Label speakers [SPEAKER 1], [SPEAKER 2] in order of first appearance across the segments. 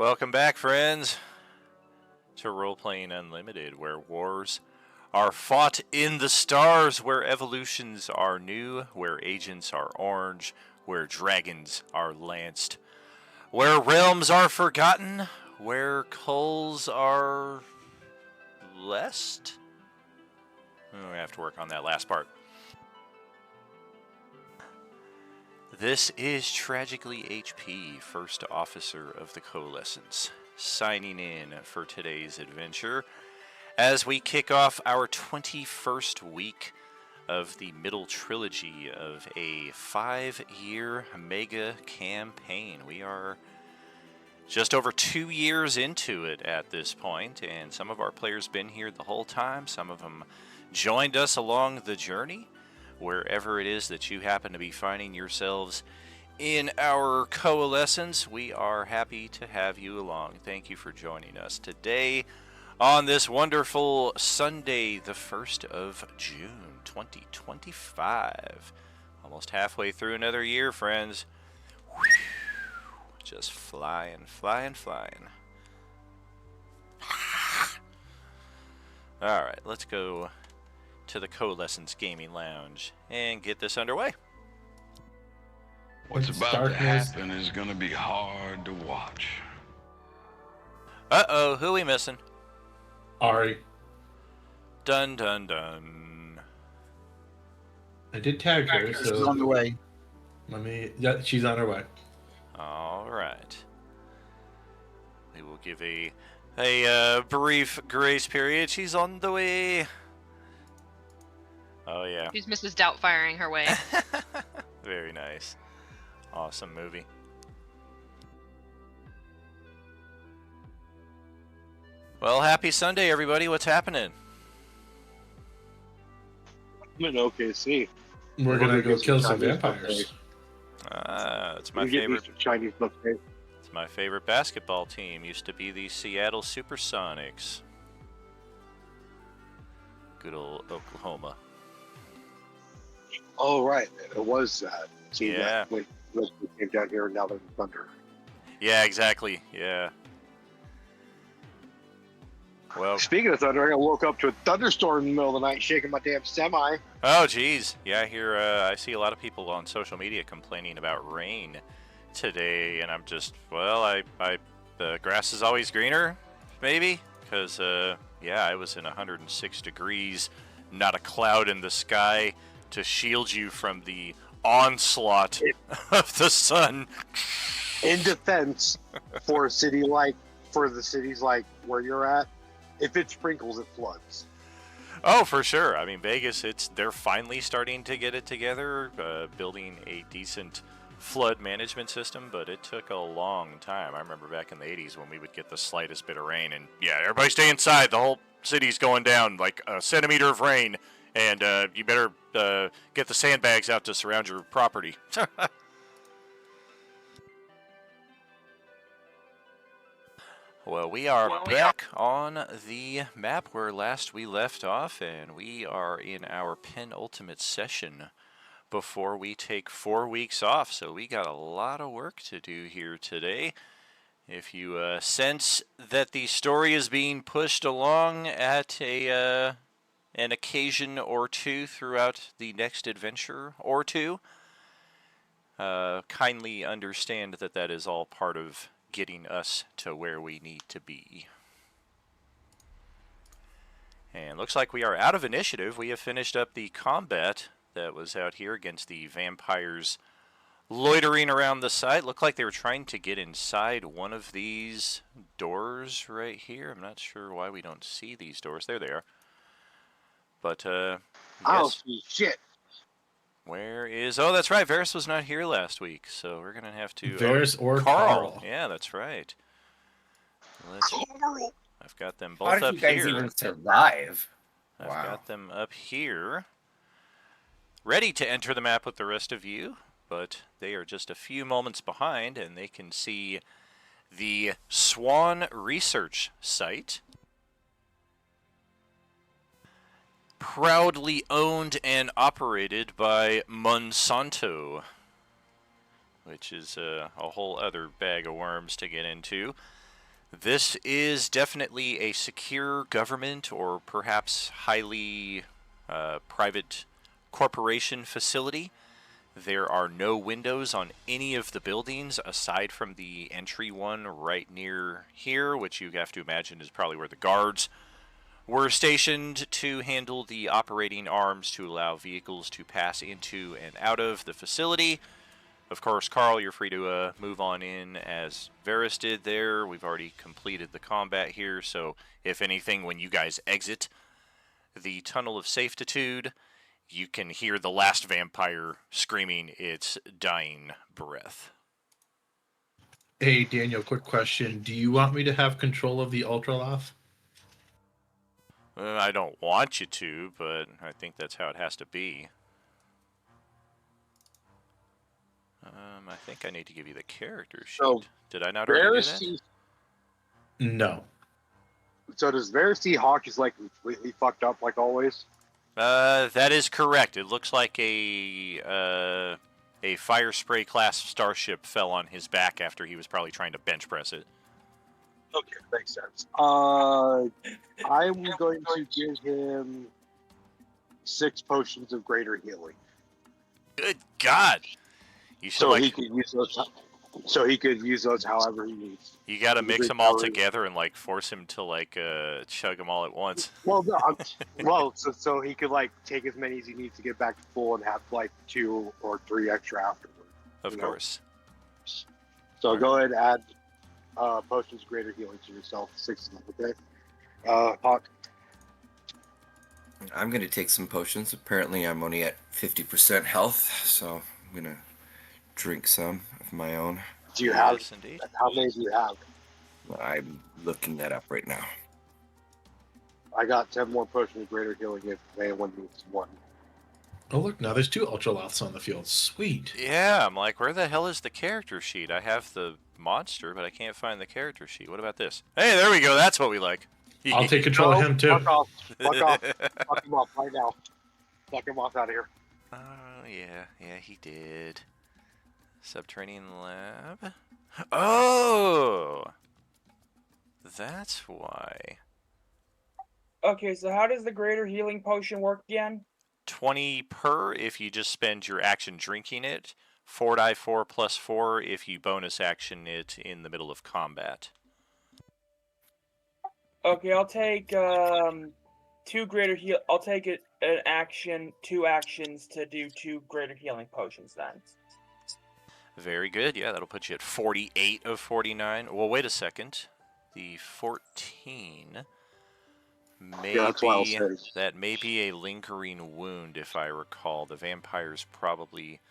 [SPEAKER 1] Welcome back, friends, to Role-Playing Unlimited, where wars are fought in the stars, where evolutions are new, where agents are orange, where dragons are lanced, where realms are forgotten, where culls are blessed. We have to work on that last part. This is Tragically HP, First Officer of the Coalescence, signing in for today's adventure as we kick off our 21st week of the middle trilogy of a 5-year mega campaign. We are just over 2 years into it at this point, and some of our players been here the whole time. Some of them joined us along the journey. Wherever it is that you happen to be finding yourselves in our coalescence, we are happy to have you along. Thank you for joining us today on this wonderful Sunday, the 1st of June, 2025. Almost halfway through another year, friends. Whew. Just flying, flying, flying. All right, let's go to the Coalescence Gaming Lounge and get this underway.
[SPEAKER 2] What's about to happen is going to be hard to watch.
[SPEAKER 1] Uh-oh, who we missing?
[SPEAKER 3] Ari.
[SPEAKER 1] Dun, dun, dun.
[SPEAKER 3] I did tag her, so...
[SPEAKER 4] She's on the way.
[SPEAKER 3] Yeah, she's on her way.
[SPEAKER 1] All right. We will give a brief grace period. She's on the way. Oh, yeah.
[SPEAKER 5] She's Mrs. Doubtfiring her way.
[SPEAKER 1] Very nice. Awesome movie. Well, happy Sunday, everybody. What's happening?
[SPEAKER 6] I'm in OKC.
[SPEAKER 3] We're going to go kill some vampires.
[SPEAKER 1] It's my favorite.
[SPEAKER 6] Chinese buffet.
[SPEAKER 1] It's my favorite basketball team. Used to be the Seattle Supersonics. Good old Oklahoma.
[SPEAKER 6] Oh, right. It was that. So
[SPEAKER 1] yeah.
[SPEAKER 6] When we came down here and now they're in Thunder.
[SPEAKER 1] Yeah, exactly. Yeah. Well,
[SPEAKER 6] speaking of thunder, I woke up to a thunderstorm in the middle of the night, shaking my damn semi.
[SPEAKER 1] Oh, geez. Yeah, I hear. I see a lot of people on social media complaining about rain today, and I'm just, well, the grass is always greener, maybe, because yeah, I was in 106 degrees, not a cloud in the sky to shield you from the onslaught of the sun.
[SPEAKER 6] In defense, for the cities like where you're at, if it sprinkles, it floods.
[SPEAKER 1] Oh, for sure. I mean, Vegas, they're finally starting to get it together, building a decent flood management system, but it took a long time. I remember back in the 80s when we would get the slightest bit of rain, and yeah, everybody stay inside. The whole city's going down, like a centimeter of rain, and you better get the sandbags out to surround your property. Well, we are back on the map where last we left off, and we are in our penultimate session before we take 4 weeks off, so we got a lot of work to do here today. If you sense that the story is being pushed along at an occasion or two throughout the next adventure or two, kindly understand that that is all part of getting us to where we need to be. And looks like we are out of initiative. We have finished up the combat that was out here against the vampires loitering around the site. Looked like they were trying to get inside one of these doors right here. I'm not sure why we don't see these doors. There they are. But
[SPEAKER 6] I don't see shit.
[SPEAKER 1] Where is... Oh, that's right. Varys was not here last week, so we're going to have to...
[SPEAKER 3] Varys or Carl.
[SPEAKER 1] Yeah, that's right.
[SPEAKER 6] Carl.
[SPEAKER 1] I've got them both up here.
[SPEAKER 4] How did you guys even survive?
[SPEAKER 1] I've got them up here, ready to enter the map with the rest of you, but they are just a few moments behind, and they can see the Swan research site. Proudly owned and operated by Monsanto, which is a whole other bag of worms to get into. This is definitely a secure government or perhaps highly private corporation facility. There are no windows on any of the buildings aside from the entry one right near here, which you have to imagine is probably where the guards were stationed to handle the operating arms to allow vehicles to pass into and out of the facility. Of course, Carl, you're free to move on in as Varys did there. We've already completed the combat here, so if anything, when you guys exit the Tunnel of Safetitude, you can hear the last vampire screaming its dying breath.
[SPEAKER 3] Hey, Daniel, quick question. Do you want me to have control of the Ultraloth?
[SPEAKER 1] I don't want you to, but I think that's how it has to be. I think I need to give you the character sheet.
[SPEAKER 6] So,
[SPEAKER 1] Did I not already do that?
[SPEAKER 6] Varys
[SPEAKER 3] No.
[SPEAKER 6] So does Varys Hawk is like completely fucked up like always?
[SPEAKER 1] That is correct. It looks like a fire spray class starship fell on his back after he was probably trying to bench press it.
[SPEAKER 6] Okay, makes sense. I'm going to give him 6 potions of greater healing.
[SPEAKER 1] Good God! You should
[SPEAKER 6] So he could use those. So he could use those however he needs.
[SPEAKER 1] You gotta mix them all together and like force him to like chug them all at once.
[SPEAKER 6] Well, no, so he could like take as many as he needs to get back to full and have like 2 or 3 extra afterward.
[SPEAKER 1] Of course.
[SPEAKER 6] So go ahead and add potions of greater healing to yourself. 6 of them, okay? Hawk.
[SPEAKER 4] I'm gonna take some potions. Apparently, I'm only at 50% health, so I'm gonna drink some of my own.
[SPEAKER 6] Do you have?
[SPEAKER 1] Yes, indeed.
[SPEAKER 6] How many do you have?
[SPEAKER 4] I'm looking that up right now.
[SPEAKER 6] I got 10 more potions of greater healing if anyone needs one.
[SPEAKER 3] Oh, look, now there's 2 Ultraloths on the field. Sweet.
[SPEAKER 1] Yeah, I'm like, where the hell is the character sheet? I have the monster, but I can't find the character sheet. What about this? Hey, there we go. That's what we like.
[SPEAKER 3] I'll take control of him, too.
[SPEAKER 6] Fuck off. Fuck off. Fuck him off right now. Fuck him off out of here.
[SPEAKER 1] Oh, yeah, he did. Subterranean lab. Oh! That's why.
[SPEAKER 7] Okay, so how does the greater healing potion work again?
[SPEAKER 1] 20 per if you just spend your action drinking it. 4 plus 4 if you bonus action it in the middle of combat.
[SPEAKER 7] Okay, I'll take 2 greater heal. I'll take it an action, 2 actions to do 2 greater healing potions then.
[SPEAKER 1] Very good. Yeah, that'll put you at 48 of 49. Well, wait a second. The 14 may that may be a lingering wound, if I recall. The vampires probably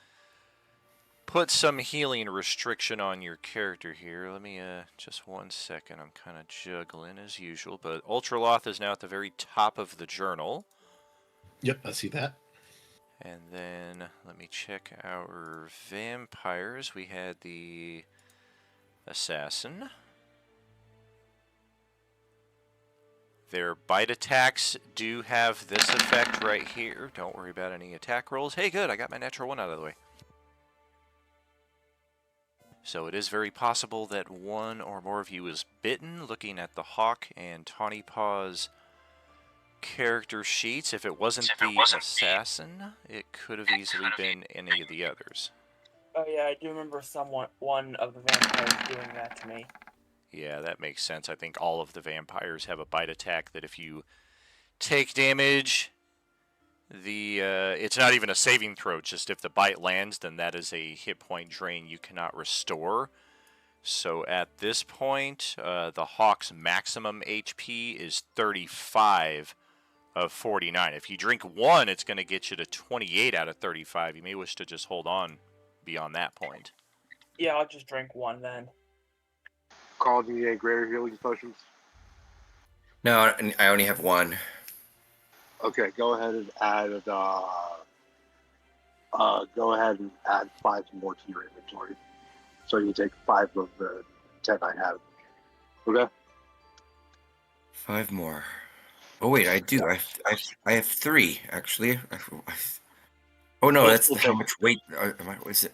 [SPEAKER 1] put some healing restriction on your character here. Let me, just 1 second. I'm kind of juggling as usual, but Ultraloth is now at the very top of the journal.
[SPEAKER 3] Yep, I see that.
[SPEAKER 1] And then let me check our vampires. We had the assassin. Their bite attacks do have this effect right here. Don't worry about any attack rolls. Hey, good, I got my natural 1 out of the way. So it is very possible that one or more of you is bitten. Looking at the Hawk and Tawny Paw's character sheets, if it wasn't the assassin, it could have easily been any of the others.
[SPEAKER 7] Oh yeah, I do remember one of the vampires doing that to me.
[SPEAKER 1] Yeah, that makes sense. I think all of the vampires have a bite attack that if you take damage, it's not even a saving throw. Just if the bite lands, then that is a hit point drain you cannot restore. So at this point, the Hawk's maximum HP is 35 of 49. If you drink 1, it's going to get you to 28 out of 35. You may wish to just hold on beyond that point.
[SPEAKER 7] Yeah, I'll just drink 1 then.
[SPEAKER 6] Carl, do you need any greater healing potions?
[SPEAKER 4] No, I only have 1.
[SPEAKER 6] Okay, go ahead and add 5 more to your inventory. So you take 5 of the 10 I have. Okay.
[SPEAKER 4] 5 more. Oh wait, I do. I have 3 actually. Oh no, that's how much weight.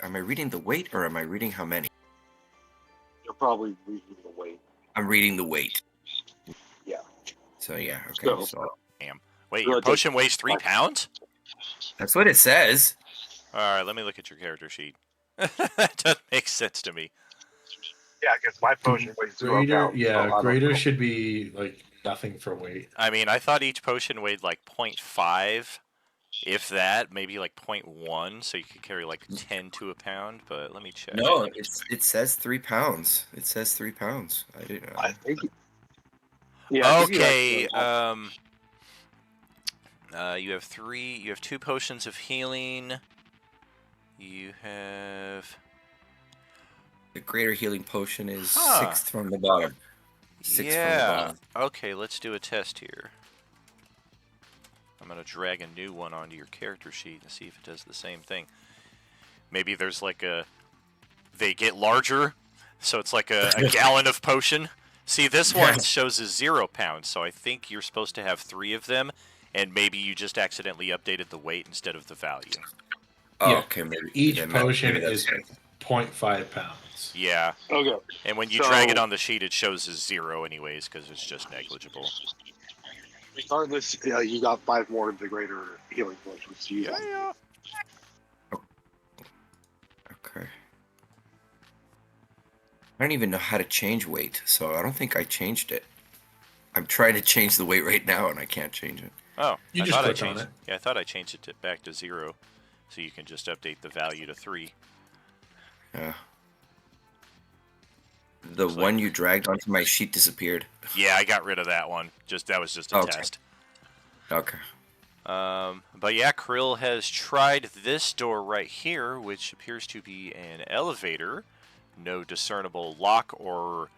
[SPEAKER 4] Am I reading the weight or am I reading how many?
[SPEAKER 6] You're probably reading the weight.
[SPEAKER 4] I'm reading the weight.
[SPEAKER 6] Yeah.
[SPEAKER 4] So yeah, okay.
[SPEAKER 6] So-
[SPEAKER 4] So
[SPEAKER 1] Damn. Wait,
[SPEAKER 6] Well,
[SPEAKER 1] your
[SPEAKER 6] it does-
[SPEAKER 1] potion weighs 3 pounds?
[SPEAKER 4] that's what it says.
[SPEAKER 1] Alright, let me look at your character sheet. That doesn't make sense to me.
[SPEAKER 6] Yeah, because my potion weighs 0
[SPEAKER 3] Greater,
[SPEAKER 6] pounds.
[SPEAKER 3] yeah,
[SPEAKER 6] so I don't
[SPEAKER 3] greater
[SPEAKER 6] know.
[SPEAKER 3] should be like nothing for weight.
[SPEAKER 1] I mean, I thought each potion weighed like 0.5, if that, maybe like 0.1, so you could carry like 10 to a pound, but let me check.
[SPEAKER 4] No, it says 3 pounds. It says 3 pounds. I didn't.
[SPEAKER 6] I think. Yeah. I think you
[SPEAKER 1] Okay,
[SPEAKER 6] actually-
[SPEAKER 1] you have 2 potions of healing. You have...
[SPEAKER 4] The greater healing potion is
[SPEAKER 1] Huh.
[SPEAKER 4] 6th from the bottom. 6th from the
[SPEAKER 1] Yeah.
[SPEAKER 4] bottom.
[SPEAKER 1] Okay, let's do a test here. I'm going to drag a new one onto your character sheet and see if it does the same thing. Maybe there's like a... They get larger, so it's like a gallon of potion. See, this one shows as 0 pounds, so I think you're supposed to have 3 of them, and maybe you just accidentally updated the weight instead of the value.
[SPEAKER 4] Oh,
[SPEAKER 3] Yeah.
[SPEAKER 4] okay, maybe.
[SPEAKER 3] Each
[SPEAKER 4] then
[SPEAKER 3] potion
[SPEAKER 4] maybe that's
[SPEAKER 3] is 0.5 pounds.
[SPEAKER 1] Yeah,
[SPEAKER 6] Okay.
[SPEAKER 1] and when you drag it
[SPEAKER 6] So-
[SPEAKER 1] on the sheet, it shows as 0 anyways, because it's just negligible.
[SPEAKER 6] Regardless, you got 5 more of the greater healing potions to use.
[SPEAKER 1] Yeah.
[SPEAKER 4] Okay. I don't even know how to change weight, so I don't think I changed it. I'm trying to change the weight right now, and I can't change it.
[SPEAKER 1] Oh,
[SPEAKER 3] You
[SPEAKER 1] I
[SPEAKER 3] just
[SPEAKER 1] thought I
[SPEAKER 3] click on
[SPEAKER 1] changed.
[SPEAKER 3] it.
[SPEAKER 1] Yeah, I thought I changed it back to 0, so you can just update the value to 3.
[SPEAKER 4] Yeah. The
[SPEAKER 1] Looks like-
[SPEAKER 4] one you dragged onto my sheet disappeared.
[SPEAKER 1] Yeah, I got rid of that one. That was just a
[SPEAKER 4] Okay.
[SPEAKER 1] test.
[SPEAKER 4] Okay.
[SPEAKER 1] But yeah, Krill has tried this door right here, which appears to be an elevator. No discernible lock or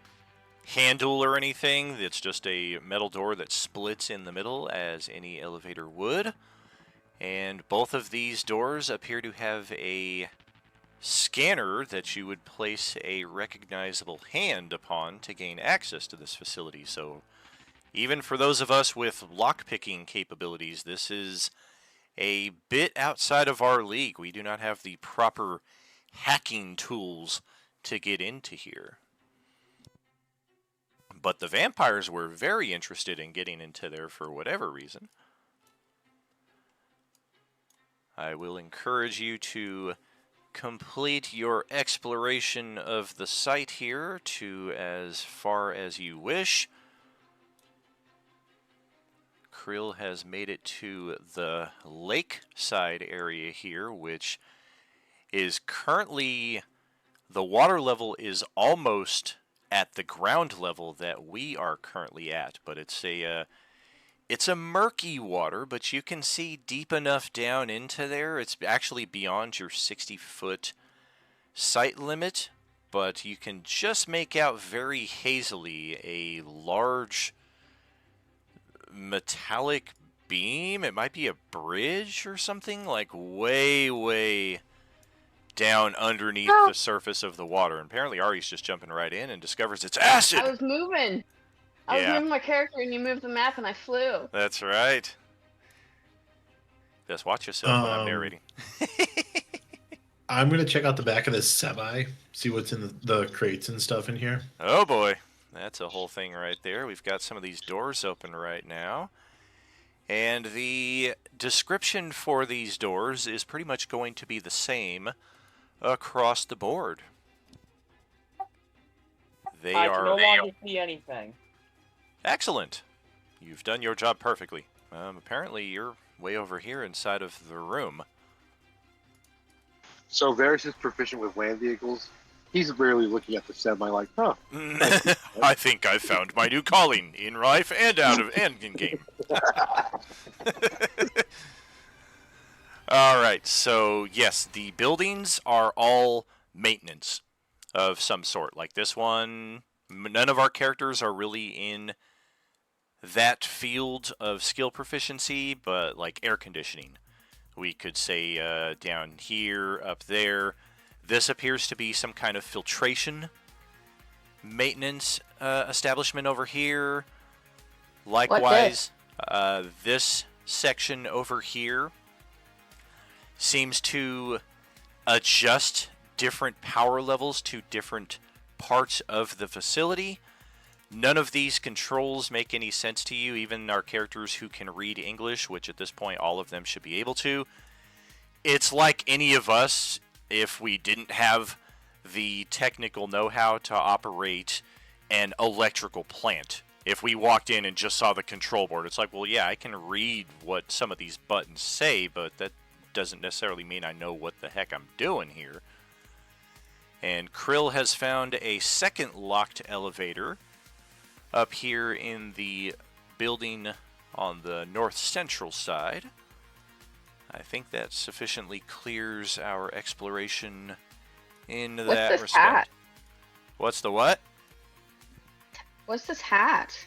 [SPEAKER 1] handle or anything. It's just a metal door that splits in the middle, as any elevator would. And both of these doors appear to have a scanner that you would place a recognizable hand upon to gain access to this facility. So even for those of us with lockpicking capabilities, this is a bit outside of our league. We do not have the proper hacking tools to get into here. But the vampires were very interested in getting into there for whatever reason. I will encourage you to complete your exploration of the site here to as far as you wish. Krill has made it to the lakeside area here, which is currently, the water level is almost at the ground level that we are currently at, but it's a murky water, but you can see deep enough down into there. It's actually beyond your 60-foot sight limit, but you can just make out very hazily a large metallic beam. It might be a bridge or something, like way down underneath the surface of the water. And apparently Ari's just jumping right in and discovers it's acid.
[SPEAKER 8] I was moving. I was
[SPEAKER 1] Yeah.
[SPEAKER 8] moving my character, and you moved the map, and I flew.
[SPEAKER 1] That's right. Just watch yourself when I'm narrating.
[SPEAKER 3] I'm gonna check out the back of this semi, see what's in the crates and stuff in here.
[SPEAKER 1] Oh boy, that's a whole thing right there. We've got some of these doors open right now. And the description for these doors is pretty much going to be the same across the board. They
[SPEAKER 7] I can
[SPEAKER 1] are
[SPEAKER 7] no longer see anything.
[SPEAKER 1] excellent. You've done your job perfectly. Apparently you're way over here inside of the room.
[SPEAKER 6] So Varys is proficient with land vehicles. He's rarely looking at the semi like, huh.
[SPEAKER 1] I think I've found my new calling in life and out of and in game. All right, so yes, the buildings are all maintenance of some sort. Like this one, none of our characters are really in that field of skill proficiency, but like air conditioning. We could say down here, up there. This appears to be some kind of filtration maintenance establishment over here. Likewise, this section over here seems to adjust different power levels to different parts of the facility. None of these controls make any sense to you, even our characters who can read English, which at this point all of them should be able to. It's like any of us, if we didn't have the technical know-how to operate an electrical plant. If we walked in and just saw the control board, it's like, well, yeah, I can read what some of these buttons say, but that doesn't necessarily mean I know what the heck I'm doing here. And Krill has found a second locked elevator up here in the building on the north central side. I think that sufficiently clears our exploration in
[SPEAKER 8] What's
[SPEAKER 1] that
[SPEAKER 8] this
[SPEAKER 1] respect.
[SPEAKER 8] hat?
[SPEAKER 1] What's the what?
[SPEAKER 8] What's this hat?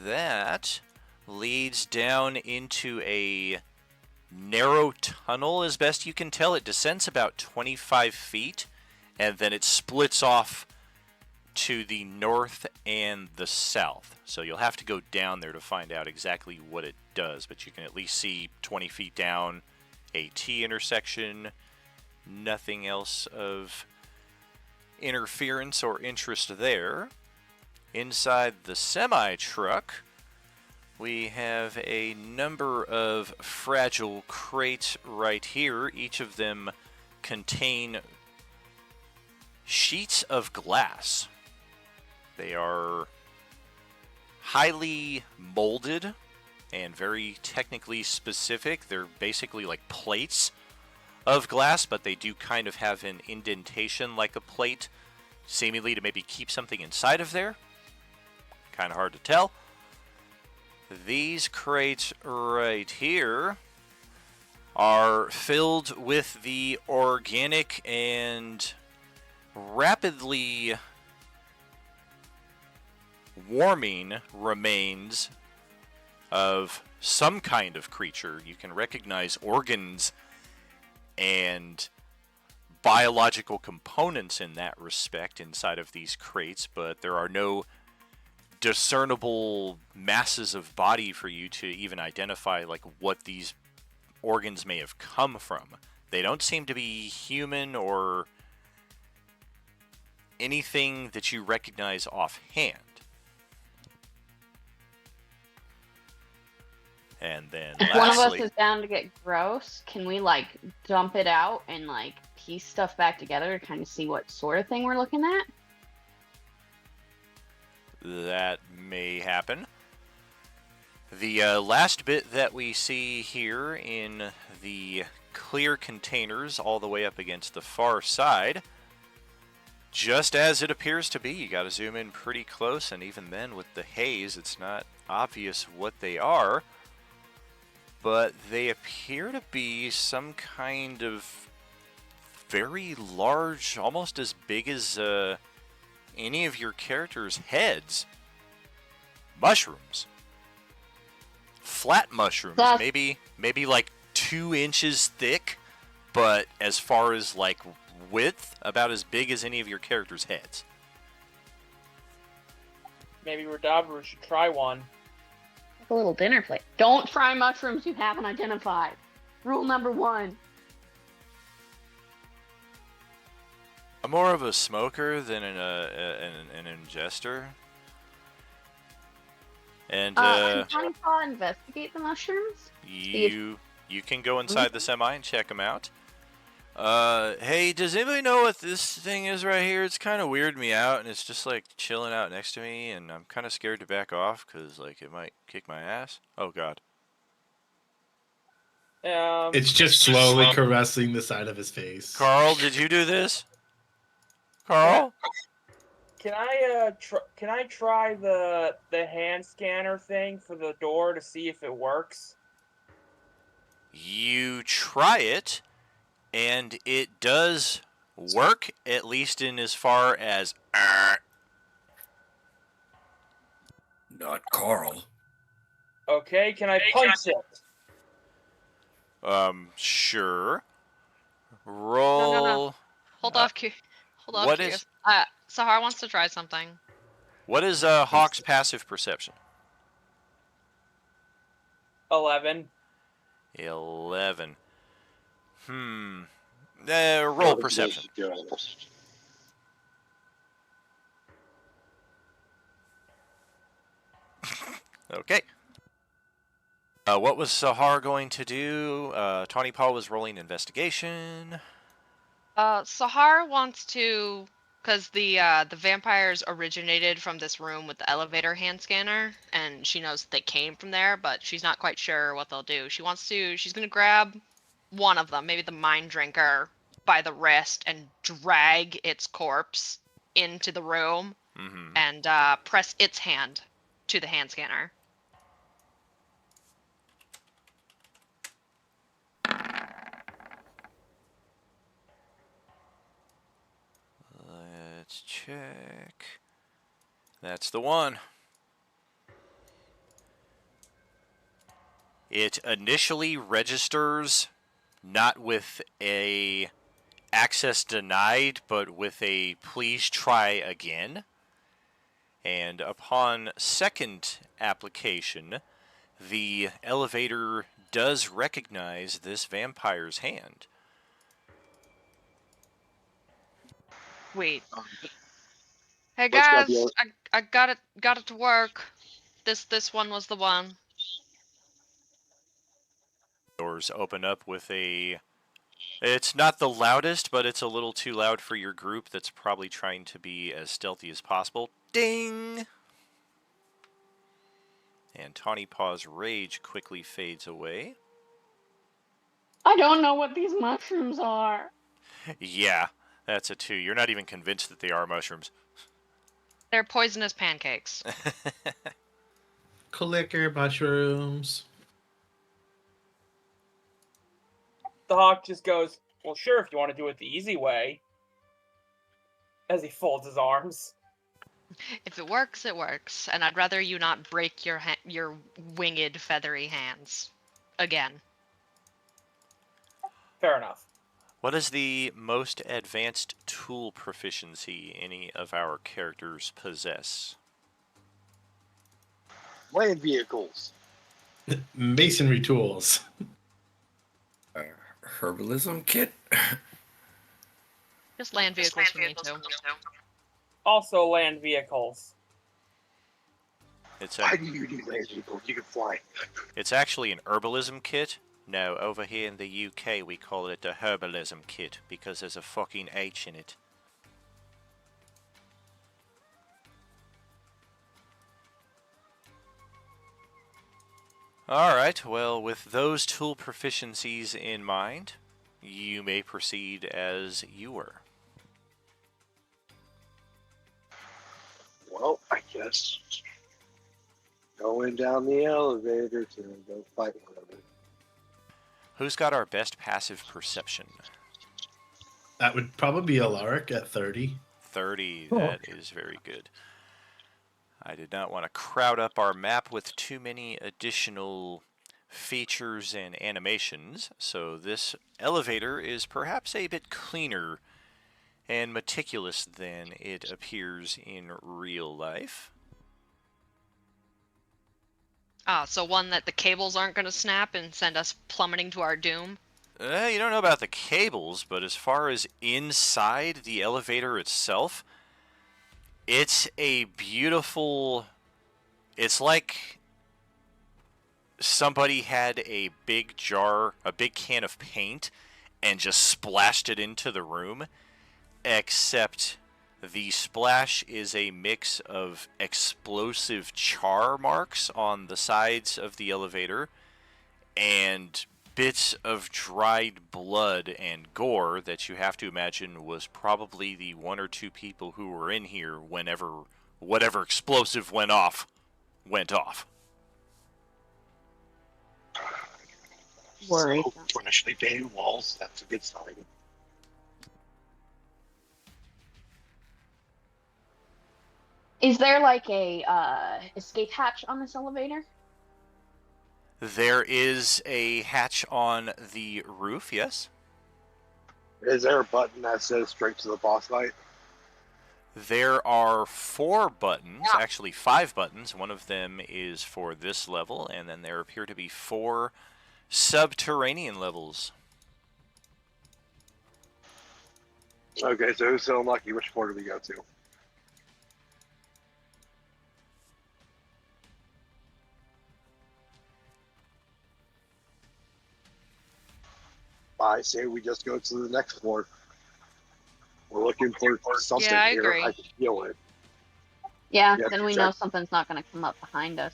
[SPEAKER 1] That leads down into a narrow tunnel, as best you can tell. It descends about 25 feet, and then it splits off to the north and the south. So you'll have to go down there to find out exactly what it does, but you can at least see 20 feet down a T intersection. Nothing else of interference or interest there. Inside the semi-truck, we have a number of fragile crates right here. Each of them contain sheets of glass. They are highly molded and very technically specific. They're basically like plates of glass, but they do kind of have an indentation like a plate, seemingly to maybe keep something inside of there. Kind of hard to tell. These crates right here are filled with the organic and rapidly warming remains of some kind of creature. You can recognize organs and biological components in that respect inside of these crates, but there are no discernible masses of body for you to even identify like what these organs may have come from. They don't seem to be human or anything that you recognize offhand. And then
[SPEAKER 8] If one of us
[SPEAKER 1] lastly,
[SPEAKER 8] is down to get gross, can we like dump it out and like piece stuff back together to kind of see what sort of thing we're looking at?
[SPEAKER 1] that may happen. The last bit that we see here in the clear containers all the way up against the far side, just as it appears to be. You got to zoom in pretty close, and even then with the haze it's not obvious what they are, but they appear to be some kind of very large, almost as big as any of your characters' heads. Mushrooms. Flat mushrooms.
[SPEAKER 8] That's-
[SPEAKER 1] Maybe like 2 inches thick, but as far as like width, about as big as any of your characters' heads.
[SPEAKER 7] Maybe Radabaru should try one.
[SPEAKER 8] Like a little dinner plate. Don't try mushrooms you haven't identified. Rule number 1.
[SPEAKER 1] I'm more of a smoker than an ingester. And
[SPEAKER 8] Can Tiny Paw investigate the mushrooms?
[SPEAKER 1] you can go inside the semi and check them out. Hey, does anybody know what this thing is right here? It's kind of weirding me out, and it's just like chilling out next to me, and I'm kind of scared to back off because like it might kick my ass. Oh God.
[SPEAKER 3] It's just slowly caressing the side of his face.
[SPEAKER 1] Carl, did you do this? Carl?
[SPEAKER 7] Can I try the hand scanner thing for the door to see if it works?
[SPEAKER 1] You try it, and it does work, at least in as far as
[SPEAKER 4] Not Carl.
[SPEAKER 7] Okay, can I punch it?
[SPEAKER 1] Sure. Roll.
[SPEAKER 5] No. Hold off, hold off.
[SPEAKER 1] what
[SPEAKER 5] Curious.
[SPEAKER 1] is-
[SPEAKER 5] Sahar wants to try something.
[SPEAKER 1] What is Hawk's passive perception?
[SPEAKER 7] 11.
[SPEAKER 1] 11. Roll perception. Okay. What was Sahar going to do? Tawny Paw was rolling investigation.
[SPEAKER 5] Sahar wants to, because the vampires originated from this room with the elevator hand scanner, and she knows that they came from there, but she's not quite sure what they'll do. She's gonna grab one of them, maybe the mind drinker, by the wrist and drag its corpse into the room
[SPEAKER 1] Mm-hmm.
[SPEAKER 5] and press its hand to the hand scanner.
[SPEAKER 1] Let's check. That's the one. It initially registers not with a access denied, but with a please try again. And upon second application, the elevator does recognize this vampire's hand.
[SPEAKER 5] Wait. Hey
[SPEAKER 6] Let's grab the
[SPEAKER 5] guys,
[SPEAKER 6] other-
[SPEAKER 5] I got it to work. This one was the one.
[SPEAKER 1] Doors open up with a... It's not the loudest, but it's a little too loud for your group that's probably trying to be as stealthy as possible. Ding! And Tawny Paw's rage quickly fades away.
[SPEAKER 8] I don't know what these mushrooms are.
[SPEAKER 1] Yeah, that's a 2. You're not even convinced that they are mushrooms.
[SPEAKER 5] They're poisonous pancakes.
[SPEAKER 3] Clicker mushrooms.
[SPEAKER 7] The hawk just goes, well, sure, if you want to do it the easy way. As he folds his arms.
[SPEAKER 5] If it works, it works, and I'd rather you not break your winged, feathery hands again.
[SPEAKER 7] Fair enough.
[SPEAKER 1] What is the most advanced tool proficiency any of our characters possess?
[SPEAKER 6] Land vehicles.
[SPEAKER 3] Masonry tools.
[SPEAKER 4] Herbalism kit?
[SPEAKER 5] Just land vehicles for me too.
[SPEAKER 7] Also land vehicles.
[SPEAKER 1] It's
[SPEAKER 6] Why do you need land vehicles? You can fly.
[SPEAKER 1] It's actually an herbalism kit. No, over here in the UK we call it a herbalism kit because there's a fucking H in it. Alright, well, with those tool proficiencies in mind, you may proceed as you were.
[SPEAKER 6] Well, I guess going down the elevator to go fight one of them.
[SPEAKER 1] Who's got our best passive perception?
[SPEAKER 3] That would probably be Alaric at 30.
[SPEAKER 1] 30, that is very good. I did not want to crowd up our map with too many additional features and animations, so this elevator is perhaps a bit cleaner and meticulous than it appears in real life.
[SPEAKER 5] Ah, so one that the cables aren't going to snap and send us plummeting to our doom?
[SPEAKER 1] You don't know about the cables, but as far as inside the elevator itself, it's a beautiful... It's like somebody had a big can of paint, and just splashed it into the room, except the splash is a mix of explosive char marks on the sides of the elevator and bits of dried blood and gore that you have to imagine was probably the 1 or 2 people who were in here whenever whatever explosive went off.
[SPEAKER 8] Worry.
[SPEAKER 6] So freshly painted walls. That's a good sign.
[SPEAKER 8] Is there like a escape hatch on this elevator?
[SPEAKER 1] There is a hatch on the roof, yes.
[SPEAKER 6] Is there a button that says straight to the boss fight?
[SPEAKER 1] There are 4 buttons, actually 5 buttons. One of them is for this level, and then there appear to be 4 subterranean levels.
[SPEAKER 6] Okay, so who's so unlucky? Which floor do we go to? I say we just go to the next floor. We're looking for something
[SPEAKER 5] Yeah, I
[SPEAKER 6] here.
[SPEAKER 5] agree.
[SPEAKER 6] I can feel it.
[SPEAKER 8] Yeah,
[SPEAKER 6] Yeah,
[SPEAKER 8] then we know something's not going to come up behind us.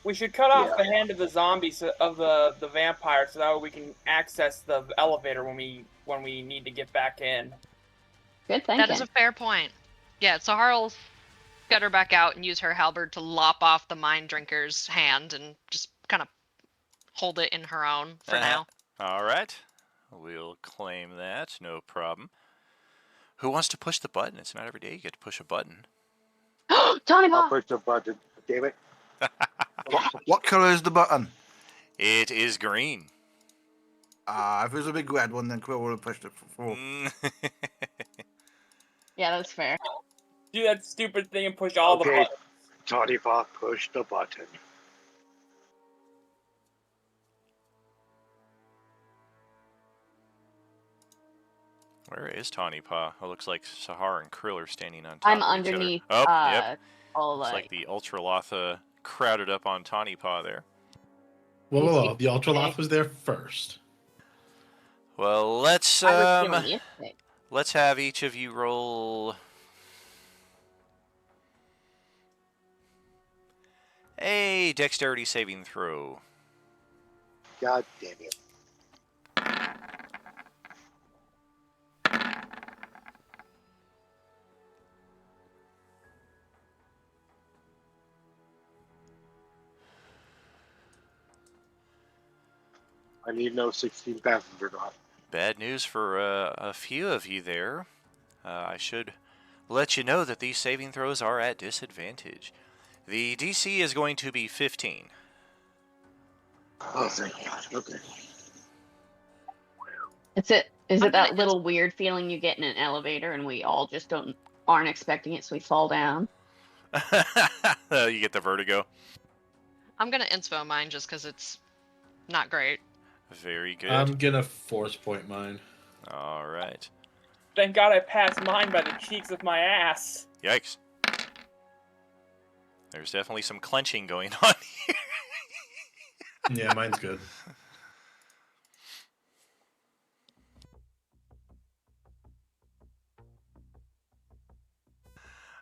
[SPEAKER 7] We should cut off
[SPEAKER 6] Yeah.
[SPEAKER 7] the hand of the zombies of the vampire, so that way we can access the elevator when we need to get back in.
[SPEAKER 8] Good
[SPEAKER 5] That is
[SPEAKER 8] thinking.
[SPEAKER 5] a fair point. Yeah, Sahara will get her back out and use her halberd to lop off the mind drinker's hand and just kind of hold it in her own for now.
[SPEAKER 1] All right. We'll claim that. No problem. Who wants to push the button? It's not every day you get to push a button.
[SPEAKER 8] Tony
[SPEAKER 6] I'll
[SPEAKER 8] Bob!
[SPEAKER 6] push the button. Damn it.
[SPEAKER 9] What colour is the button?
[SPEAKER 1] It is green.
[SPEAKER 9] If it was a big red one, then Quill would have pushed it for.
[SPEAKER 8] Yeah, that's fair.
[SPEAKER 7] Do that stupid thing and push all the
[SPEAKER 6] Okay.
[SPEAKER 7] buttons.
[SPEAKER 6] Tony Pop, push the button.
[SPEAKER 1] Where is Tawny Paw? Oh, looks like Sahar and Krill are standing on top
[SPEAKER 8] I'm
[SPEAKER 1] of
[SPEAKER 8] underneath.
[SPEAKER 1] each other. Oh, yep.
[SPEAKER 8] All
[SPEAKER 1] Looks like the Ultraloth crowded up on Tawny Paw there.
[SPEAKER 3] Whoa. The Ultraloth was there first.
[SPEAKER 1] Well, let's
[SPEAKER 8] I was doing it.
[SPEAKER 1] let's have each of you roll a dexterity saving throw.
[SPEAKER 6] God damn it. I need no 16 passenger not.
[SPEAKER 1] Bad news for a few of you there. I should let you know that these saving throws are at disadvantage. The DC is going to be 15.
[SPEAKER 6] Oh, thank God. Okay.
[SPEAKER 8] Is it
[SPEAKER 5] I'm
[SPEAKER 8] that
[SPEAKER 5] gonna
[SPEAKER 8] little weird feeling you get in an elevator and we all just aren't expecting it, so we fall down?
[SPEAKER 1] You get the vertigo.
[SPEAKER 5] I'm gonna inspo mine just because it's not great.
[SPEAKER 1] Very good.
[SPEAKER 3] I'm gonna force point mine.
[SPEAKER 1] All right.
[SPEAKER 7] Thank God I passed mine by the cheeks of my ass.
[SPEAKER 1] Yikes. There's definitely some clenching going on here.
[SPEAKER 3] Yeah, mine's good.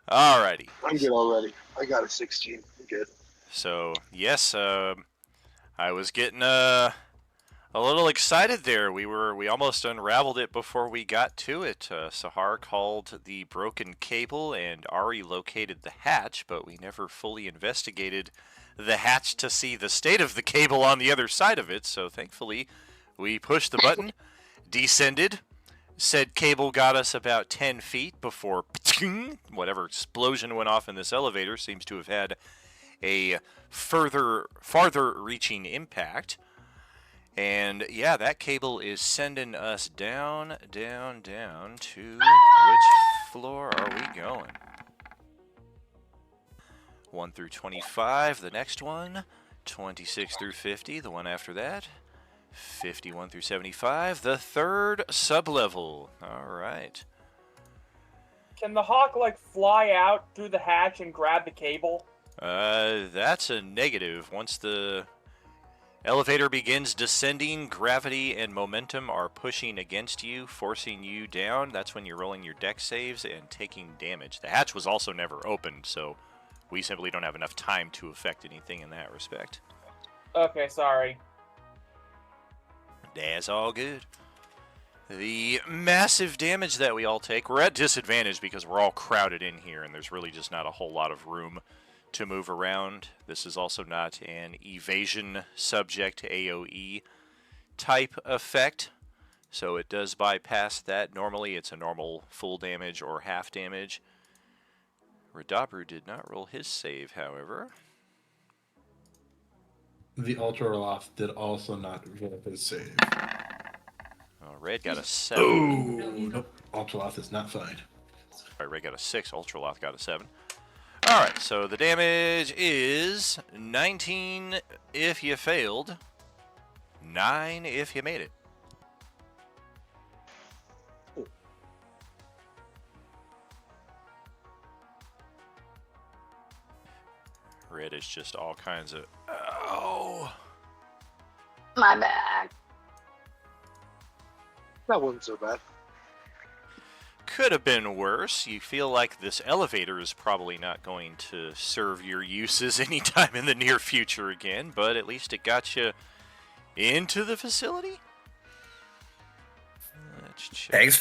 [SPEAKER 1] Alrighty.
[SPEAKER 6] I'm good already. I got a 16. I'm good.
[SPEAKER 1] So, yes, I was getting a little excited there. We almost unraveled it before we got to it. Sahar called the broken cable and Ari located the hatch, but we never fully investigated the hatch to see the state of the cable on the other side of it. So thankfully, we pushed the button, descended. Said cable got us about 10 feet before whatever explosion went off in this elevator seems to have had a farther reaching impact. And yeah, that cable is sending us down to which floor are we going? 1 through 25, the next one. 26 through 50, the one after that. 51 through 75, the third sublevel. All right.
[SPEAKER 7] Can the hawk fly out through the hatch and grab the cable?
[SPEAKER 1] That's a negative. Once the elevator begins descending, gravity and momentum are pushing against you, forcing you down. That's when you're rolling your dex saves and taking damage. The hatch was also never opened, so we simply don't have enough time to affect anything in that respect.
[SPEAKER 7] Okay, sorry.
[SPEAKER 1] That's all good. The massive damage that we all take, we're at disadvantage because we're all crowded in here and there's really just not a whole lot of room to move around. This is also not an evasion subject AoE type effect, so it does bypass that. Normally it's a normal full damage or half damage. Radabru did not roll his save, however.
[SPEAKER 3] The Ultraloth did also not roll his save.
[SPEAKER 1] Oh, Red got a 7.
[SPEAKER 3] Oh, nope. Ultraloth is not fine.
[SPEAKER 1] All right, Red got a 6, Ultraloth got a 7. Alright, so the damage is 19 if you failed, 9 if you made it. Red is just all kinds of... Oh!
[SPEAKER 8] My back.
[SPEAKER 6] That wasn't so bad.
[SPEAKER 1] Could have been worse. You feel like this elevator is probably not going to serve your uses anytime in the near future again, but at least it got you into the facility? Let's check.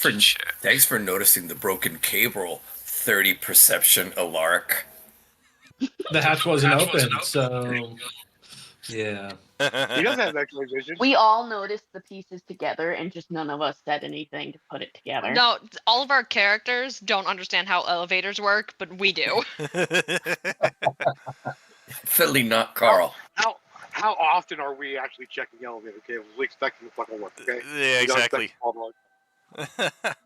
[SPEAKER 4] Thanks for noticing the broken cable. 30 perception, Alark.
[SPEAKER 3] The hatch wasn't open, so yeah.
[SPEAKER 6] He doesn't have X-ray vision.
[SPEAKER 8] We all noticed the pieces together, and just none of us said anything to put it together.
[SPEAKER 5] No, all of our characters don't understand how elevators work, but we do.
[SPEAKER 4] Definitely not Carl.
[SPEAKER 6] How often are we actually checking elevator cables? We expect them to fucking work, okay?
[SPEAKER 1] Yeah,
[SPEAKER 6] We don't expect
[SPEAKER 1] exactly.
[SPEAKER 6] them all to work.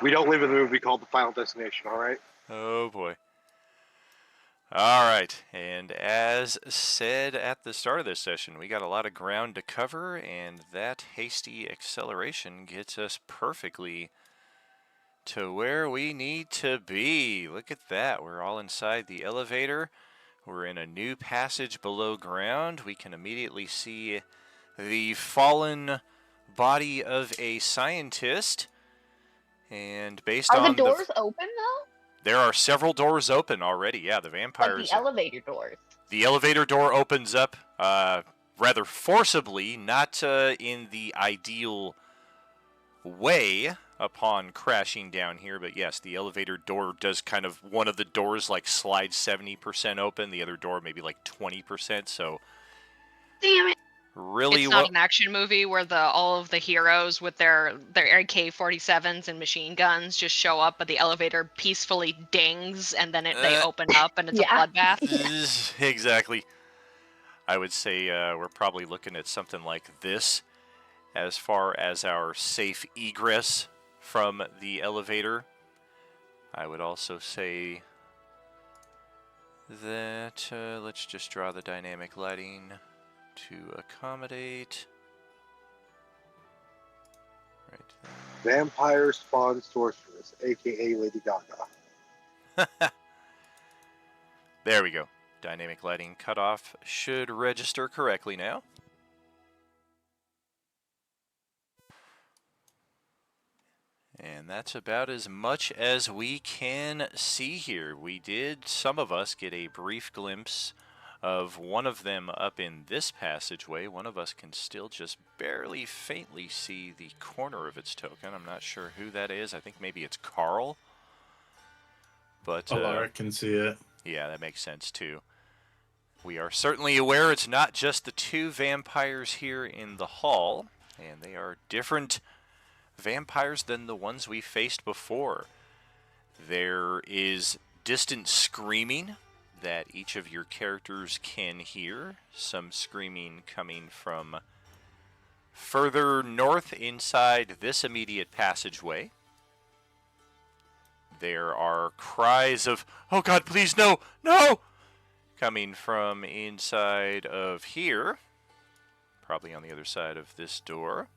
[SPEAKER 6] We don't live in a movie called The Final Destination, alright?
[SPEAKER 1] Oh boy. Alright, and as said at the start of this session, we got a lot of ground to cover, and that hasty acceleration gets us perfectly to where we need to be. Look at that, we're all inside the elevator. We're in a new passage below ground. We can immediately see the fallen body of a scientist. And based
[SPEAKER 8] Are
[SPEAKER 1] on
[SPEAKER 8] the doors open though?
[SPEAKER 1] there are several doors open already. Yeah, the vampires.
[SPEAKER 8] Like the elevator doors.
[SPEAKER 1] The elevator door opens up rather forcibly, not in the ideal way upon crashing down here, but yes, the elevator door does kind of, one of the doors like slides 70% open, the other door maybe like 20%, so
[SPEAKER 8] Damn it.
[SPEAKER 1] really
[SPEAKER 5] It's not an action movie where all of the heroes with their AK-47s and machine guns just show up, but the elevator peacefully dings, and then they open up, and it's a bloodbath.
[SPEAKER 1] Exactly. I would say we're probably looking at something like this as far as our safe egress from the elevator. I would also say that let's just draw the dynamic lighting to accommodate. Right
[SPEAKER 6] there. Vampire Spawn Sorceress, aka Lady Gaga.
[SPEAKER 1] There we go. Dynamic lighting cutoff should register correctly now. And that's about as much as we can see here. We did, some of us, get a brief glimpse of one of them up in this passageway. One of us can still just barely faintly see the corner of its token. I'm not sure who that is. I think maybe it's Carl. But
[SPEAKER 3] Alara can see it.
[SPEAKER 1] Yeah, that makes sense too. We are certainly aware it's not just the two vampires here in the hall, and they are different vampires than the ones we faced before. There is distant screaming that each of your characters can hear. Some screaming coming from further north inside this immediate passageway. There are cries of, "Oh God, please no, no!" coming from inside of here. Probably on the other side of this door.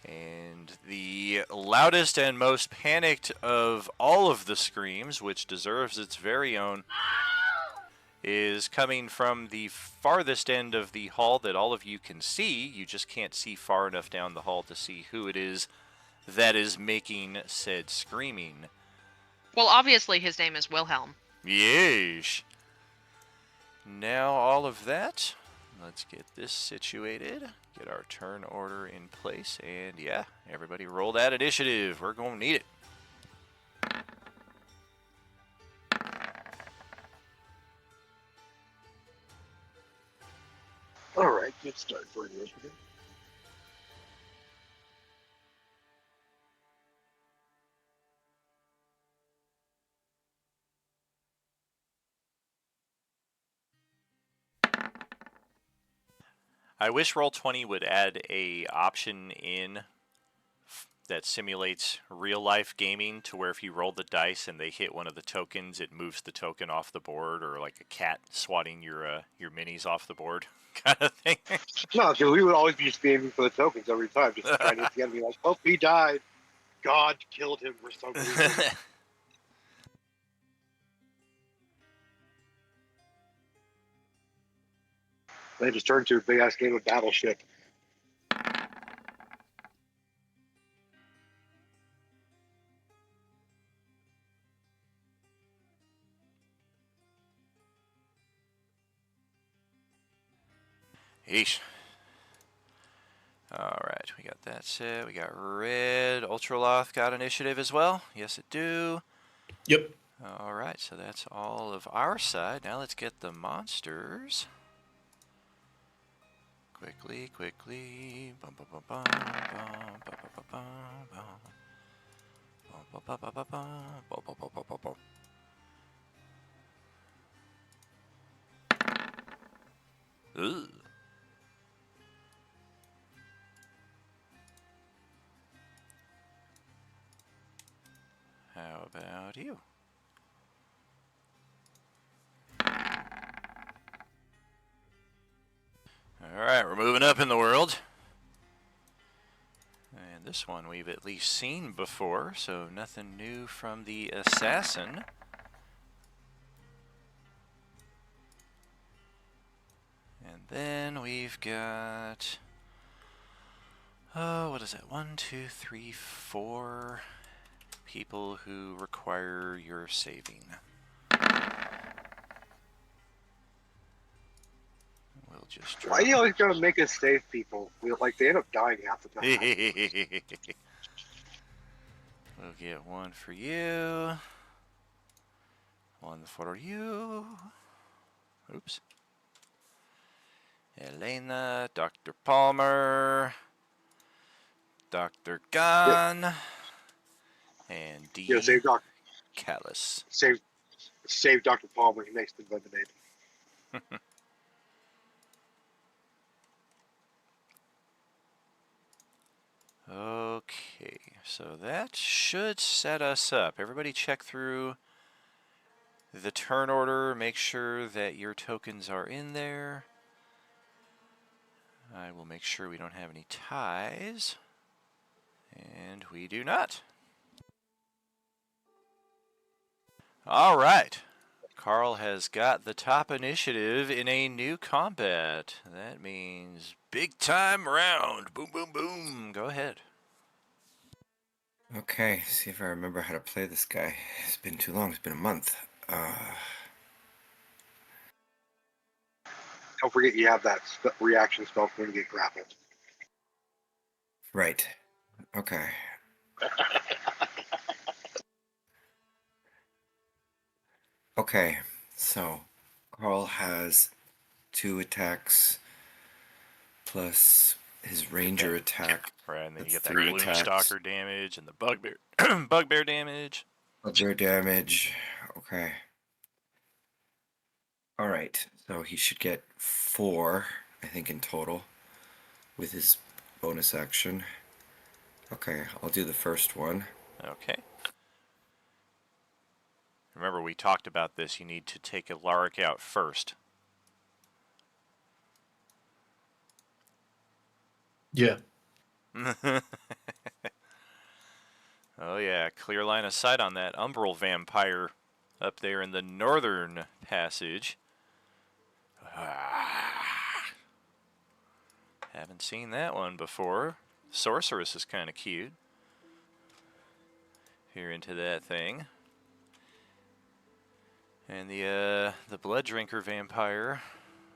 [SPEAKER 1] And the loudest and most panicked of all of the screams, which deserves its very own, is coming from the farthest end of the hall that all of you can see. You just can't see far enough down the hall to see who it is that is making said screaming.
[SPEAKER 5] Well, obviously his name is Wilhelm.
[SPEAKER 1] Yeesh. Now all of that, let's get this situated, get our turn order in place, and yeah, everybody roll that initiative. We're going to need it.
[SPEAKER 6] Alright, good start for the initiative.
[SPEAKER 1] I wish Roll20 would add a option in that simulates real-life gaming to where if you roll the dice and they hit one of the tokens, it moves the token off the board, or like a cat swatting your minis off the board kind of thing.
[SPEAKER 6] No, because we would always be just aiming for the tokens every time, just trying to get the enemy like, oh, he died. God killed him for some reason. They just turned to a big-ass game of Battleship.
[SPEAKER 1] Yeesh. Alright, we got that set. We got red. Ultraloth got initiative as well. Yes, it do.
[SPEAKER 3] Yep.
[SPEAKER 1] Alright, so that's all of our side. Now let's get the monsters. Quickly, quickly. Bum, bum, bum, bum, bum, bum, bum, bum, bum. Bum, bum, bum, bum, bum, bum, bum, bum, bum, bum, bum. Ugh. How about you? Alright, we're moving up in the world. And this one we've at least seen before, so nothing new from the assassin. And then we've got... oh, what is it? 1, 2, 3, 4 people who require your saving. We'll just
[SPEAKER 6] Why you always gotta make us save people? They end up dying half the time.
[SPEAKER 1] We'll get one for you. One for you. Oops. Elena, Dr. Palmer, Dr. Gunn, and D.
[SPEAKER 6] Yeah, save
[SPEAKER 1] Callus.
[SPEAKER 6] save Dr. Palmer. He makes the lemonade.
[SPEAKER 1] Okay, so that should set us up. Everybody check through the turn order. Make sure that your tokens are in there. I will make sure we don't have any ties. And we do not. All right. Carl has got the top initiative in a new combat. That means big time round. Boom, boom, boom. Go ahead.
[SPEAKER 4] Okay, see if I remember how to play this guy. It's been too long. It's been a month.
[SPEAKER 6] Don't forget you have that reaction spell for when you get grappled.
[SPEAKER 4] Right. Okay. Okay, so Carl has 2 attacks plus his ranger attack.
[SPEAKER 1] Right, and then you
[SPEAKER 4] That's
[SPEAKER 1] get that
[SPEAKER 4] 3 attacks.
[SPEAKER 1] Gloomstalker damage and the bugbear bugbear damage.
[SPEAKER 4] Bugbear damage. Okay. Alright, so he should get 4, I think, in total with his bonus action. Okay, I'll do the first one.
[SPEAKER 1] Okay. Remember, we talked about this. You need to take Alaric out first.
[SPEAKER 3] Yeah.
[SPEAKER 1] Oh yeah, clear line of sight on that umbral vampire up there in the northern passage. Haven't seen that one before. Sorceress is kind of cute. Here into that thing. And the blood drinker vampire,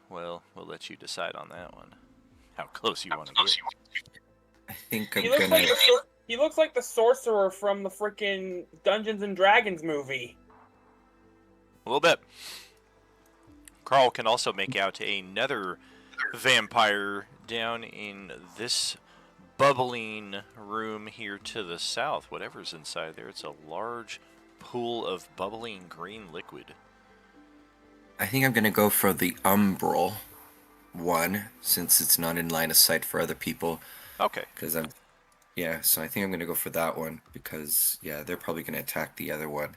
[SPEAKER 1] well, we'll let you decide on that one. How close you want to get.
[SPEAKER 4] I think
[SPEAKER 7] He
[SPEAKER 4] I'm
[SPEAKER 7] looks
[SPEAKER 4] gonna...
[SPEAKER 7] like he looks like the sorcerer from the freaking Dungeons and Dragons movie.
[SPEAKER 1] A little bit. Carl can also make out another vampire down in this bubbling room here to the south. Whatever's inside there, it's a large pool of bubbling green liquid.
[SPEAKER 4] I think I'm gonna go for the umbral one, since it's not in line of sight for other people.
[SPEAKER 1] Okay.
[SPEAKER 4] Because yeah, so I think I'm gonna go for that one, because, yeah, they're probably gonna attack the other one.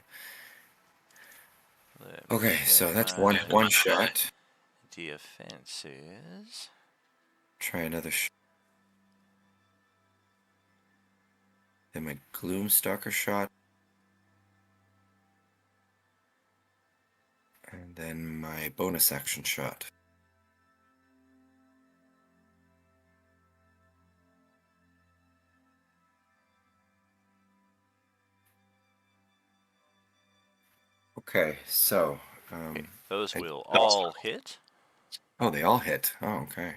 [SPEAKER 4] Okay, so that's one shot.
[SPEAKER 1] Defenses.
[SPEAKER 4] Try another shot. Then my Gloomstalker shot. And then my bonus action shot. Okay, so
[SPEAKER 1] Okay, those will all hit.
[SPEAKER 4] oh, they all hit. Oh, okay.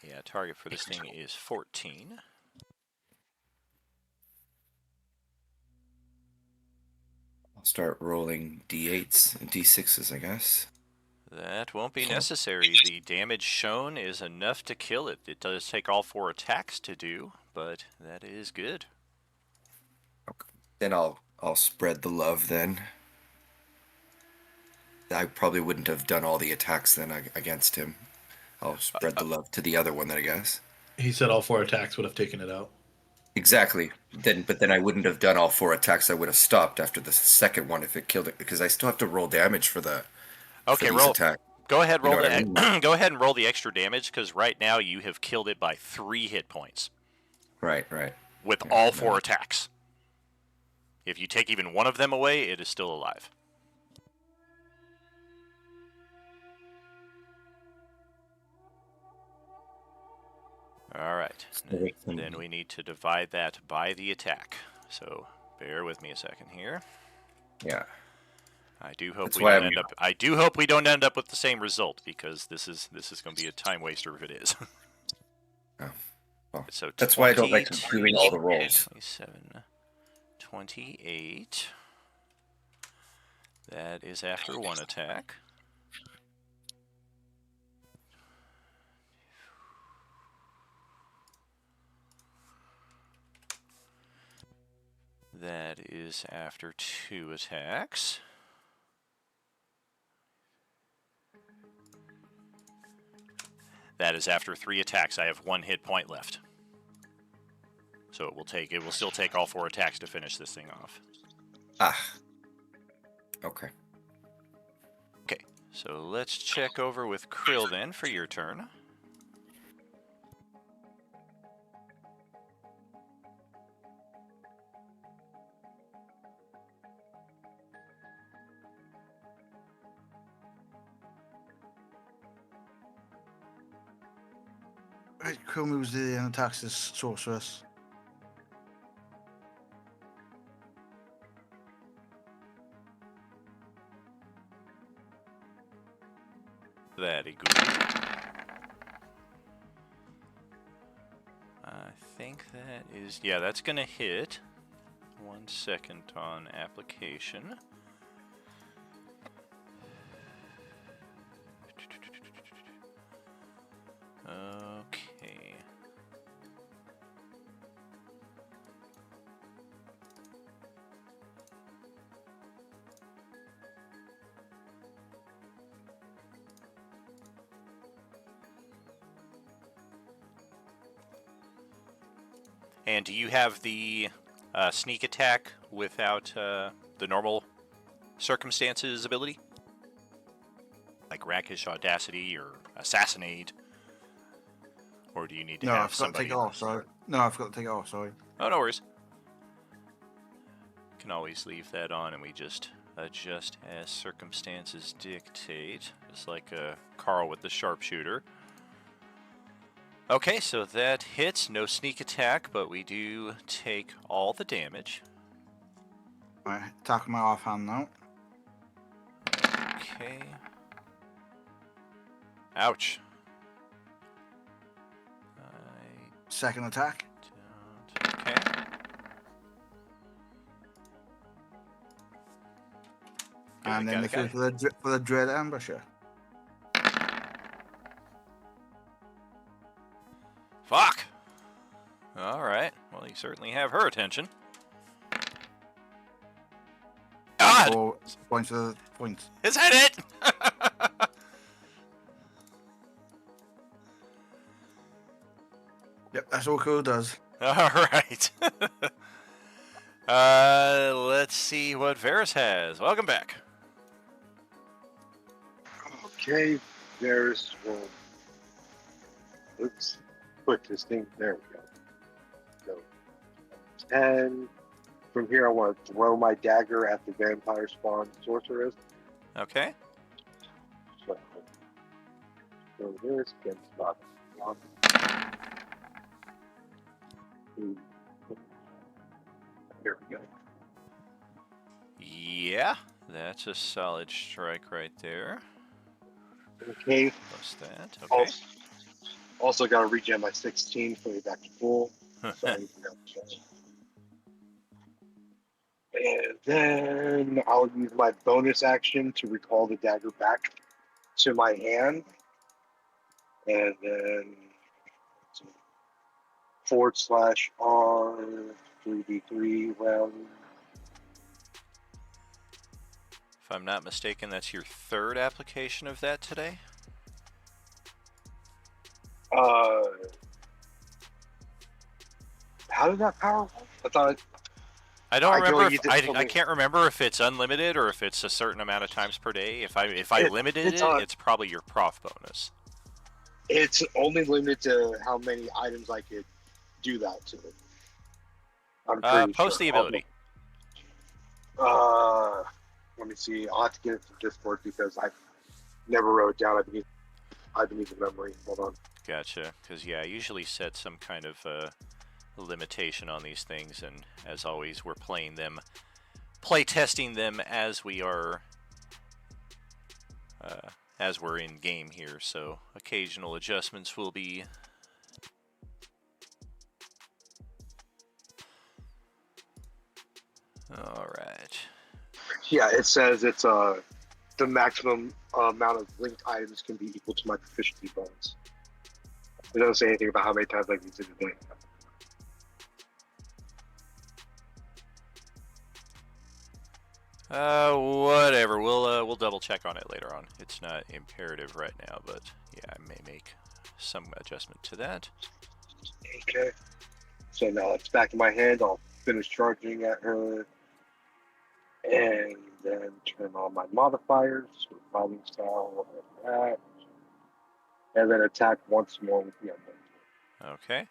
[SPEAKER 1] Yeah, target for this thing is 14.
[SPEAKER 4] I'll start rolling d8s and d6s, I guess.
[SPEAKER 1] That won't be necessary. The damage shown is enough to kill it. It does take all 4 attacks to do, but that is good.
[SPEAKER 4] Okay. Then I'll spread the love then. I probably wouldn't have done all the attacks then against him. I'll spread the love to the other one then, I guess.
[SPEAKER 3] He said all 4 attacks would have taken it out.
[SPEAKER 4] Exactly. But then I wouldn't have done all 4 attacks. I would have stopped after the second one if it killed it, because I still have to roll damage for
[SPEAKER 1] Okay,
[SPEAKER 4] these
[SPEAKER 1] roll.
[SPEAKER 4] attacks.
[SPEAKER 1] Go ahead,
[SPEAKER 4] You know
[SPEAKER 1] roll
[SPEAKER 4] what I mean?
[SPEAKER 1] go ahead and roll the extra damage, because right now you have killed it by 3 hit points
[SPEAKER 4] Right.
[SPEAKER 1] with
[SPEAKER 4] Yeah,
[SPEAKER 1] all
[SPEAKER 4] no.
[SPEAKER 1] 4 attacks. If you take even one of them away, it is still alive. All right. Then we need to divide that by the attack. So bear with me a second here.
[SPEAKER 4] Yeah.
[SPEAKER 1] I do hope
[SPEAKER 4] That's
[SPEAKER 1] we
[SPEAKER 4] why
[SPEAKER 1] don't
[SPEAKER 4] I'm-
[SPEAKER 1] end up. I do hope we don't end up with the same result, because this is going to be a time waster if it is.
[SPEAKER 4] Oh. Well,
[SPEAKER 1] So
[SPEAKER 4] that's why I don't like
[SPEAKER 1] 22,
[SPEAKER 4] doing all the rolls.
[SPEAKER 1] 27, 28. That is after 1 attack. That is after 2 attacks. That is after 3 attacks. I have 1 hit point left. So it will still take all 4 attacks to finish this thing off.
[SPEAKER 4] Ah. Okay.
[SPEAKER 1] Okay, so let's check over with Krill then for your turn.
[SPEAKER 9] Right, Quill moves the and attacks this sorceress.
[SPEAKER 1] Very good. I think that is... Yeah, that's going to hit. 1 second on application. Okay. And do you have the sneak attack without the normal circumstances ability? Like Rakish Audacity or Assassinate? Or do you need to
[SPEAKER 9] No, I
[SPEAKER 1] have
[SPEAKER 9] forgot to
[SPEAKER 1] somebody...
[SPEAKER 9] take it off, sorry. No, I forgot to take it off, sorry.
[SPEAKER 1] Oh, no worries. Can always leave that on and we just adjust as circumstances dictate. Just like Carl with the sharpshooter. Okay, so that hits. No sneak attack, but we do take all the damage.
[SPEAKER 9] Right, attack my offhand now.
[SPEAKER 1] Okay. Ouch.
[SPEAKER 9] Second attack.
[SPEAKER 1] Okay.
[SPEAKER 9] And then the food for the dread ambusher.
[SPEAKER 1] Fuck! Alright, well, you certainly have her attention. God!
[SPEAKER 9] 4 points of points.
[SPEAKER 1] Is that it?
[SPEAKER 9] Yep, that's all Quill does.
[SPEAKER 1] Alright. Let's see what Varys has. Welcome back.
[SPEAKER 6] Okay, there's one. Let's put this thing. There we go. So, 10. From here, I want to throw my dagger at the vampire spawn sorceress.
[SPEAKER 1] Okay.
[SPEAKER 6] So this against about 1. 2. Here we go.
[SPEAKER 1] Yeah, that's a solid strike right there.
[SPEAKER 6] Okay.
[SPEAKER 1] Plus that. Okay.
[SPEAKER 6] Also, Also got to regen my 16 for the back to full. So I need to go. And then I'll use my bonus action to recall the dagger back to my hand. And then /R 3d3 round.
[SPEAKER 1] If I'm not mistaken, that's your third application of that today?
[SPEAKER 6] How did that power work? I thought
[SPEAKER 1] I don't
[SPEAKER 6] I
[SPEAKER 1] remember
[SPEAKER 6] feel
[SPEAKER 1] if
[SPEAKER 6] you did tell
[SPEAKER 1] I
[SPEAKER 6] me.
[SPEAKER 1] can't remember if it's unlimited or if it's a certain amount of times per day. If I limited
[SPEAKER 6] it's
[SPEAKER 1] it,
[SPEAKER 6] on-
[SPEAKER 1] it's probably your prof bonus.
[SPEAKER 6] It's only limited to how many items I could do that to. I'm pretty
[SPEAKER 1] Post
[SPEAKER 6] sure.
[SPEAKER 1] the ability.
[SPEAKER 6] Let me see. I'll have to get it from Discord because I never wrote it down. I've been using memory. Hold on.
[SPEAKER 1] Gotcha. Because yeah, I usually set some kind of limitation on these things, and as always, we're play testing them as we are, as we're in game here. So occasional adjustments will be. All right.
[SPEAKER 6] Yeah, it says it's the maximum amount of linked items can be equal to my proficiency bonus. It doesn't say anything about how many times I can use it a day.
[SPEAKER 1] Whatever. We'll double check on it later on. It's not imperative right now, but yeah, I may make some adjustment to that.
[SPEAKER 6] Okay. So now it's back in my hand. I'll finish charging at her, and then turn on my modifiers, fighting style, like that, and then attack once more with the other.
[SPEAKER 1] Okay.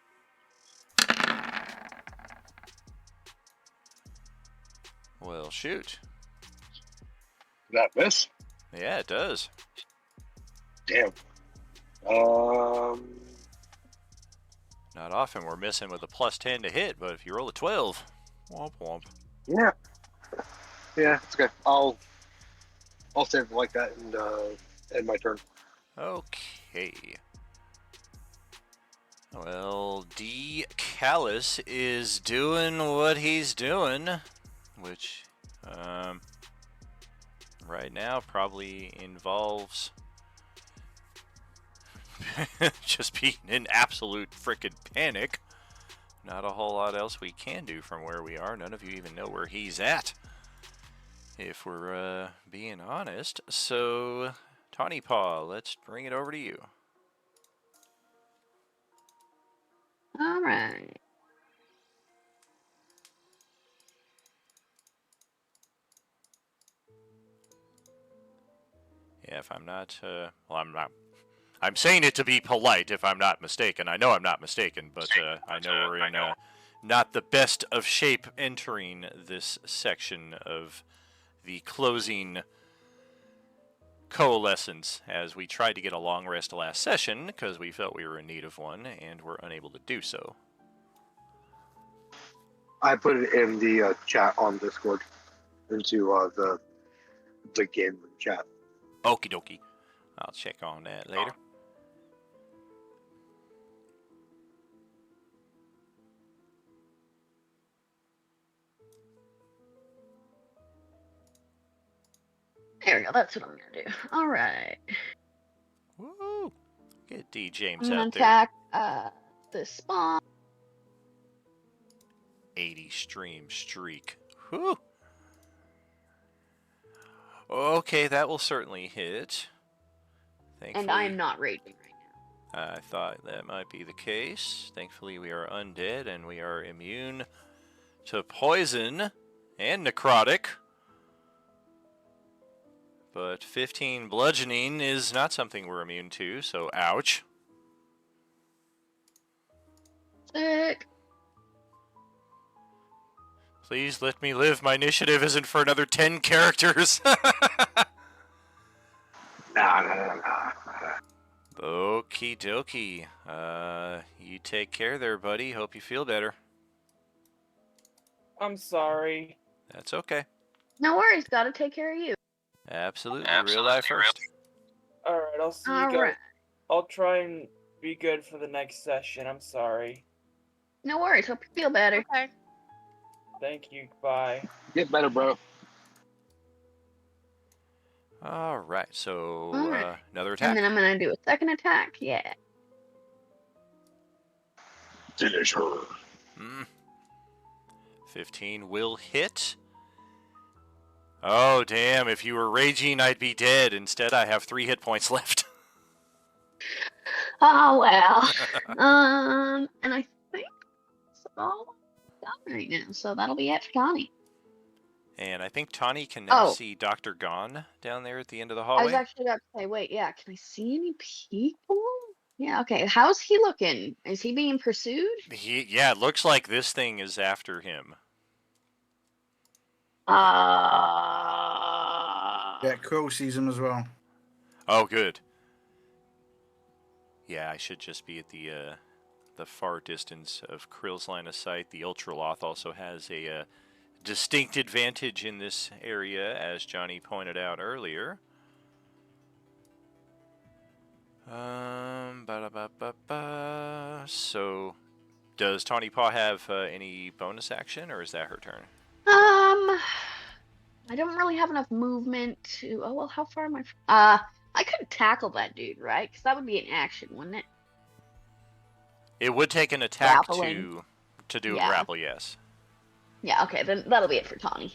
[SPEAKER 1] Well, shoot.
[SPEAKER 6] That miss?
[SPEAKER 1] Yeah, it does.
[SPEAKER 6] Damn.
[SPEAKER 1] Not often we're missing with a +10 to hit, but if you roll a 12, womp womp.
[SPEAKER 6] Yeah. Yeah, it's okay. I'll save it like that and end my turn.
[SPEAKER 1] Okay. Well, D. Callus is doing what he's doing, which, right now probably involves just being in absolute frickin' panic. Not a whole lot else we can do from where we are. None of you even know where he's at, if we're being honest. So, Tawny Paw, let's bring it over to you.
[SPEAKER 8] All right.
[SPEAKER 1] Yeah, if I'm not, well, I'm not. I'm saying it to be polite, if I'm not mistaken. I know I'm not mistaken, but I know we're in not the best of shape entering this section of the closing coalescence, as we tried to get a long rest last session because we felt we were in need of one and were unable to do so.
[SPEAKER 6] I put it in the chat on Discord, into the game chat.
[SPEAKER 1] Okie dokie. I'll check on that later.
[SPEAKER 8] There we go. That's what I'm gonna do. All right.
[SPEAKER 1] Woo! Get D.
[SPEAKER 8] I'm
[SPEAKER 1] James
[SPEAKER 8] gonna
[SPEAKER 1] out there.
[SPEAKER 8] attack this spawn.
[SPEAKER 1] 80 stream streak. Whew! Okay, that will certainly hit. Thankfully,
[SPEAKER 8] And I'm not raging right now.
[SPEAKER 1] I thought that might be the case. Thankfully, we are undead and we are immune to poison and necrotic. But 15 bludgeoning is not something we're immune to, so ouch.
[SPEAKER 8] Sick.
[SPEAKER 1] Please let me live. My initiative isn't for another 10 characters.
[SPEAKER 6] Nah.
[SPEAKER 1] Okie dokie. You take care there, buddy. Hope you feel better.
[SPEAKER 7] I'm sorry.
[SPEAKER 1] That's okay.
[SPEAKER 8] No worries. Gotta take care of you.
[SPEAKER 1] Absolutely. Real life first.
[SPEAKER 7] All right, I'll see you
[SPEAKER 8] All
[SPEAKER 7] guys.
[SPEAKER 8] right.
[SPEAKER 7] I'll try and be good for the next session. I'm sorry.
[SPEAKER 8] No worries. Hope you feel better.
[SPEAKER 5] Okay.
[SPEAKER 7] Thank you. Bye.
[SPEAKER 6] Get better, bro.
[SPEAKER 1] All right, so
[SPEAKER 8] All right.
[SPEAKER 1] another attack.
[SPEAKER 8] And then I'm gonna do a second attack. Yeah.
[SPEAKER 6] Finish her.
[SPEAKER 1] 15 will hit. Oh, damn, if you were raging, I'd be dead. Instead, I have 3 hit points left.
[SPEAKER 8] Oh well. And I think that's all done right now. So that'll be it for Connie.
[SPEAKER 1] And I think Tawny can now
[SPEAKER 8] Oh.
[SPEAKER 1] see Dr. Gon down there at the end of the
[SPEAKER 8] I was
[SPEAKER 1] hallway.
[SPEAKER 8] actually about to say, wait, yeah, can I see any people? Yeah, okay. How's he looking? Is he being pursued?
[SPEAKER 1] Yeah, it looks like this thing is after him.
[SPEAKER 9] Yeah, Crow sees him as well.
[SPEAKER 1] Oh, good. Yeah, I should just be at the far distance of Krill's line of sight. The Ultraloth also has a distinct advantage in this area, as Johnny pointed out earlier. So, does Tawny Paw have any bonus action, or is that her turn?
[SPEAKER 8] I don't really have enough movement to. Oh well, how far am I? I could tackle that dude, right? Because that would be an action, wouldn't it?
[SPEAKER 1] It would take an attack
[SPEAKER 8] Grappling.
[SPEAKER 1] to do a
[SPEAKER 8] Yeah.
[SPEAKER 1] grapple, yes.
[SPEAKER 8] Yeah. Okay, then that'll be it for Tawny.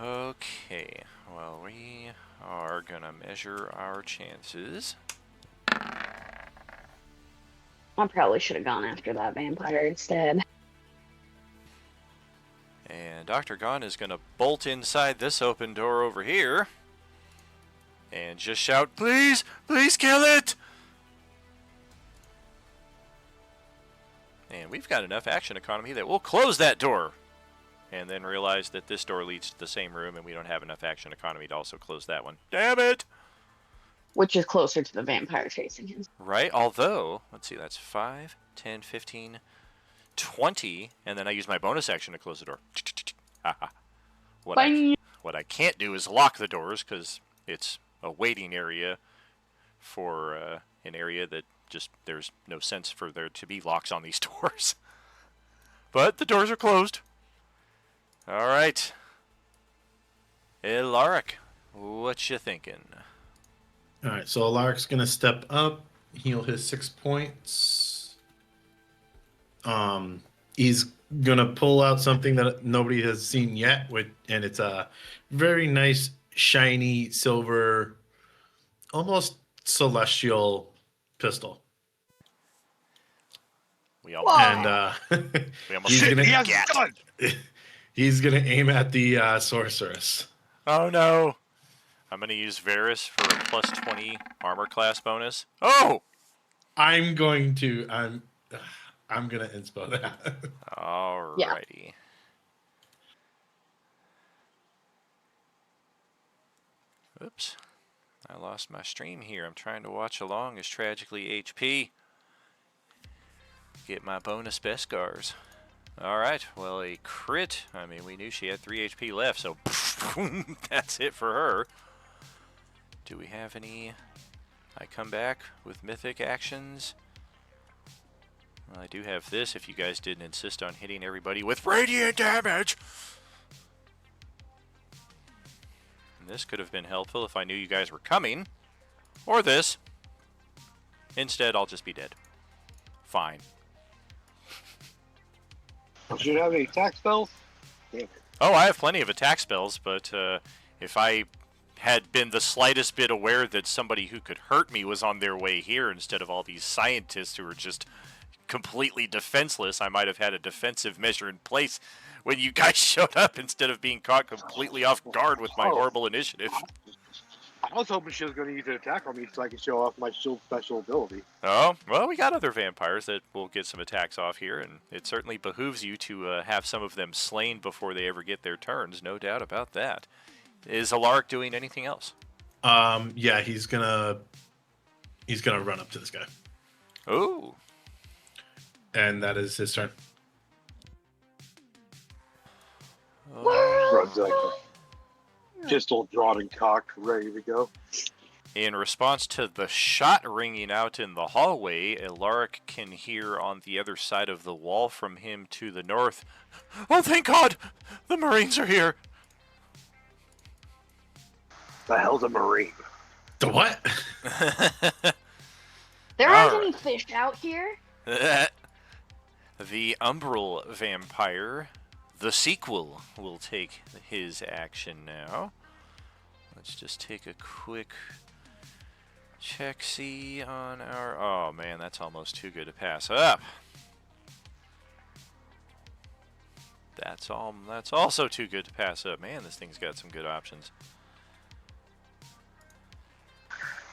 [SPEAKER 1] Okay, well, we are gonna measure our chances.
[SPEAKER 8] I probably should have gone after that vampire instead.
[SPEAKER 1] And Dr. Gon is gonna bolt inside this open door over here and just shout, "Please, please kill it!" And we've got enough action economy that we'll close that door. And then realize that this door leads to the same room and we don't have enough action economy to also close that one. Damn it!
[SPEAKER 8] Which is closer to the vampire chasing him.
[SPEAKER 1] Right, although, let's see, that's 5, 10, 15, 20, and then I use my bonus action to close the door. What I can't do is lock the doors, because it's a waiting area for an area that just, there's no sense for there to be locks on these doors. But the doors are closed. All right. Alaric, what you thinking?
[SPEAKER 3] All right, so Alaric's gonna step up, heal his 6 points. He's gonna pull out something that nobody has seen yet, and it's a very nice, shiny silver, almost celestial pistol.
[SPEAKER 1] We almost,
[SPEAKER 3] And
[SPEAKER 1] we almost
[SPEAKER 3] he's
[SPEAKER 1] hit
[SPEAKER 3] gonna
[SPEAKER 6] He has
[SPEAKER 1] Gat.
[SPEAKER 6] a gun.
[SPEAKER 3] he's gonna aim at the sorceress.
[SPEAKER 1] Oh no! I'm gonna use Varus for a plus 20 armor class bonus. Oh!
[SPEAKER 3] I'm gonna inspo that.
[SPEAKER 1] Alrighty. Oops. I lost my stream here. I'm trying to watch along as Tragically HP. Get my bonus Beskars. Alright, well, a crit. I mean, we knew she had 3 HP left, so that's it for her. Do we have any... I come back with mythic actions. Well, I do have this if you guys didn't insist on hitting everybody with radiant damage. And this could have been helpful if I knew you guys were coming. Or this. Instead, I'll just be dead. Fine.
[SPEAKER 6] Do you have any attack spells? Damn it.
[SPEAKER 1] Oh, I have plenty of attack spells, but if I had been the slightest bit aware that somebody who could hurt me was on their way here instead of all these scientists who are just completely defenseless, I might have had a defensive measure in place when you guys showed up instead of being caught completely off guard with my horrible initiative.
[SPEAKER 6] I was hoping she was going to use an attack on me so I could show off my shield special ability.
[SPEAKER 1] Oh, well, we got other vampires that will get some attacks off here, and it certainly behooves you to have some of them slain before they ever get their turns, no doubt about that. Is Alaric doing anything else?
[SPEAKER 3] Yeah, he's gonna run up to this guy.
[SPEAKER 1] Oh.
[SPEAKER 3] And that is his turn.
[SPEAKER 6] Runs like a pistol drawn and cocked, ready to go.
[SPEAKER 1] In response to the shot ringing out in the hallway, Alaric can hear on the other side of the wall from him to the north, "Oh, thank God! The Marines are here!"
[SPEAKER 6] The hell's a Marine?
[SPEAKER 3] The what?
[SPEAKER 8] There aren't
[SPEAKER 1] All
[SPEAKER 8] any fish out here.
[SPEAKER 1] The Umbral Vampire, the sequel, will take his action now. Let's just take a quick check-see on our... Oh, man, that's almost too good to pass up. That's also too good to pass up. Man, this thing's got some good options.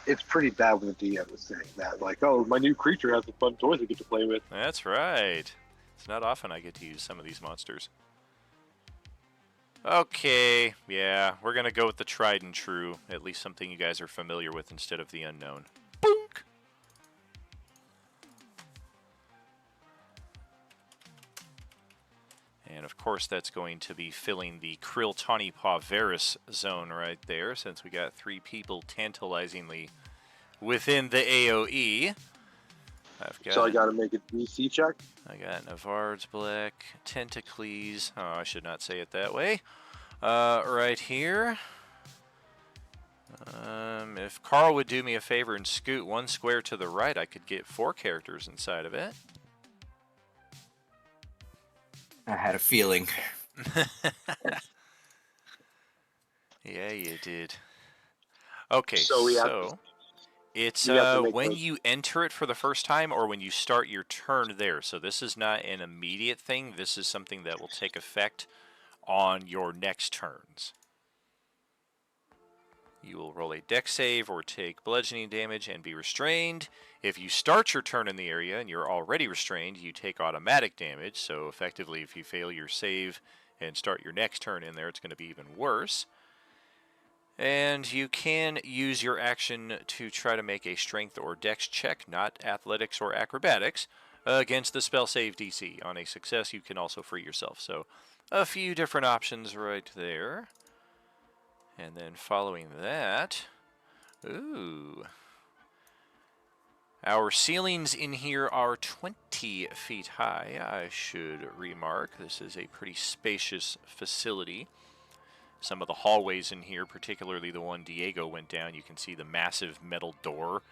[SPEAKER 6] It's pretty bad when the DM is saying that. Like, oh, my new creature has some fun toys I get to play with.
[SPEAKER 1] That's right. It's not often I get to use some of these monsters. Okay, yeah, we're going to go with the tried and true. At least something you guys are familiar with instead of the unknown. Boonk! And of course that's going to be filling the Krill Tawny Paw Varus zone right there, since we got 3 people tantalizingly within the AoE.
[SPEAKER 6] So I gotta make a DC check?
[SPEAKER 1] I got Navard's Black, Tentacles. Oh, I should not say it that way. Right here. If Carl would do me a favor and scoot 1 square to the right, I could get 4 characters inside of it.
[SPEAKER 4] I had a feeling.
[SPEAKER 1] Yeah, you did. Okay,
[SPEAKER 6] So we have
[SPEAKER 1] it's
[SPEAKER 6] you have to make
[SPEAKER 1] when
[SPEAKER 6] those-
[SPEAKER 1] you enter it for the first time or when you start your turn there. So this is not an immediate thing. This is something that will take effect on your next turns. You will roll a dex save or take bludgeoning damage and be restrained. If you start your turn in the area and you're already restrained, you take automatic damage. So effectively, if you fail your save and start your next turn in there, it's going to be even worse. And you can use your action to try to make a strength or dex check, not athletics or acrobatics, against the spell save DC. On a success, you can also free yourself. So a few different options right there. And then following that, ooh, our ceilings in here are 20 feet high, I should remark. This is a pretty spacious facility. Some of the hallways in here, particularly the one Diego went down, you can see the massive metal door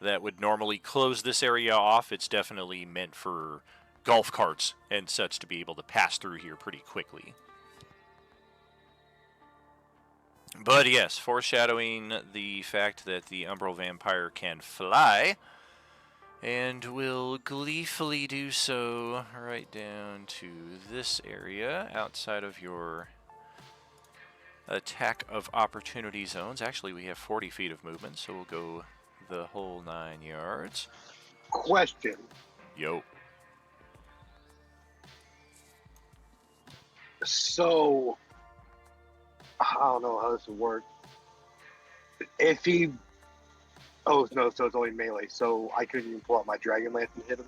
[SPEAKER 1] that would normally close this area off. It's definitely meant for golf carts and such to be able to pass through here pretty quickly. But yes, foreshadowing the fact that the Umbral Vampire can fly, and will gleefully do so right down to this area outside of your attack of opportunity zones. Actually, we have 40 feet of movement, so we'll go the whole 9 yards.
[SPEAKER 6] Question.
[SPEAKER 1] Yo.
[SPEAKER 6] So, I don't know how this would work. If he... Oh, no, so it's only melee, so I couldn't even pull out my Dragon Lance and hit him?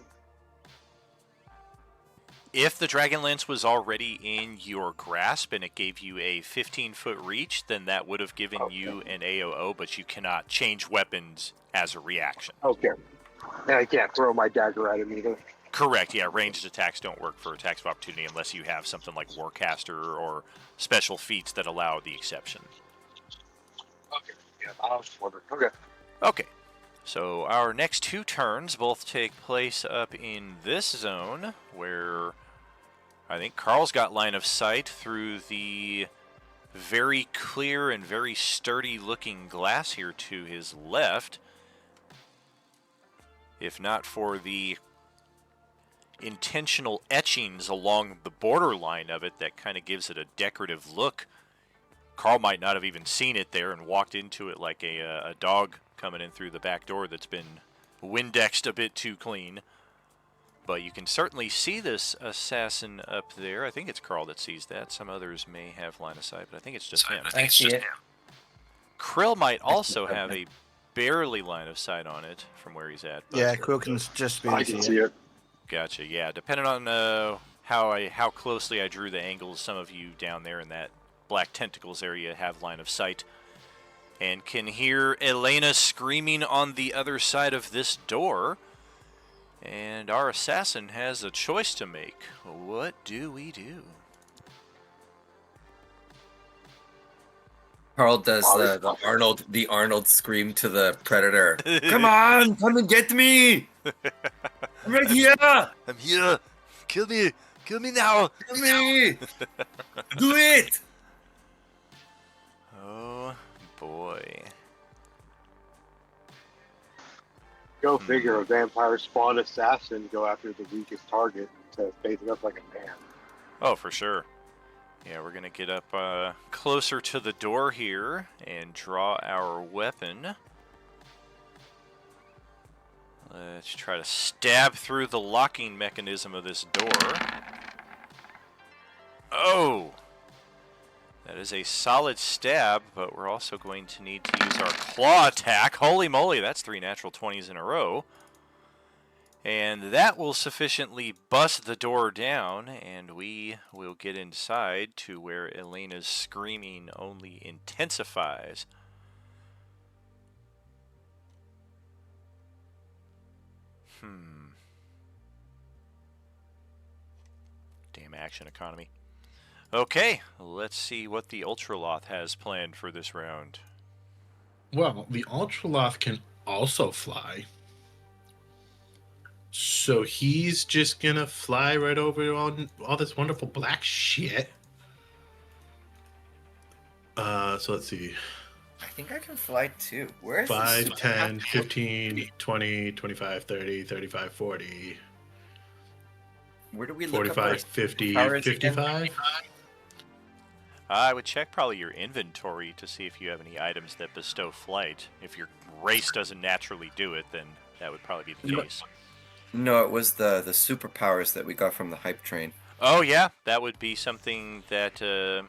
[SPEAKER 1] If the Dragonlance was already in your grasp and it gave you a 15-foot reach, then that would have given you an AOO, but you cannot change weapons as a reaction.
[SPEAKER 6] Okay. And I can't throw my dagger at him either.
[SPEAKER 1] Correct, yeah. Ranged attacks don't work for attacks of opportunity unless you have something like Warcaster or special feats that allow the exception.
[SPEAKER 6] Okay, yeah, I was just wondering. Okay.
[SPEAKER 1] Okay, so our next 2 turns both take place up in this zone where I think Carl's got line of sight through the very clear and very sturdy looking glass here to his left. If not for the intentional etchings along the borderline of it that kind of gives it a decorative look, Carl might not have even seen it there and walked into it like a dog coming in through the back door that's been Windexed a bit too clean. But you can certainly see this assassin up there. I think it's Carl that sees that. Some others may have line of sight, but I think it's just him.
[SPEAKER 10] I see it.
[SPEAKER 1] Krill might also have a barely line of sight on it from where he's at. But
[SPEAKER 9] Yeah, Quill can just be
[SPEAKER 6] I can see it.
[SPEAKER 1] Gotcha. Yeah, depending on how closely I drew the angles, some of you down there in that black tentacles area have line of sight. and can hear Elena screaming on the other side of this door. And our assassin has a choice to make. What do we do?
[SPEAKER 4] Carl does the Arnold scream to the predator. Come on, come and get me! I'm right here!
[SPEAKER 1] I'm here. Kill me. Kill me now.
[SPEAKER 4] Kill me! Do it!
[SPEAKER 1] Oh, boy.
[SPEAKER 6] Go figure, a vampire spawn assassin go after the weakest target to face it up like a man.
[SPEAKER 1] Oh, for sure. Yeah, we're going to get up closer to the door here and draw our weapon. Let's try to stab through the locking mechanism of this door. Oh! That is a solid stab, but we're also going to need to use our claw attack. Holy moly, that's 3 natural 20s in a row. And that will sufficiently bust the door down, and we will get inside to where Elena's screaming only intensifies. Damn action economy. Okay, let's see what the Ultraloth has planned for this round.
[SPEAKER 3] Well, the Ultraloth can also fly. So he's just gonna fly right over all this wonderful black shit. So let's see.
[SPEAKER 4] I think I can fly too. Where is
[SPEAKER 3] 5,
[SPEAKER 4] this?
[SPEAKER 3] 10, 15, 20, 25, 30, 35, 40,
[SPEAKER 4] Where do we look up our
[SPEAKER 3] 45, 50,
[SPEAKER 4] powers again?
[SPEAKER 3] 55.
[SPEAKER 1] I would check probably your inventory to see if you have any items that bestow flight. If your race doesn't naturally do it, then that would probably be the case.
[SPEAKER 4] No, it was the superpowers that we got from the hype train.
[SPEAKER 1] Oh, yeah, that would be something that...
[SPEAKER 6] You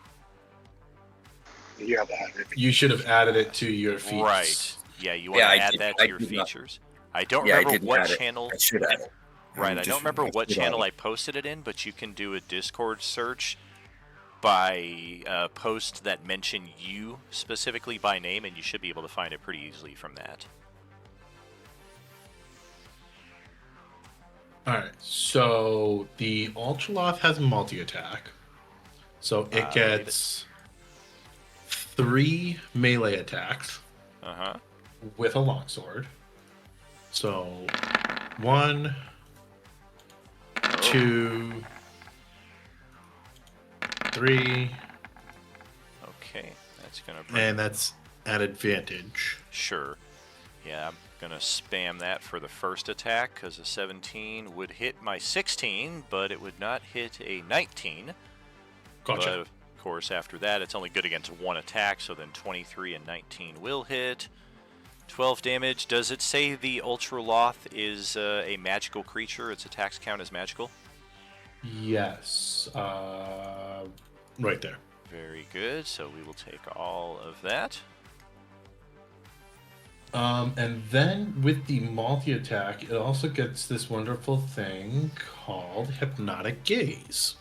[SPEAKER 6] have that.
[SPEAKER 3] You should have added it to your feats.
[SPEAKER 1] Right. Yeah, you want to add that to your features. I don't remember what channel...
[SPEAKER 4] I should add it.
[SPEAKER 1] Right, I don't remember what channel I posted it in, but you can do a Discord search by posts that mention you specifically by name, and you should be able to find it pretty easily from that.
[SPEAKER 3] Alright, so the Ultraloth has multi-attack. So it gets 3 melee attacks with a longsword. So 1, 2, 3.
[SPEAKER 1] Okay, that's gonna bring...
[SPEAKER 3] And that's at advantage.
[SPEAKER 1] Sure. Yeah, I'm gonna spam that for the first attack, because a 17 would hit my 16, but it would not hit a 19.
[SPEAKER 3] Gotcha.
[SPEAKER 1] But of course, after that, it's only good against 1 attack, so then 23 and 19 will hit. 12 damage. Does it say the Ultraloth is a magical creature? Its attacks count as magical?
[SPEAKER 3] Yes. Right there.
[SPEAKER 1] Very good. So we will take all of that.
[SPEAKER 3] And then with the multi-attack, it also gets this wonderful thing called Hypnotic Gaze.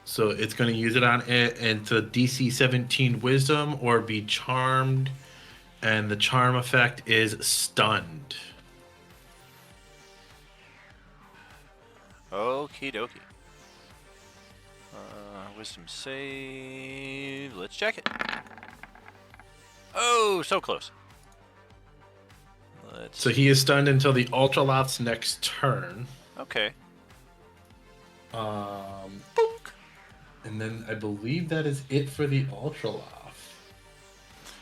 [SPEAKER 3] So it's going to use it on it, and it's a DC 17 Wisdom or be charmed, and the charm effect is stunned.
[SPEAKER 1] Okie dokie. Wisdom save. Let's check it. Oh, so close.
[SPEAKER 3] So he is stunned until the Ultraloth's next turn.
[SPEAKER 1] Okay.
[SPEAKER 3] Boink. And then I believe that is it for the Ultraloth.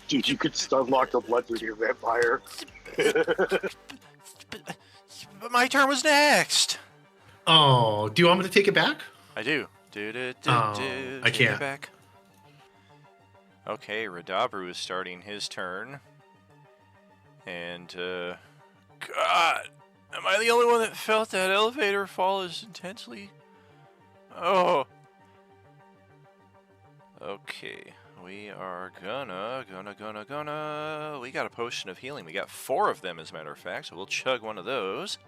[SPEAKER 6] Dude, you could stun lock the blood through your vampire.
[SPEAKER 1] But my turn was next.
[SPEAKER 3] Oh, do you want me to take it back?
[SPEAKER 1] I do.
[SPEAKER 3] I
[SPEAKER 1] Take
[SPEAKER 3] can't.
[SPEAKER 1] it back. Okay, Radabru is starting his turn. And, God, am I the only one that felt that elevator fall as intensely? Oh. Okay, we are gonna. We got a potion of healing. We got 4 of them, as a matter of fact, so we'll chug one of those.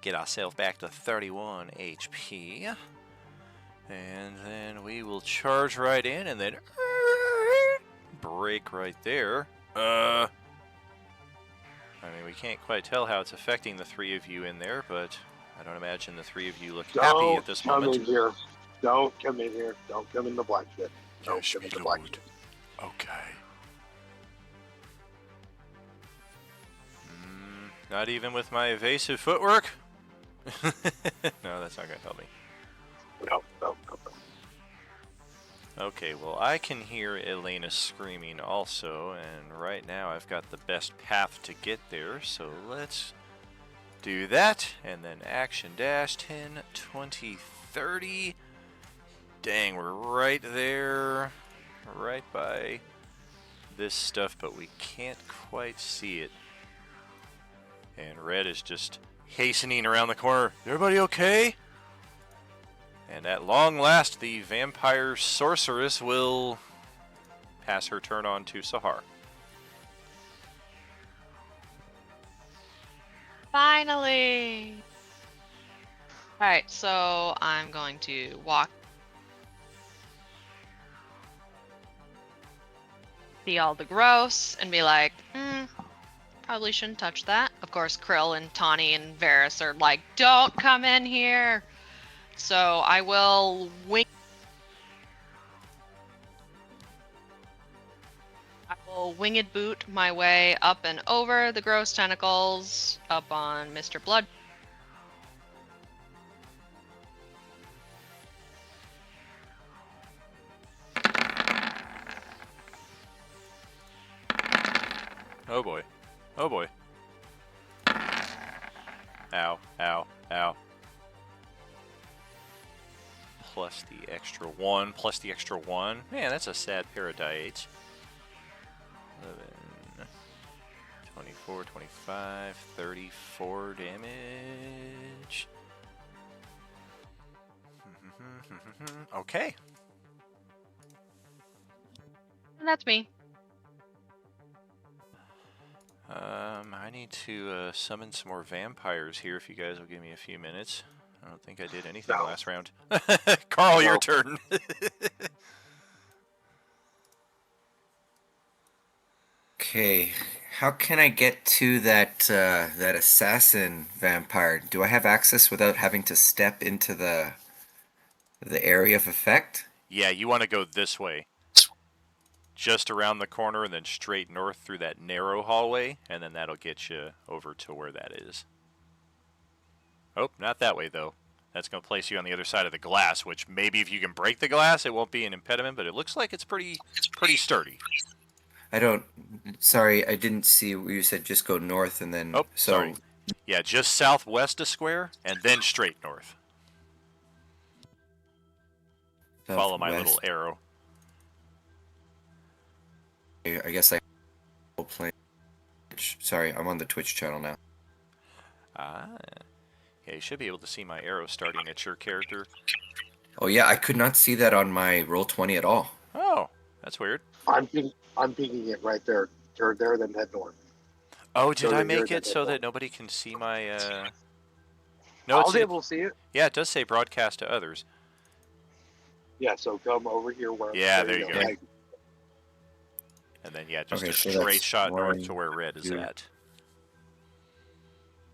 [SPEAKER 1] Get ourselves back to 31 HP. And then we will charge right in and then break right there. I mean, we can't quite tell how it's affecting the three of you in there, but I don't imagine the three of you look happy at this
[SPEAKER 6] Don't come
[SPEAKER 1] moment.
[SPEAKER 6] in here. Don't come in here. Don't come in the black shit. Don't
[SPEAKER 1] Yes,
[SPEAKER 6] come
[SPEAKER 1] me
[SPEAKER 6] in the black
[SPEAKER 1] lord.
[SPEAKER 6] shit.
[SPEAKER 1] Okay. Not even with my evasive footwork? No, that's not going to help me.
[SPEAKER 6] No.
[SPEAKER 1] Okay, well, I can hear Elena screaming also, and right now I've got the best path to get there, so let's do that, and then action dash 10, 20, 30. Dang, we're right there, right by this stuff, but we can't quite see it. And Red is just hastening around the corner. Everybody okay? And at long last, the vampire sorceress will pass her turn on to Sahar.
[SPEAKER 5] Finally! Alright, so I'm going to walk. See all the gross and be like, probably shouldn't touch that. Of course, Krill and Tawny and Varys are like, don't come in here! So I will winged boot my way up and over the gross tentacles up on Mr. Blood.
[SPEAKER 1] Oh boy. Oh boy. Ow, ow, ow. Plus the extra 1, plus the extra 1. Man, that's a sad pair of die 8s. 11, 24, 25, 34 damage. Okay.
[SPEAKER 5] And that's me.
[SPEAKER 1] I need to summon some more vampires here if you guys will give me a few minutes. I don't think I did anything last round. Carl, your turn.
[SPEAKER 4] Okay, how can I get to that that assassin vampire? Do I have access without having to step into the area of effect?
[SPEAKER 1] Yeah, you want to go this way. Just around the corner and then straight north through that narrow hallway, and then that'll get you over to where that is. Oh, not that way, though. That's going to place you on the other side of the glass, which maybe if you can break the glass, it won't be an impediment, but it looks like it's pretty sturdy.
[SPEAKER 4] I don't. Sorry, I didn't see what you said. Just go north and then.
[SPEAKER 1] Oh, sorry. Yeah, just southwest a square, and then straight north. Follow my little arrow.
[SPEAKER 4] I guess I will play. Sorry, I'm on the Twitch channel now.
[SPEAKER 1] Ah. Yeah, you should be able to see my arrow starting at your character.
[SPEAKER 4] Oh yeah, I could not see that on my Roll20 at all.
[SPEAKER 1] Oh, that's weird.
[SPEAKER 6] I'm picking it right there. Turn there, then head north.
[SPEAKER 1] Oh, did I make it so that nobody can see my, No,
[SPEAKER 6] I was able to see it.
[SPEAKER 1] Yeah, it does say broadcast to others.
[SPEAKER 6] Yeah, so come over here where...
[SPEAKER 1] Yeah, there you go.
[SPEAKER 6] Like,
[SPEAKER 1] and then, yeah, just
[SPEAKER 4] Okay,
[SPEAKER 1] a
[SPEAKER 4] so
[SPEAKER 1] straight
[SPEAKER 4] that's
[SPEAKER 1] shot north
[SPEAKER 4] 1,
[SPEAKER 1] to where red is
[SPEAKER 4] 2.
[SPEAKER 1] at.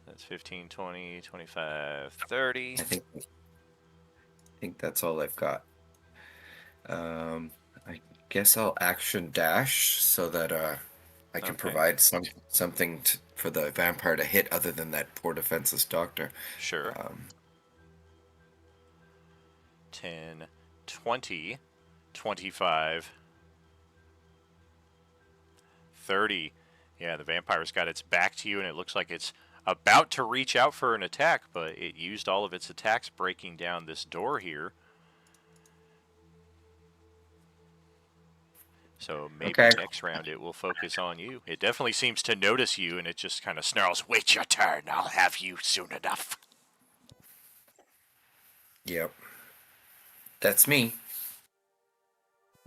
[SPEAKER 1] That's 15, 20, 25, 30.
[SPEAKER 4] I think that's all I've got. I guess I'll action dash so that I can provide something for the vampire to hit other than that poor defenseless doctor.
[SPEAKER 1] Sure. 10, 20, 25, 30. Yeah, the vampire's got its back to you, and it looks like it's about to reach out for an attack, but it used all of its attacks breaking down this door here. So maybe next round it will focus on you. It definitely seems to notice you, and it just kind of snarls, "Wait your turn, I'll have you soon enough."
[SPEAKER 4] Yep. That's me.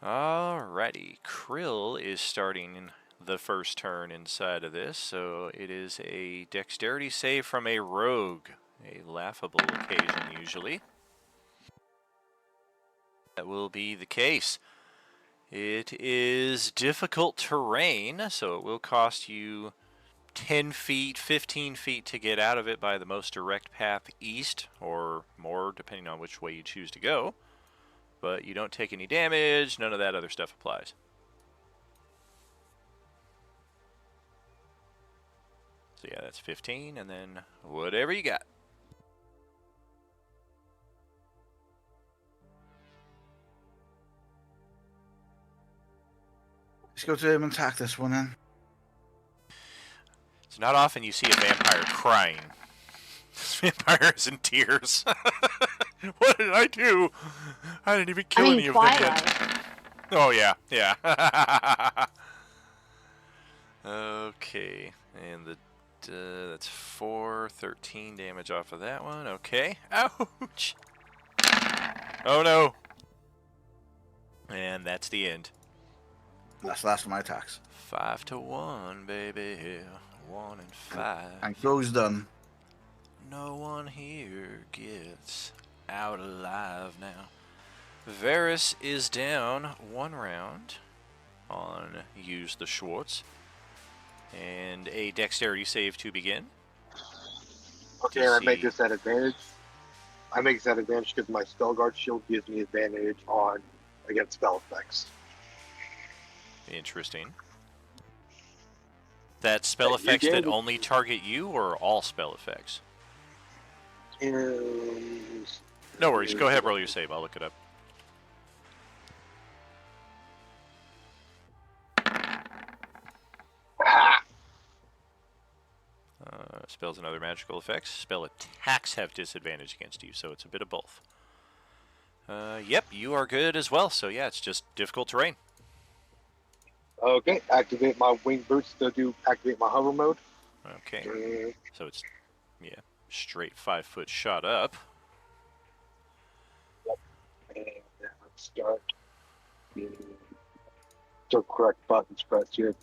[SPEAKER 1] Alrighty, Krill is starting the first turn inside of this, so it is a dexterity save from a rogue. A laughable occasion, usually. That will be the case. It is difficult terrain, so it will cost you 10 feet, 15 feet to get out of it by the most direct path east, or more, depending on which way you choose to go. But you don't take any damage, none of that other stuff applies. So yeah, that's 15, and then whatever you got.
[SPEAKER 9] Let's go to him and attack this one then.
[SPEAKER 1] It's not often you see a vampire crying. This vampire is in tears. What did I do? I didn't even kill any of them yet. Oh, yeah, yeah. Okay, and that's 13 damage off of that one. Okay, ouch. Oh, no. And that's the end.
[SPEAKER 9] That's the last of my attacks.
[SPEAKER 1] 5 to 1, baby. 1 and 5.
[SPEAKER 9] And goes done.
[SPEAKER 1] No one here gets out alive now. Varys is down 1 round on Use the Schwartz. And a dexterity save to begin.
[SPEAKER 6] Okay, I make this at advantage. I make this at advantage because my spell guard shield gives me advantage on against spell effects.
[SPEAKER 1] Interesting. That spell effects that only target you, or all spell effects? No worries. Go ahead, roll your save. I'll look it up. Spells and other magical effects. Spell attacks have disadvantage against you, so it's a bit of both. Yep, you are good as well. So yeah, it's just difficult terrain.
[SPEAKER 6] Okay, activate my wing boots to activate my hover mode.
[SPEAKER 1] Okay, so it's, yeah, straight 5-foot shot up.
[SPEAKER 6] Yep, and let's start the correct buttons pressed here.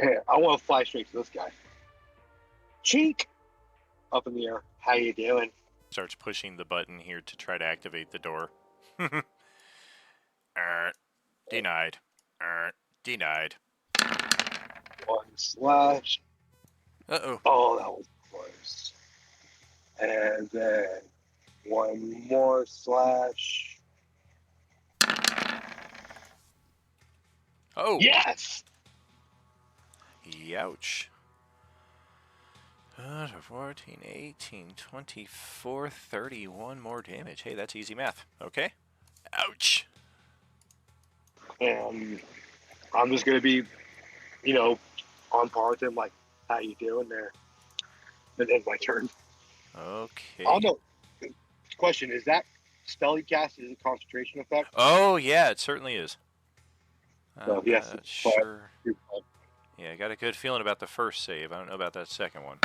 [SPEAKER 6] I want to fly straight to this guy. Cheek! Up in the air. How you doing?
[SPEAKER 1] Starts pushing the button here to try to activate the door. Denied. Denied.
[SPEAKER 6] 1 slash.
[SPEAKER 1] Uh-oh.
[SPEAKER 6] Oh, that was close. And then 1 more slash.
[SPEAKER 1] Oh!
[SPEAKER 6] Yes!
[SPEAKER 1] Youch. 14, 18, 24, 31 more damage. Hey, that's easy math. Okay. Ouch.
[SPEAKER 6] And I'm just going to be, on par with him, like, how you doing there? And then my turn.
[SPEAKER 1] Okay.
[SPEAKER 6] Oh, no. Question, is that spell you cast is a concentration effect?
[SPEAKER 1] Oh, yeah, it certainly is.
[SPEAKER 6] So, yes.
[SPEAKER 1] Sure. Yeah, I got a good feeling about the first save. I don't know about that second one.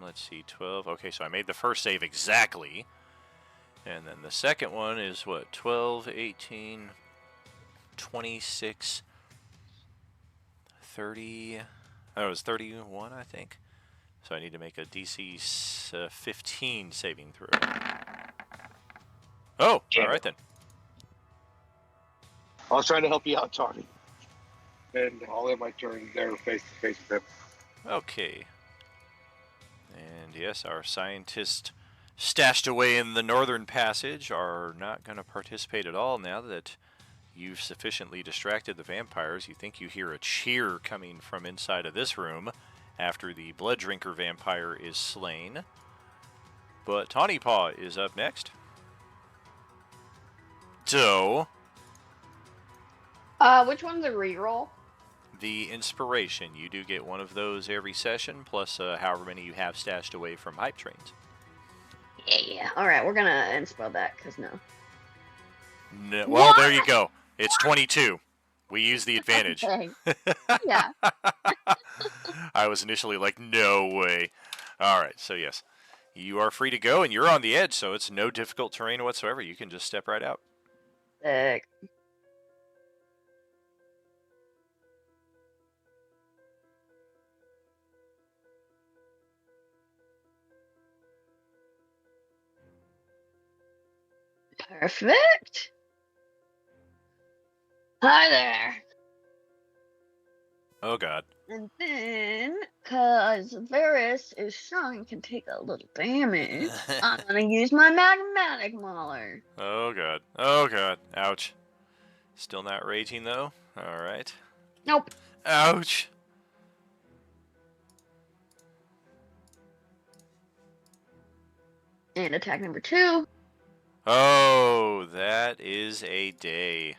[SPEAKER 1] Let's see, 12. Okay, so I made the first save exactly. And then the second one is what? 12, 18, 26, 30. That was 31, I think. So I need to make a DC 15 saving throw. Oh, all right then.
[SPEAKER 6] I was trying to help you out, Tony. And I'll have my turn there face to face with him.
[SPEAKER 1] Okay. And yes, our scientists stashed away in the northern passage are not going to participate at all now that you've sufficiently distracted the vampires. You think you hear a cheer coming from inside of this room after the blood drinker vampire is slain. But Tawny Paw is up next. So,
[SPEAKER 8] which one's a reroll?
[SPEAKER 1] the inspiration, you do get one of those every session, plus however many you have stashed away from hype trains.
[SPEAKER 8] Yeah. All right, we're gonna inspo that because no.
[SPEAKER 1] No, well, there you go. It's 22. We use the advantage.
[SPEAKER 8] Okay. Yeah.
[SPEAKER 1] I was initially like, no way. All right, so yes, you are free to go, and you're on the edge, so it's no difficult terrain whatsoever. You can just step right out.
[SPEAKER 8] Sick. Perfect. Hi there.
[SPEAKER 1] Oh god.
[SPEAKER 8] And then, cause Varys is strong and can take a little damage, I'm gonna use my magmatic mauler.
[SPEAKER 1] Oh god. Oh god. Ouch. Still not raging though? Alright.
[SPEAKER 8] Nope.
[SPEAKER 1] Ouch!
[SPEAKER 8] And attack number 2.
[SPEAKER 1] Oh, that is a day.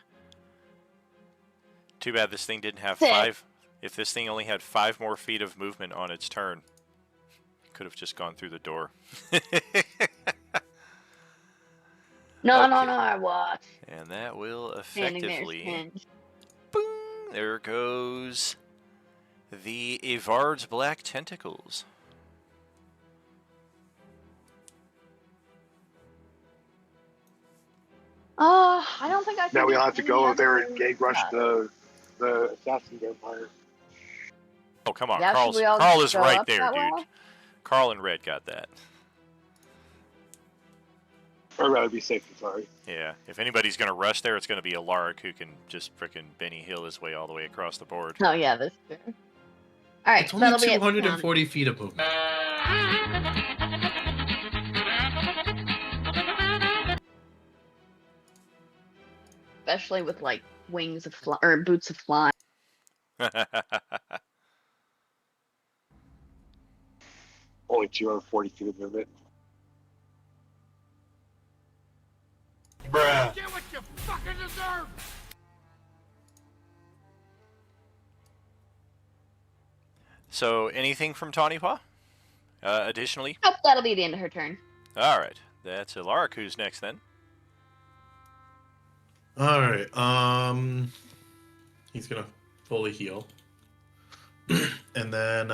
[SPEAKER 1] Too bad this thing didn't have
[SPEAKER 8] Sick.
[SPEAKER 1] 5. If this thing only had 5 more feet of movement on its turn, could have just gone through the door.
[SPEAKER 8] No,
[SPEAKER 1] Okay.
[SPEAKER 8] no, I watch.
[SPEAKER 1] And that will
[SPEAKER 8] Standing there,
[SPEAKER 1] effectively...
[SPEAKER 8] Singe.
[SPEAKER 1] Boom! There goes the Evard's Black Tentacles.
[SPEAKER 8] I don't think I can
[SPEAKER 6] Now
[SPEAKER 8] do
[SPEAKER 6] we'll have to
[SPEAKER 8] any
[SPEAKER 6] go over there
[SPEAKER 8] other
[SPEAKER 6] and gate rush
[SPEAKER 8] stuff.
[SPEAKER 6] the assassin vampire.
[SPEAKER 1] Oh, come on.
[SPEAKER 8] Yeah, should we all
[SPEAKER 1] Carl is
[SPEAKER 8] go
[SPEAKER 1] right
[SPEAKER 8] up
[SPEAKER 1] there,
[SPEAKER 8] that
[SPEAKER 1] dude.
[SPEAKER 8] wall?
[SPEAKER 1] Carl and Red got that.
[SPEAKER 6] I'd rather be safe than sorry.
[SPEAKER 1] Yeah, if anybody's going to rush there, it's going to be Alaric who can just frickin' Benny Hill his way all the way across the board.
[SPEAKER 8] Oh yeah, that's true. Alright,
[SPEAKER 3] It's only
[SPEAKER 8] that'll be it.
[SPEAKER 3] 240 feet of movement.
[SPEAKER 8] Especially with like wings of or boots of flying.
[SPEAKER 6] Only 240 feet of movement.
[SPEAKER 9] Bruh.
[SPEAKER 10] Get what you fucking deserve!
[SPEAKER 1] So, anything from Tawny Paw? Additionally?
[SPEAKER 8] Nope, that'll be the end of her turn.
[SPEAKER 1] Alright, that's Alaric who's next then.
[SPEAKER 3] All right. He's gonna fully heal, and then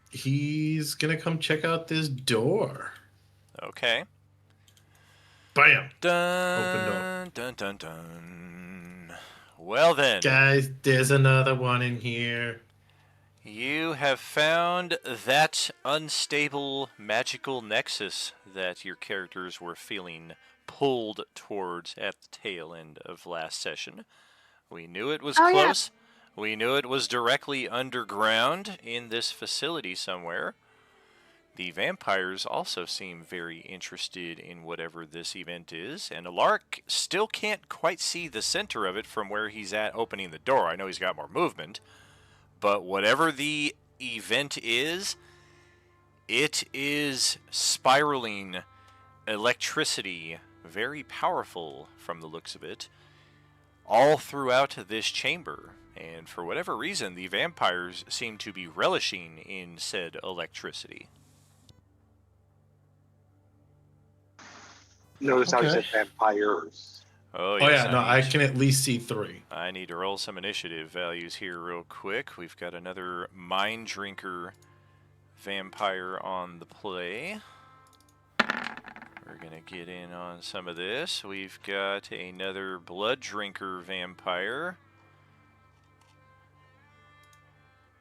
[SPEAKER 3] he's gonna come check out this door.
[SPEAKER 1] Okay.
[SPEAKER 3] Bam!
[SPEAKER 1] Dun, dun, dun, dun. Well then,
[SPEAKER 3] Guys, there's another one in here.
[SPEAKER 1] you have found that unstable magical nexus that your characters were feeling pulled towards at the tail end of last session. We knew it was close. Yeah. We knew it was directly underground in this facility somewhere. The vampires also seem very interested in whatever this event is, and Alaric still can't quite see the center of it from where he's at opening the door. I know he's got more movement, but whatever the event is, it is spiraling electricity, very powerful from the looks of it, all throughout this chamber. And for whatever reason, the vampires seem to be relishing in said electricity.
[SPEAKER 6] Notice how he
[SPEAKER 3] Okay.
[SPEAKER 6] said vampires.
[SPEAKER 1] Oh,
[SPEAKER 3] Oh
[SPEAKER 1] yes,
[SPEAKER 3] yeah, no,
[SPEAKER 1] need
[SPEAKER 3] I
[SPEAKER 1] to-
[SPEAKER 3] can at least see 3.
[SPEAKER 1] I need to roll some initiative values here real quick. We've got another Mind Drinker vampire on the play. We're going to get in on some of this. We've got another Blood Drinker vampire.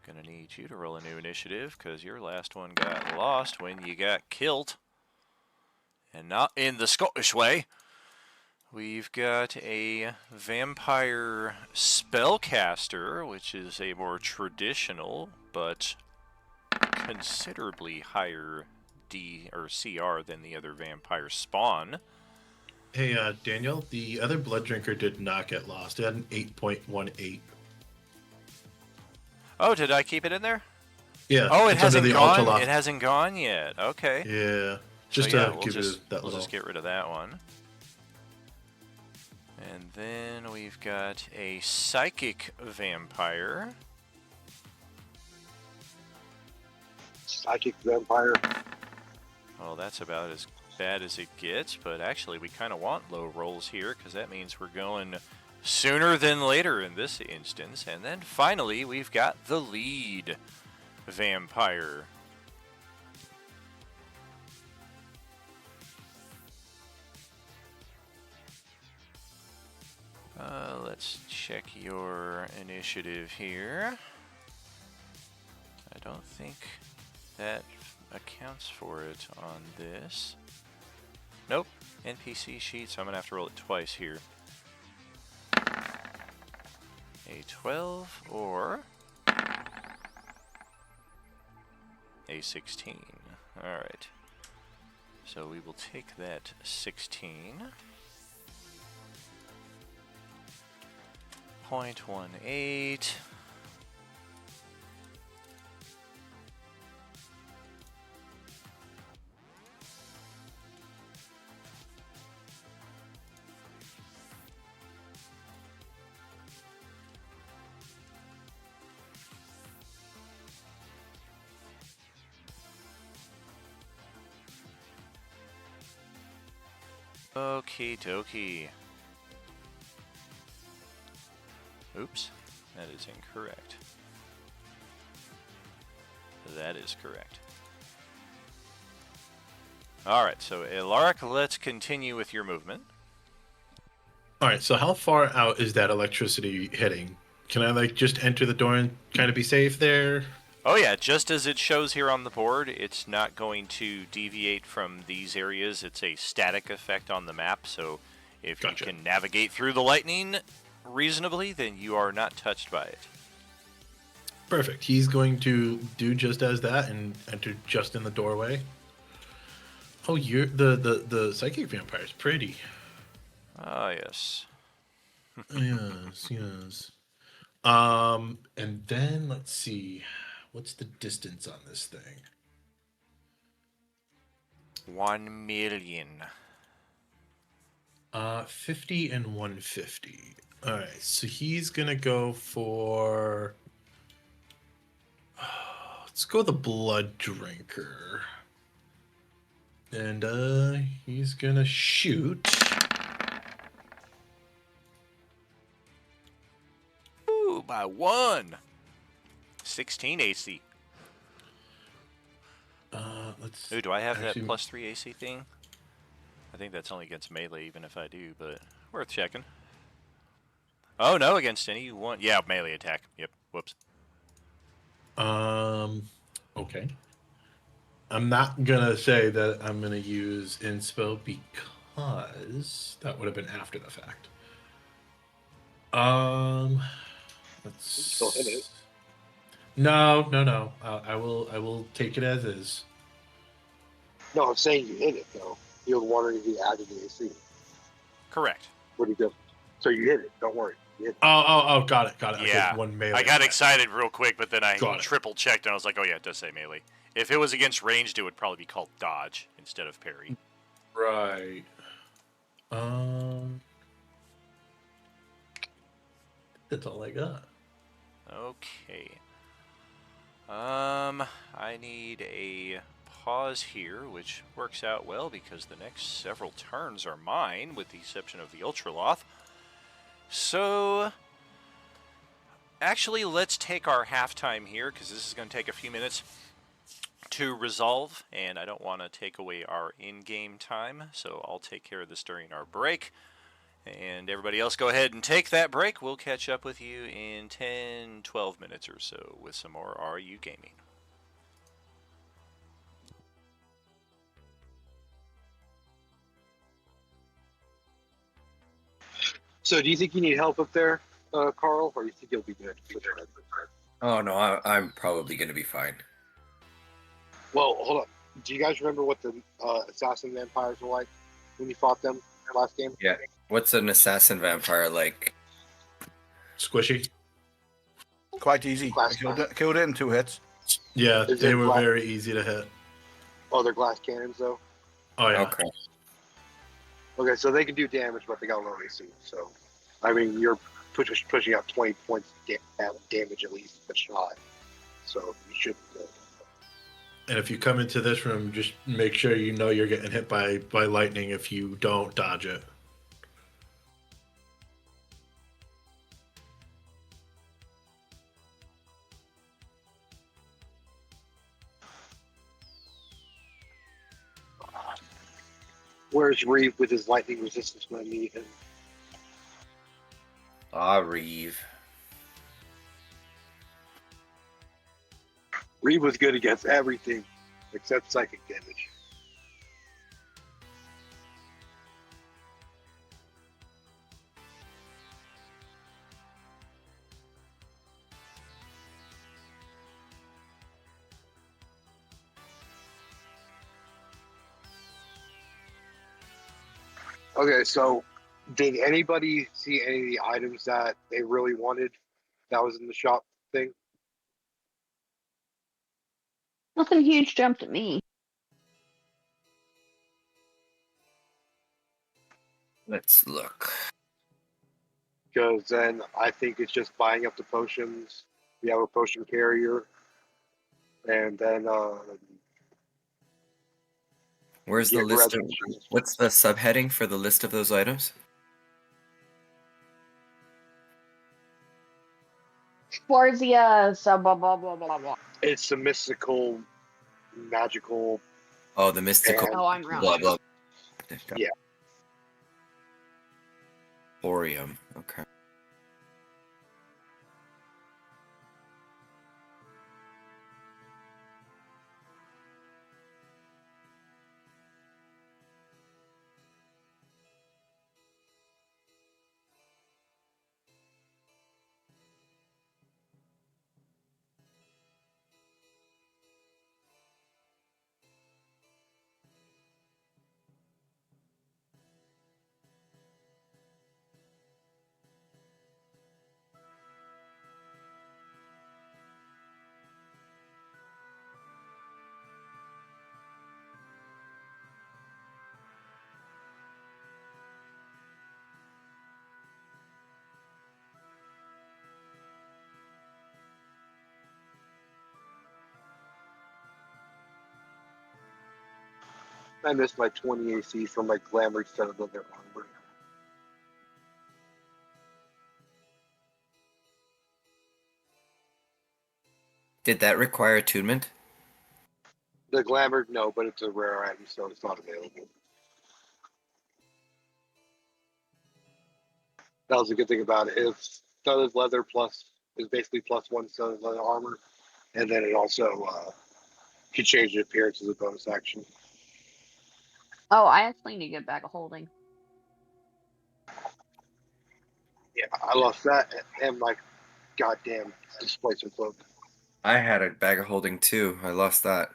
[SPEAKER 1] Going to need you to roll a new initiative because your last one got lost when you got killed. And not in the Scottish way. We've got a vampire spellcaster, which is a more traditional but considerably higher D or CR than the other vampire spawn.
[SPEAKER 3] Hey, Daniel, the other blood drinker did not get lost. It had an 8.18.
[SPEAKER 1] Oh, did I keep it in there?
[SPEAKER 3] Yeah.
[SPEAKER 1] Oh, it
[SPEAKER 3] it's under
[SPEAKER 1] hasn't
[SPEAKER 3] the
[SPEAKER 1] gone.
[SPEAKER 3] ultra lock.
[SPEAKER 1] It hasn't gone yet. Okay.
[SPEAKER 3] Yeah. Just
[SPEAKER 1] so, yeah,
[SPEAKER 3] to
[SPEAKER 1] we'll
[SPEAKER 3] give
[SPEAKER 1] just,
[SPEAKER 3] it that
[SPEAKER 1] we'll
[SPEAKER 3] little.
[SPEAKER 1] just get rid of that one. And then we've got a psychic vampire.
[SPEAKER 6] Psychic vampire.
[SPEAKER 1] Well, that's about as bad as it gets, but actually we kind of want low rolls here because that means we're going sooner than later in this instance. And then finally we've got the lead vampire. Let's check your initiative here. I don't think that accounts for it on this. Nope. NPC sheet, so I'm going to have to roll it twice here. A 12 or a 16. Alright. So we will take that 16. 0.18. Okie dokie. Oops, that is incorrect. That is correct. Alright, so Alaric, let's continue with your movement.
[SPEAKER 3] All right, so how far out is that electricity hitting? Can I like just enter the door and kind of be safe there?
[SPEAKER 1] Oh yeah, just as it shows here on the board, it's not going to deviate from these areas. It's a static effect on the map, so if
[SPEAKER 3] Gotcha.
[SPEAKER 1] you can navigate through the lightning reasonably, then you are not touched by it.
[SPEAKER 3] Perfect. He's going to do just as that and enter just in the doorway. Oh, you're the psychic vampire is pretty.
[SPEAKER 1] Ah, yes.
[SPEAKER 3] Yes, yes. And then let's see, what's the distance on this thing?
[SPEAKER 1] 1 million.
[SPEAKER 3] 50 and 150. All right, so he's gonna go for. Let's go the blood drinker. And he's gonna shoot.
[SPEAKER 1] Ooh, by 1. 16 AC.
[SPEAKER 3] Let's.
[SPEAKER 1] Ooh, do I have
[SPEAKER 3] actually-
[SPEAKER 1] that +3 AC thing? I think that's only against melee, even if I do, but worth checking. Oh, no, against anyone. Yeah, melee attack. Yep, whoops.
[SPEAKER 3] Okay. I'm not gonna say that I'm gonna use inspo because that would have been after the fact. Let's.
[SPEAKER 6] Still hit it.
[SPEAKER 3] No. I will take it as is.
[SPEAKER 6] No, I'm saying you hit it though. You're wondering if you added the AC.
[SPEAKER 1] Correct.
[SPEAKER 6] What do you do? So you hit it. Don't worry. You hit it.
[SPEAKER 3] Oh, got it. Okay,
[SPEAKER 1] Yeah,
[SPEAKER 3] one melee.
[SPEAKER 1] I got
[SPEAKER 3] attack.
[SPEAKER 1] excited real quick, but then I
[SPEAKER 3] Got it.
[SPEAKER 1] triple checked and I was like, oh yeah, it does say melee. If it was against ranged, it would probably be called dodge instead of parry.
[SPEAKER 3] Right. That's all I got.
[SPEAKER 1] Okay. I need a pause here, which works out well because the next several turns are mine, with the exception of the Ultraloth. So, actually, let's take our halftime here, because this is going to take a few minutes to resolve, and I don't want to take away our in-game time, so I'll take care of this during our break. And everybody else go ahead and take that break. We'll catch up with you in 10, 12 minutes or so with some more RU Gaming.
[SPEAKER 6] So do you think you need help up there, Carl, or you think you'll be good?
[SPEAKER 4] Oh no, I'm probably gonna be fine.
[SPEAKER 6] Well, hold up. Do you guys remember what the assassin vampires were like when you fought them last game?
[SPEAKER 4] Yeah. What's an assassin vampire like?
[SPEAKER 3] Squishy.
[SPEAKER 9] Quite easy. I
[SPEAKER 6] Glass
[SPEAKER 9] killed it in 2 hits.
[SPEAKER 3] Yeah,
[SPEAKER 6] Is
[SPEAKER 3] they
[SPEAKER 6] it
[SPEAKER 3] were
[SPEAKER 6] black?
[SPEAKER 3] very easy to hit.
[SPEAKER 6] Oh, they're glass cannons though.
[SPEAKER 3] Oh yeah.
[SPEAKER 4] Okay.
[SPEAKER 6] Okay, so they can do damage, but they got low AC. So, I mean, you're pushing out 20 points damage at least a shot. So you should.
[SPEAKER 3] And if you come into this room, just make sure you know you're getting hit by lightning if you don't dodge it.
[SPEAKER 6] Where's Reeve with his lightning resistance when I need him?
[SPEAKER 4] Ah, Reeve.
[SPEAKER 6] Reeve was good against everything except psychic damage. Okay, so did anybody see any of the items that they really wanted that was in the shop thing?
[SPEAKER 8] Nothing huge jumped at me.
[SPEAKER 4] Let's look.
[SPEAKER 6] Because then I think it's just buying up the potions. We have a potion carrier, and then
[SPEAKER 4] Where's the
[SPEAKER 6] get red.
[SPEAKER 4] list of? What's the subheading for the list of those items?
[SPEAKER 8] Schwarzia, so blah blah blah blah blah.
[SPEAKER 6] It's the mystical, magical.
[SPEAKER 4] Oh, the mystical.
[SPEAKER 6] And
[SPEAKER 8] Oh, I'm wrong.
[SPEAKER 4] Blah blah.
[SPEAKER 6] Yeah.
[SPEAKER 4] Emporium. Okay.
[SPEAKER 6] I missed my 20 AC from my glamour instead of their armor.
[SPEAKER 4] Did that require attunement?
[SPEAKER 6] The glamour, no, but it's a rare item, so it's not available. That was a good thing about it. It's studded leather plus is basically +1 studded leather armor, and then it also can change the appearance as a bonus action.
[SPEAKER 8] Oh, I actually need to get back a holding.
[SPEAKER 6] Yeah, I lost that and my goddamn displacement cloak.
[SPEAKER 4] I had a bag of holding too. I lost that.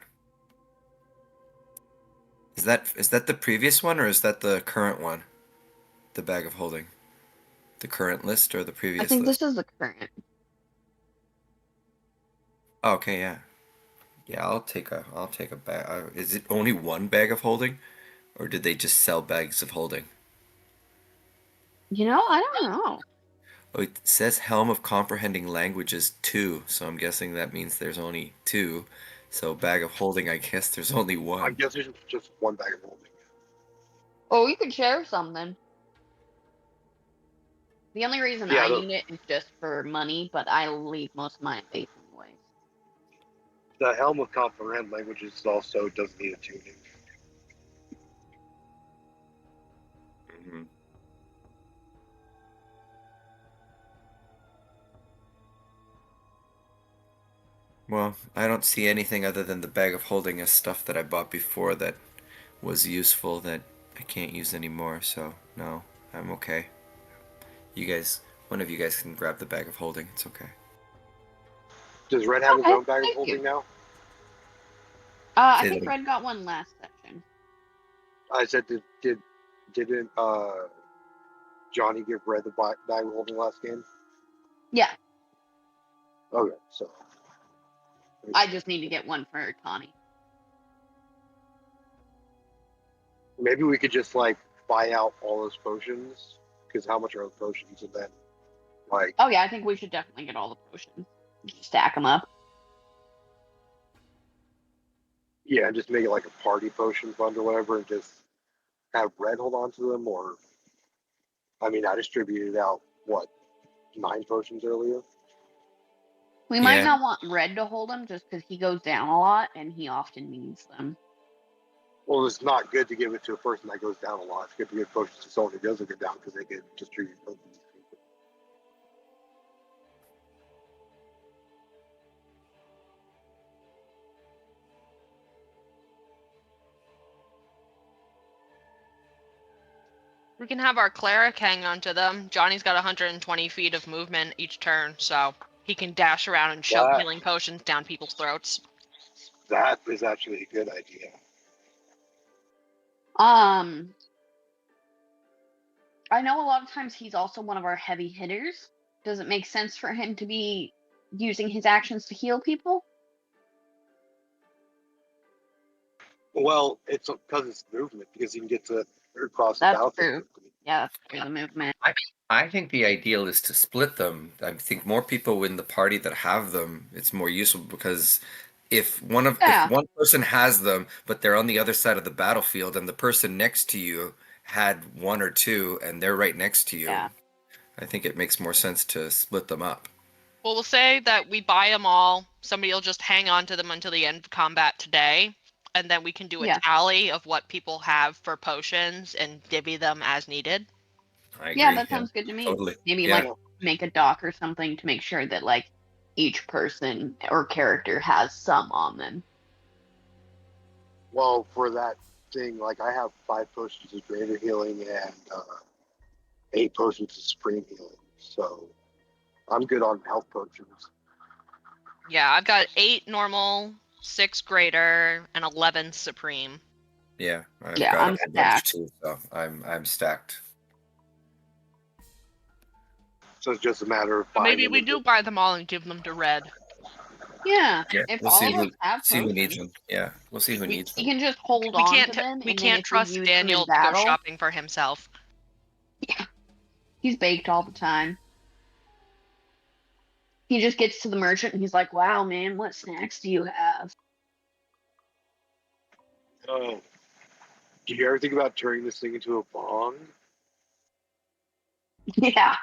[SPEAKER 4] Is that the previous one or is that the current one? The bag of holding. The current list or the
[SPEAKER 8] I
[SPEAKER 4] previous
[SPEAKER 8] think
[SPEAKER 4] list?
[SPEAKER 8] this is the current.
[SPEAKER 4] Oh, okay, yeah. Yeah, I'll take a bag. Is it only one bag of holding, or did they just sell bags of holding?
[SPEAKER 8] You know, I don't know.
[SPEAKER 4] Oh, it says Helm of Comprehending Languages 2, so I'm guessing that means there's only two. So bag of holding, I guess there's only
[SPEAKER 6] I
[SPEAKER 4] one.
[SPEAKER 6] guess there's just one bag of holding.
[SPEAKER 8] Oh, you could share something. The only reason
[SPEAKER 6] Yeah,
[SPEAKER 8] I need it is just for money, but I leave most of my base anyways.
[SPEAKER 6] the Helm of Comprehend Languages also doesn't need a tuning.
[SPEAKER 4] Mm-hmm. Well, I don't see anything other than the bag of holding as stuff that I bought before that was useful that I can't use anymore, so no, I'm okay. You guys, one of you guys can grab the bag of holding, it's okay.
[SPEAKER 6] Does Red have his
[SPEAKER 8] Okay,
[SPEAKER 6] own bag of
[SPEAKER 8] thank
[SPEAKER 6] holding
[SPEAKER 8] you.
[SPEAKER 6] now?
[SPEAKER 8] I
[SPEAKER 4] Say
[SPEAKER 8] think
[SPEAKER 4] that
[SPEAKER 8] Red got one last session.
[SPEAKER 6] I said, didn't Johnny give Red the bag of holding last game?
[SPEAKER 8] Yeah,
[SPEAKER 6] Okay, so
[SPEAKER 8] I just need to get one for Connie.
[SPEAKER 6] maybe we could just like buy out all those potions. Because how much are the potions? And then like
[SPEAKER 8] Oh yeah, I think we should definitely get all the potions. Just stack them up.
[SPEAKER 6] yeah, just make it like a party potion fund or whatever, and just have Red hold on to them. Or I mean, I distributed out what 9 potions earlier.
[SPEAKER 8] We might
[SPEAKER 4] Yeah,
[SPEAKER 8] not want Red to hold them just because he goes down a lot and he often needs them.
[SPEAKER 6] Well, it's not good to give it to a person that goes down a lot. It's good to give potions to someone who doesn't go down because they can distribute potions.
[SPEAKER 5] We can have our cleric hang onto them. Johnny's got 120 feet of movement each turn, so he can dash around and shove healing potions down people's throats.
[SPEAKER 6] That is actually a good idea.
[SPEAKER 8] I know a lot of times he's also one of our heavy hitters. Does it make sense for him to be using his actions to heal people?
[SPEAKER 6] Well, it's because it's movement, because he can get to across the
[SPEAKER 8] That's
[SPEAKER 6] battlefield
[SPEAKER 8] true.
[SPEAKER 6] quickly.
[SPEAKER 8] Yeah, that's true, the movement.
[SPEAKER 4] I think the ideal is to split them. I think more people in the party that have them, it's more useful because if
[SPEAKER 8] Yeah.
[SPEAKER 4] one person has them, but they're on the other side of the battlefield, and the person next to you had one or two, and they're right next to you,
[SPEAKER 8] Yeah.
[SPEAKER 4] I think it makes more sense to split them up.
[SPEAKER 5] Well, we'll say that we buy them all. Somebody will just hang on to them until the end of combat today, and then we can do a
[SPEAKER 8] Yeah.
[SPEAKER 5] tally of what people have for potions and divvy them as needed.
[SPEAKER 4] I agree.
[SPEAKER 8] Yeah, that sounds good to me.
[SPEAKER 4] Totally.
[SPEAKER 8] Maybe
[SPEAKER 4] Yeah.
[SPEAKER 8] like make a doc or something to make sure that like each person or character has some on them.
[SPEAKER 6] Well, for that thing, like I have 5 potions of greater healing and 8 potions of supreme healing, so I'm good on health potions.
[SPEAKER 5] Yeah, I've got 8 normal, 6 greater, and 11 supreme.
[SPEAKER 4] Yeah, I've
[SPEAKER 8] Yeah,
[SPEAKER 4] got
[SPEAKER 8] I'm
[SPEAKER 4] a bunch
[SPEAKER 8] stacked.
[SPEAKER 4] too, so I'm stacked.
[SPEAKER 6] So it's just a matter of
[SPEAKER 5] But
[SPEAKER 6] buying
[SPEAKER 5] maybe
[SPEAKER 6] them
[SPEAKER 5] we
[SPEAKER 6] and
[SPEAKER 5] do buy them all and give them to Red.
[SPEAKER 8] Yeah.
[SPEAKER 4] Yeah,
[SPEAKER 8] If
[SPEAKER 4] we'll
[SPEAKER 8] all
[SPEAKER 4] see
[SPEAKER 8] of us have
[SPEAKER 4] who
[SPEAKER 8] potions,
[SPEAKER 4] needs them. Yeah, we'll see who
[SPEAKER 8] we
[SPEAKER 4] needs them.
[SPEAKER 8] can just hold
[SPEAKER 5] We
[SPEAKER 8] on
[SPEAKER 5] can't
[SPEAKER 8] to them,
[SPEAKER 5] we
[SPEAKER 8] and then
[SPEAKER 5] can't
[SPEAKER 8] if we
[SPEAKER 5] trust
[SPEAKER 8] use
[SPEAKER 5] Daniel
[SPEAKER 8] them in
[SPEAKER 5] to go
[SPEAKER 8] battle,
[SPEAKER 5] shopping for himself.
[SPEAKER 8] yeah, he's baked all the time. He just gets to the merchant and he's like, "Wow, man, what snacks do you have?"
[SPEAKER 6] do you ever think about turning this thing into a bong?
[SPEAKER 8] Yeah.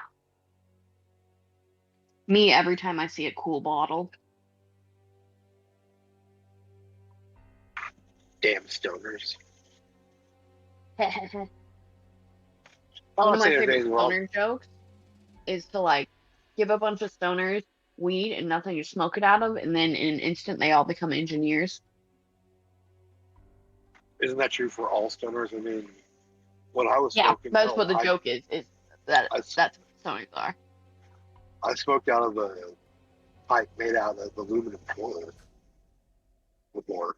[SPEAKER 8] Me every time I see a cool bottle.
[SPEAKER 6] Damn stoners.
[SPEAKER 8] One
[SPEAKER 6] I'm
[SPEAKER 8] of
[SPEAKER 6] not
[SPEAKER 8] my
[SPEAKER 6] saying
[SPEAKER 8] favorite
[SPEAKER 6] anything wrong.
[SPEAKER 8] stoner jokes is to like give a bunch of stoners weed and nothing to smoke it out of, and then in an instant they all become engineers.
[SPEAKER 6] Isn't that true for all stoners? I mean, when I was
[SPEAKER 8] Yeah,
[SPEAKER 6] smoking,
[SPEAKER 8] that's what the joke is that
[SPEAKER 6] I,
[SPEAKER 8] that's what stoners are.
[SPEAKER 6] I smoked out of a pipe made out of aluminum foil before.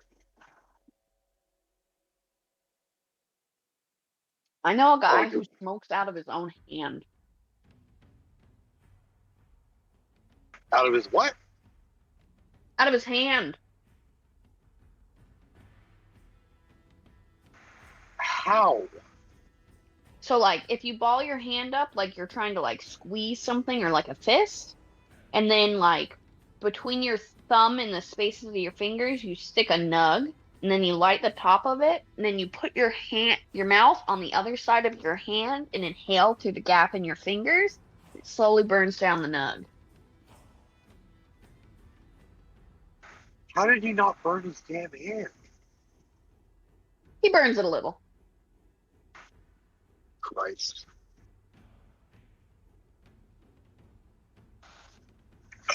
[SPEAKER 8] I know a guy
[SPEAKER 6] Like,
[SPEAKER 8] who smokes out of his own hand.
[SPEAKER 6] out of his what?
[SPEAKER 8] Out of his hand.
[SPEAKER 6] How?
[SPEAKER 8] So like if you ball your hand up like you're trying to like squeeze something or like a fist, and then like between your thumb and the spaces of your fingers you stick a nug, and then you light the top of it, and then you put your mouth on the other side of your hand and inhale through the gap in your fingers. It slowly burns down the nug.
[SPEAKER 6] How did he not burn his damn hand?
[SPEAKER 8] He burns it a little.
[SPEAKER 6] Christ.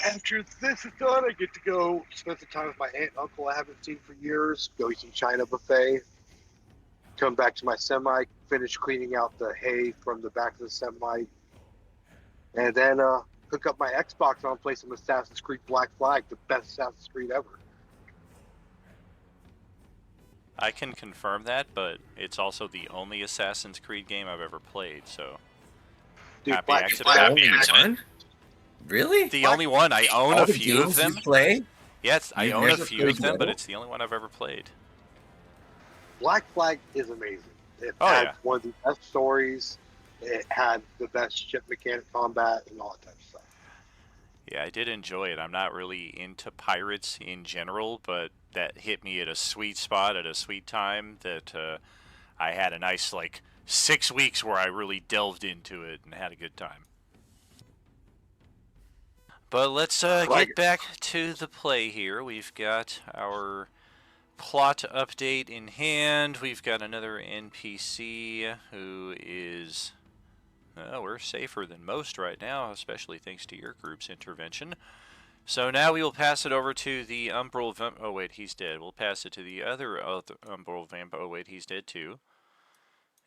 [SPEAKER 6] After this is done, I get to go spend some time with my aunt and uncle I haven't seen for years, go eat some China buffet, come back to my semi, finish cleaning out the hay from the back of the semi, and then hook up my Xbox and I'll play some Assassin's Creed Black Flag, the best Assassin's Creed ever.
[SPEAKER 1] I can confirm that, but it's also the only Assassin's Creed game I've ever played, so
[SPEAKER 6] Dude,
[SPEAKER 1] happy
[SPEAKER 6] Black
[SPEAKER 1] accident.
[SPEAKER 4] One? Really?
[SPEAKER 1] The only one. I own
[SPEAKER 4] All
[SPEAKER 1] a
[SPEAKER 4] the
[SPEAKER 1] few of
[SPEAKER 4] games
[SPEAKER 1] them.
[SPEAKER 4] you play?
[SPEAKER 1] Yes, I
[SPEAKER 4] You've
[SPEAKER 1] own a
[SPEAKER 4] never
[SPEAKER 1] few of
[SPEAKER 4] played
[SPEAKER 1] them, but
[SPEAKER 4] Yellow?
[SPEAKER 1] it's the only one I've ever played.
[SPEAKER 6] Black Flag is amazing. It
[SPEAKER 1] Oh,
[SPEAKER 6] had
[SPEAKER 1] yeah.
[SPEAKER 6] one of the best stories. It had the best ship mechanic combat and all that type of stuff.
[SPEAKER 1] Yeah, I did enjoy it. I'm not really into pirates in general, but that hit me at a sweet spot at a sweet time that I had a nice, 6 weeks where I really delved into it and had a good time. But let's get back to the play here. We've got our plot update in hand. We've got another NPC who is... we're safer than most right now, especially thanks to your group's intervention. So now we will pass it over to the Umbral oh wait, he's dead. We'll pass it to the other Umbral Vamp. Oh wait, he's dead too.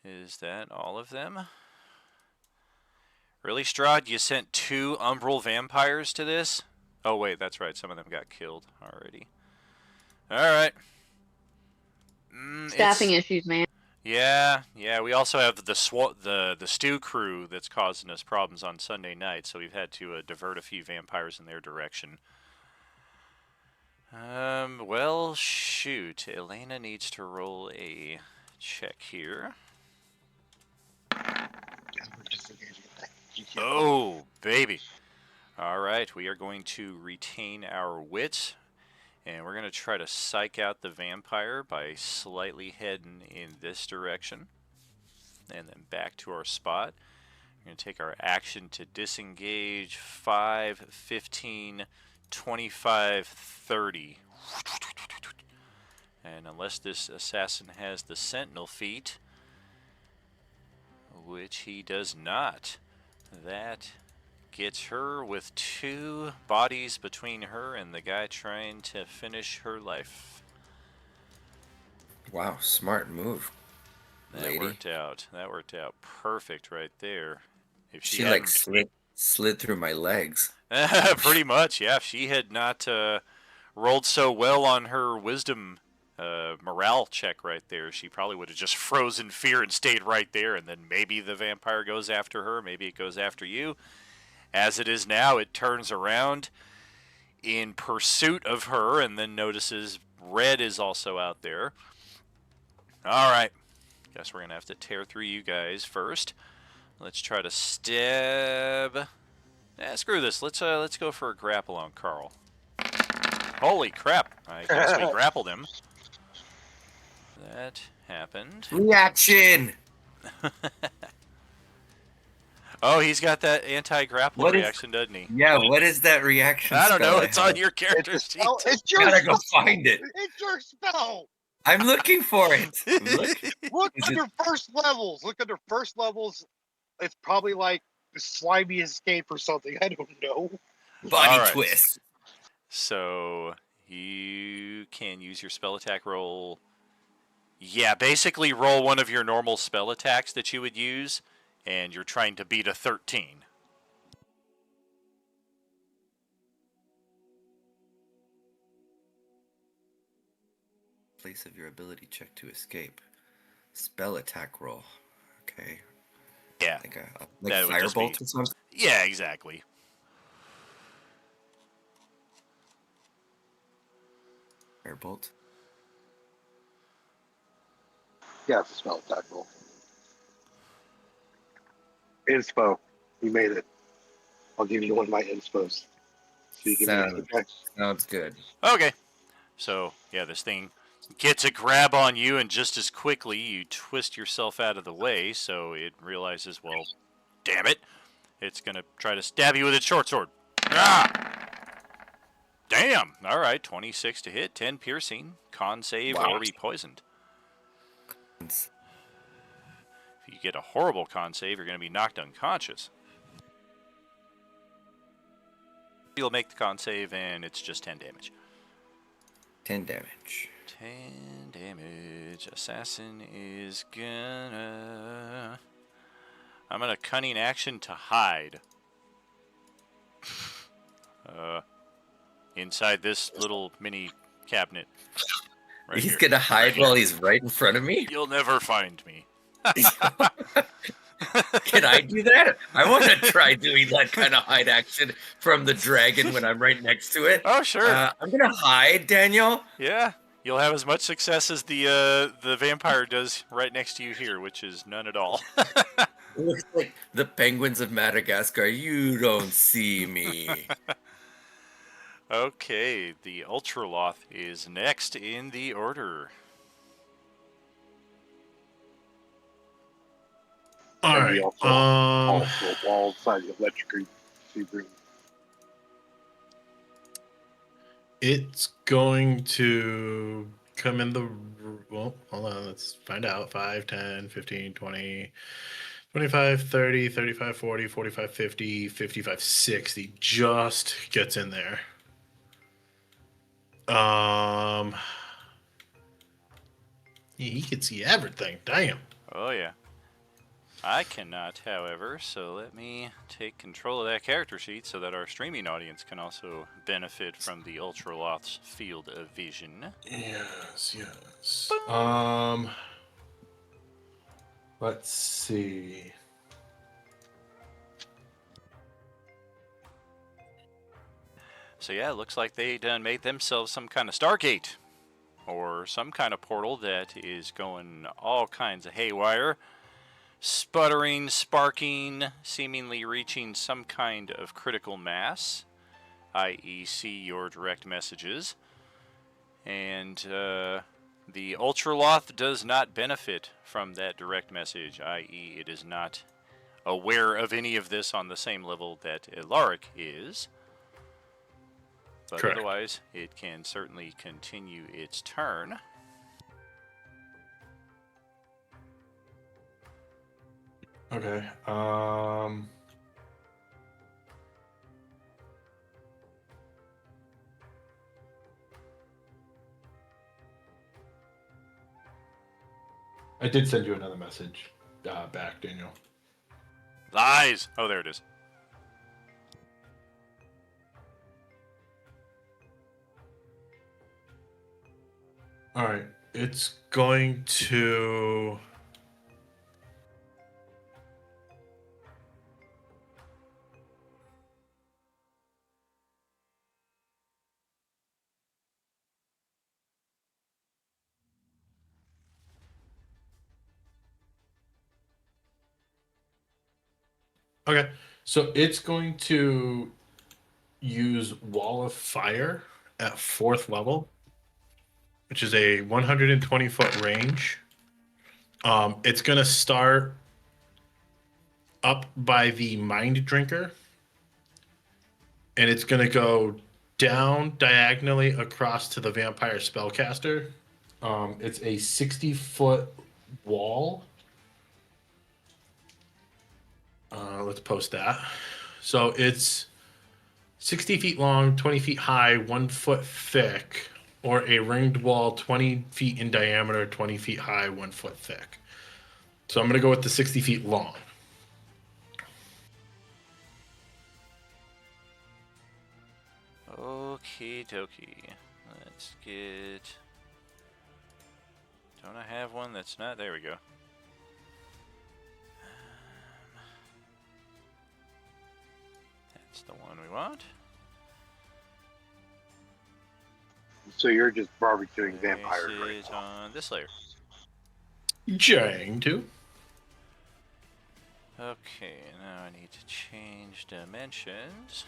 [SPEAKER 1] Is that all of them? Really, Strahd? You sent 2 Umbral Vampires to this? Oh wait, that's right. Some of them got killed already. Alright.
[SPEAKER 8] Staffing issues, man.
[SPEAKER 1] Yeah, yeah. We also have the stew crew that's causing us problems on Sunday night, so we've had to divert a few vampires in their direction. Well, shoot. Elena needs to roll a check here. Oh, baby. All right, we are going to retain our wits, and we're going to try to psych out the vampire by slightly heading in this direction, and then back to our spot. We're going to take our action to disengage 5, 15, 25, 30. And unless this assassin has the sentinel feat, which he does not, that gets her with 2 bodies between her and the guy trying to finish her life.
[SPEAKER 4] Wow, smart move, lady.
[SPEAKER 1] That worked out perfect right there. If
[SPEAKER 4] she like slid through my legs.
[SPEAKER 1] Pretty much, yeah. If she had not rolled so well on her wisdom morale check right there, she probably would have just frozen fear and stayed right there, and then maybe the vampire goes after her, maybe it goes after you. As it is now, it turns around in pursuit of her and then notices Red is also out there. All right. Guess we're going to have to tear through you guys first. Let's try to stab. Screw this. Let's go for a grapple on Carl. Holy crap. I guess we grappled him. That happened.
[SPEAKER 4] Reaction!
[SPEAKER 1] Oh, he's got that anti-grapple reaction, doesn't he?
[SPEAKER 4] Yeah, what is that reaction
[SPEAKER 1] I don't know.
[SPEAKER 4] spell
[SPEAKER 1] It's on your character sheet.
[SPEAKER 6] It's your
[SPEAKER 4] Gotta go find it.
[SPEAKER 6] It's your spell.
[SPEAKER 4] I'm looking for it.
[SPEAKER 6] Look under first levels. Look under first levels. It's probably like slimy escape or something. I don't know.
[SPEAKER 4] Body twist.
[SPEAKER 1] So you can use your spell attack roll. Yeah, basically roll one of your normal spell attacks that you would use, and you're trying to beat a 13.
[SPEAKER 4] Place of your ability check to escape. Spell attack roll. Okay.
[SPEAKER 1] Yeah.
[SPEAKER 4] Like firebolt or something?
[SPEAKER 1] Yeah, exactly.
[SPEAKER 4] Firebolt?
[SPEAKER 6] Yeah, it's a spell attack roll. Inspo. You made it. I'll give you one of my inspos. So you can
[SPEAKER 4] sounds good.
[SPEAKER 1] Okay. So, yeah, this thing gets a grab on you, and just as quickly you twist yourself out of the way, so it realizes, well, damn it. It's going to try to stab you with its short sword. Ah! Damn! Alright, 26 to hit, 10 piercing, con save, or be poisoned. If you get a horrible con save, you're going to be knocked unconscious. You'll make the con save, and it's just 10 damage.
[SPEAKER 4] 10 damage.
[SPEAKER 1] 10 damage. Assassin is gonna... I'm gonna cunning action to hide. Inside this little mini cabinet. Right
[SPEAKER 4] He's
[SPEAKER 1] here.
[SPEAKER 4] gonna hide while he's right in front of me?
[SPEAKER 1] You'll never find me.
[SPEAKER 4] Can I do that? I want to try doing that kind of hide action from the dragon when I'm right next to it.
[SPEAKER 1] Oh, sure.
[SPEAKER 4] I'm gonna hide, Daniel.
[SPEAKER 1] Yeah, you'll have as much success as the vampire does right next to you here, which is none at all.
[SPEAKER 4] It looks like the penguins of Madagascar. You don't see me.
[SPEAKER 1] Okay, the Ultraloth is next in the order.
[SPEAKER 3] All right.
[SPEAKER 6] Also wall side electric super.
[SPEAKER 3] It's going to come in the... Well, hold on. Let's find out. 5, 10, 15, 20, 25, 30, 35, 40, 45, 50, 55, 60. Just gets in there. He can see everything. Damn.
[SPEAKER 1] Oh, yeah. I cannot, however, so let me take control of that character sheet so that our streaming audience can also benefit from the Ultraloth's field of vision.
[SPEAKER 3] Yes. Let's see.
[SPEAKER 1] So yeah, it looks like they done made themselves some kind of Stargate. Or some kind of portal that is going all kinds of haywire. Sputtering, sparking, seemingly reaching some kind of critical mass. I.e. see your direct messages. And the Ultraloth does not benefit from that direct message, i.e. it is not aware of any of this on the same level that Ilaric is. But
[SPEAKER 3] Correct.
[SPEAKER 1] otherwise, it can certainly continue its turn.
[SPEAKER 3] Okay. I did send you another message back, Daniel.
[SPEAKER 1] Lies! Oh, there it is.
[SPEAKER 3] All right. It's going to... Okay. So it's going to use Wall of Fire at 4th level, which is a 120-foot range. It's going to start up by the Mind Drinker, and it's going to go down diagonally across to the Vampire Spellcaster. It's a 60-foot wall. Let's post that. So it's 60 feet long, 20 feet high, 1 foot thick, or a ringed wall 20 feet in diameter, 20 feet high, 1 foot thick. So I'm going to go with the 60 feet long.
[SPEAKER 1] Okie dokie. Let's get... Don't I have one that's not... There we go. That's the one we want.
[SPEAKER 6] So you're just barbecuing
[SPEAKER 1] Place
[SPEAKER 6] vampires right
[SPEAKER 1] it
[SPEAKER 6] now.
[SPEAKER 1] on this layer.
[SPEAKER 3] Trying to.
[SPEAKER 1] Okay, now I need to change dimensions.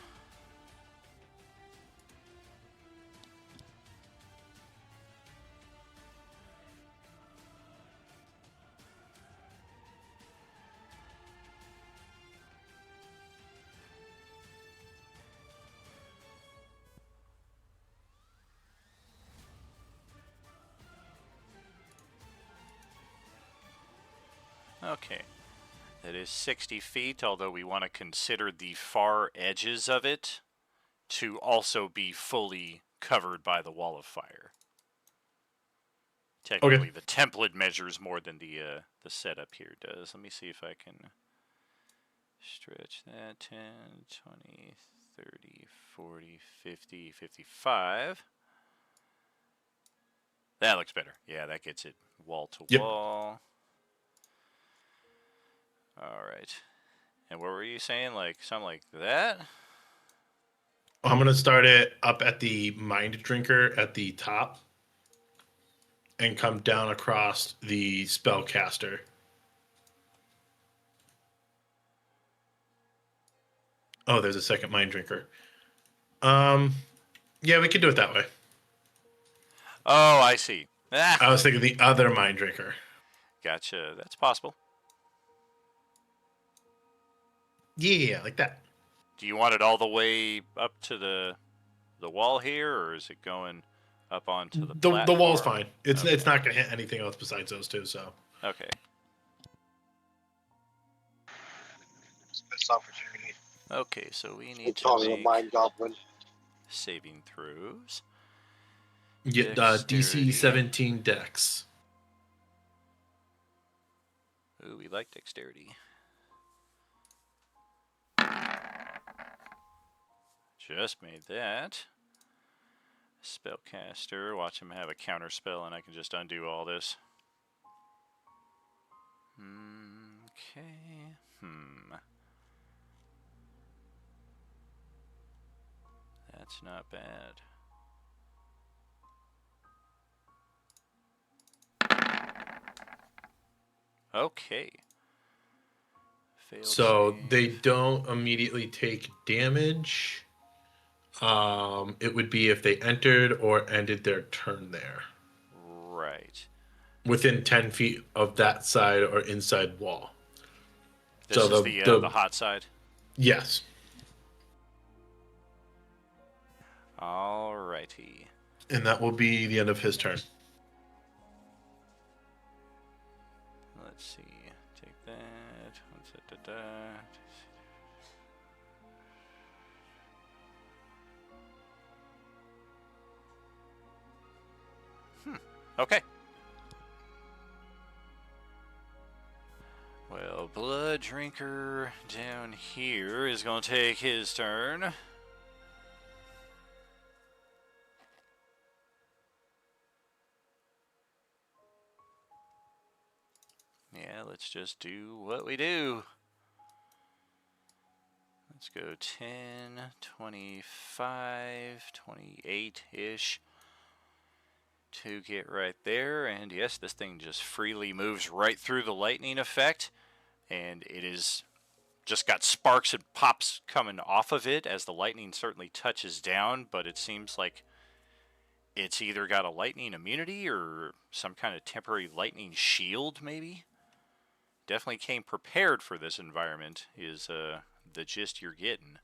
[SPEAKER 1] Okay. That is 60 feet, although we want to consider the far edges of it to also be fully covered by the wall of fire. Technically, the template measures more than the setup here does. Let me see if I can stretch that 10, 20, 30, 40, 50, 55. That looks better. Yeah, that gets it wall to wall. All right. And what were you saying? Like something like that?
[SPEAKER 3] I'm going to start it up at the Mind Drinker at the top and come down across the Spellcaster. Oh, there's a second Mind Drinker. Yeah, we could do it that way.
[SPEAKER 1] Oh, I see.
[SPEAKER 3] I was thinking the other Mind Drinker.
[SPEAKER 1] Gotcha. That's possible.
[SPEAKER 3] Yeah, like that.
[SPEAKER 1] Do you want it all the way up to the wall here, or is it going up onto the platform?
[SPEAKER 3] The wall's fine. It's
[SPEAKER 1] okay.
[SPEAKER 3] it's not going to hit anything else besides those two. So
[SPEAKER 1] okay.
[SPEAKER 6] Missed opportunity.
[SPEAKER 1] Okay, so we need
[SPEAKER 6] It calls
[SPEAKER 1] to
[SPEAKER 6] a
[SPEAKER 1] make
[SPEAKER 6] mind goblin.
[SPEAKER 1] saving throws.
[SPEAKER 3] get DC 17 Dex.
[SPEAKER 1] Ooh, we like dexterity. Just made that. Spellcaster. Watch him have a counter spell, and I can just undo all this. Okay. That's not bad. Okay. Failed
[SPEAKER 3] So
[SPEAKER 1] save.
[SPEAKER 3] they don't immediately take damage. It would be if they entered or ended their turn there.
[SPEAKER 1] Right.
[SPEAKER 3] Within 10 feet of that side or inside wall.
[SPEAKER 1] This
[SPEAKER 3] So
[SPEAKER 1] is the hot side.
[SPEAKER 3] yes.
[SPEAKER 1] Alrighty.
[SPEAKER 3] And that will be the end of his turn.
[SPEAKER 1] Let's see. Take that. Okay. Well, Blood Drinker down here is going to take his turn. Yeah, let's just do what we do. Let's go 10, 25, 28-ish to get right there. And yes, this thing just freely moves right through the lightning effect. And it is just got sparks and pops coming off of it as the lightning certainly touches down. But it seems like it's either got a lightning immunity or some kind of temporary lightning shield, maybe. Definitely came prepared for this environment is the gist you're getting.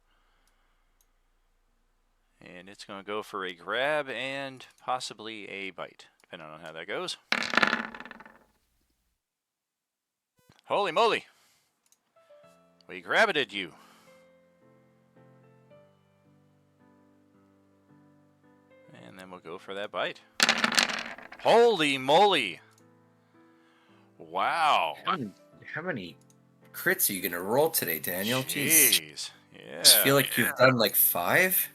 [SPEAKER 1] And it's going to go for a grab and possibly a bite, depending on how that goes. Holy moly! We grabbited you. And then we'll go for that bite. Holy moly! Wow.
[SPEAKER 4] How many crits are you gonna roll today, Daniel?
[SPEAKER 1] Jeez. Yeah.
[SPEAKER 4] I just feel like you've done like 5.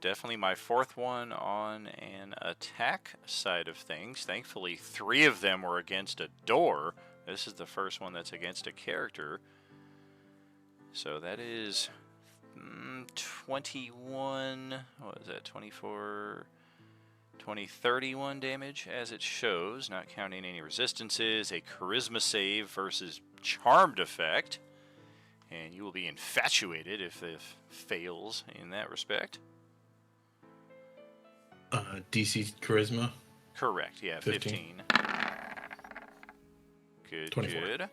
[SPEAKER 1] Definitely my 4th one on an attack side of things. Thankfully, 3 of them were against a door. This is the first one that's against a character. So that is 21, what was that, 24, 20, 31 damage as it shows, not counting any resistances, a charisma save versus charmed effect. And you will be infatuated if it fails in that respect.
[SPEAKER 3] DC charisma.
[SPEAKER 1] Correct, yeah, 15. Good,
[SPEAKER 3] 24.
[SPEAKER 1] good.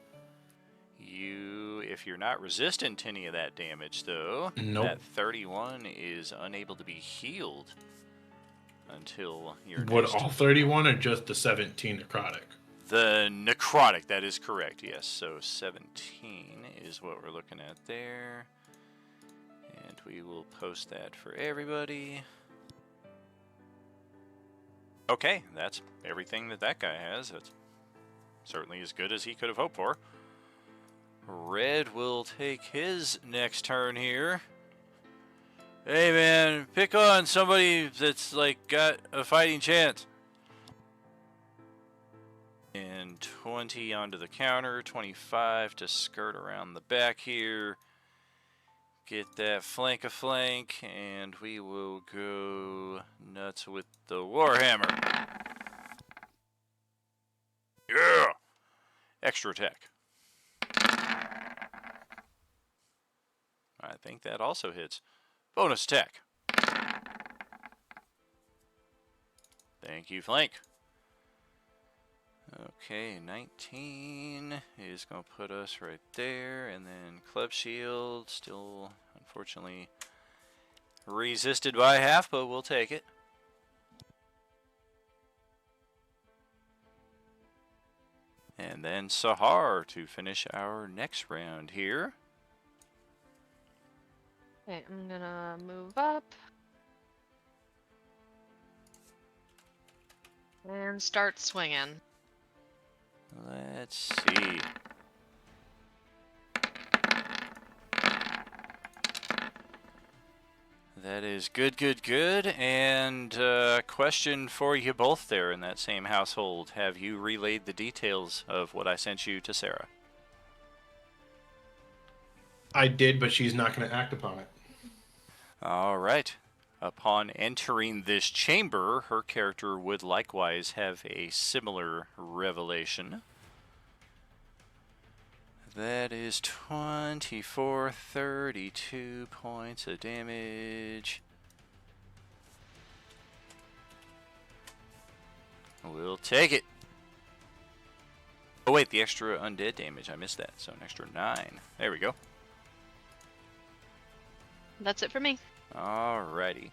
[SPEAKER 1] You, if you're not resistant to any of that damage, though,
[SPEAKER 3] Nope.
[SPEAKER 1] that 31 is unable to be healed until your
[SPEAKER 3] Would
[SPEAKER 1] next...
[SPEAKER 3] all 31 or just the 17 necrotic?
[SPEAKER 1] The necrotic, that is correct, yes. So 17 is what we're looking at there. And we will post that for everybody. Okay, that's everything that guy has. That's certainly as good as he could have hoped for. Red will take his next turn here. Hey man, pick on somebody that's like got a fighting chance. And 20 onto the counter, 25 to skirt around the back here. Get that flank a flank, and we will go nuts with the Warhammer. Yeah! Extra attack. I think that also hits. Bonus attack. Thank you, flank. Okay, 19 is going to put us right there, and then Club Shield, still unfortunately resisted by half, but we'll take it. And then Sahar to finish our next round here.
[SPEAKER 5] Okay, I'm gonna move up. And start swinging.
[SPEAKER 1] Let's see. That is good, good, good. And question for you both there in that same household. Have you relayed the details of what I sent you to Sarah?
[SPEAKER 3] I did, but she's not going to act upon it.
[SPEAKER 1] All right. Upon entering this chamber, her character would likewise have a similar revelation. That is 24, 32 points of damage. We'll take it. Oh wait, the extra undead damage. I missed that. So an extra 9. There we go.
[SPEAKER 5] That's it for me.
[SPEAKER 1] Alrighty.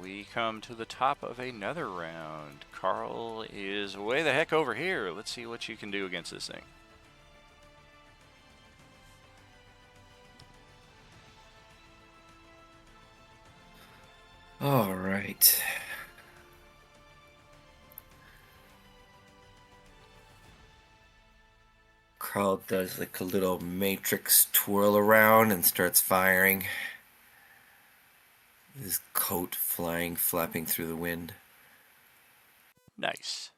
[SPEAKER 1] We come to the top of another round. Carl is way the heck over here. Let's see what you can do against this thing.
[SPEAKER 4] All right. Carl does like a little matrix twirl around and starts firing. His coat flapping through the wind.
[SPEAKER 1] Nice.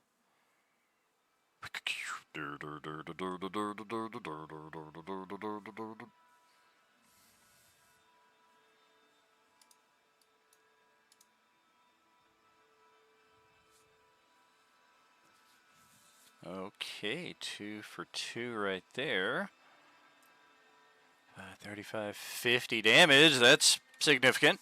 [SPEAKER 1] Okay, 2 for 2 right there. 35, 50 damage. That's significant.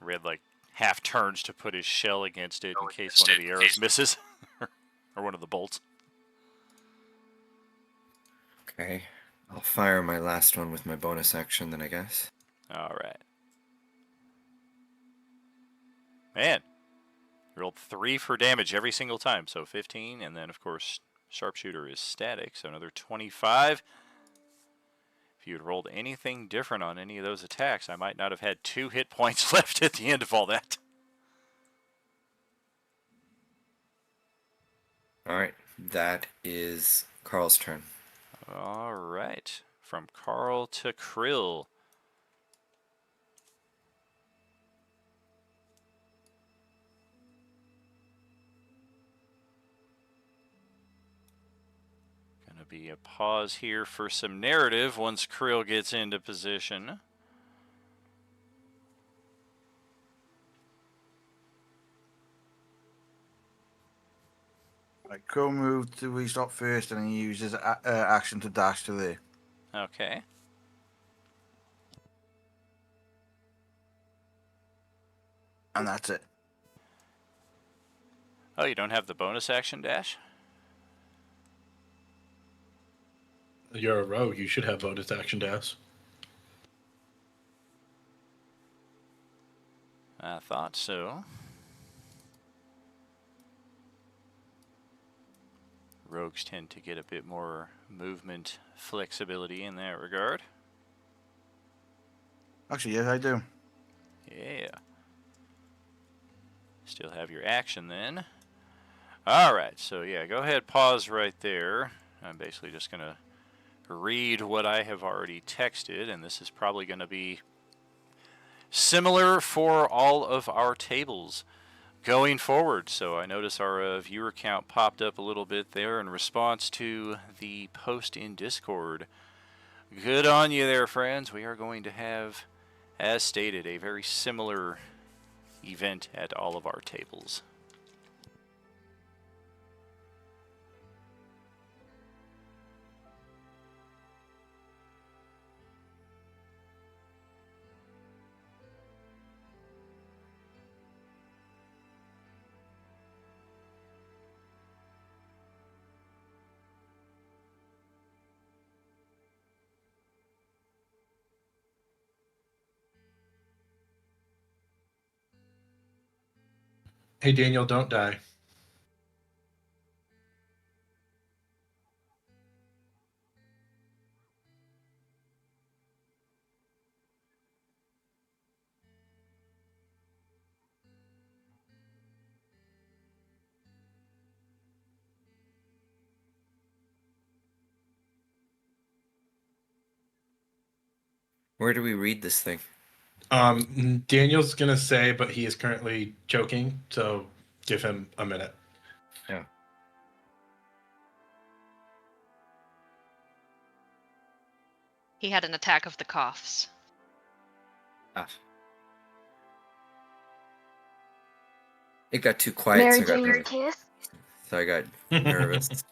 [SPEAKER 1] Red like half turns to put his shell against it in case one of the arrows misses. Or one of the bolts.
[SPEAKER 4] Okay. I'll fire my last one with my bonus action then, I guess.
[SPEAKER 1] Alright. Man. Rolled 3 for damage every single time. So 15, and then of course sharpshooter is static, so another 25. If you had rolled anything different on any of those attacks, I might not have had 2 hit points left at the end of all that.
[SPEAKER 4] Alright, that is Carl's turn.
[SPEAKER 1] Alright. From Carl to Krill. Gonna be a pause here for some narrative once Krill gets into position.
[SPEAKER 9] Right, Crow move to restart first, and he uses action to dash to there.
[SPEAKER 1] Okay.
[SPEAKER 9] And that's it.
[SPEAKER 1] Oh, you don't have the bonus action dash?
[SPEAKER 3] You're a rogue. You should have bonus action dash.
[SPEAKER 1] I thought so. Rogues tend to get a bit more movement flexibility in that regard.
[SPEAKER 9] Actually, yes, I do.
[SPEAKER 1] Yeah. Still have your action then. Alright, so yeah, go ahead, pause right there. I'm basically just going to read what I have already texted, and this is probably going to be similar for all of our tables going forward. So I notice our viewer count popped up a little bit there in response to the post in Discord. Good on you there, friends. We are going to have, as stated, a very similar event at all of our tables.
[SPEAKER 3] Hey, Daniel, don't die.
[SPEAKER 4] Where do we read this thing?
[SPEAKER 3] Daniel's gonna say, but he is currently choking, so give him a minute.
[SPEAKER 4] Yeah.
[SPEAKER 5] He had an attack of the coughs.
[SPEAKER 4] Ah. It got too quiet,
[SPEAKER 8] Mary
[SPEAKER 4] so I got
[SPEAKER 8] Jane
[SPEAKER 4] nervous.
[SPEAKER 8] kiss.
[SPEAKER 4] So I got nervous.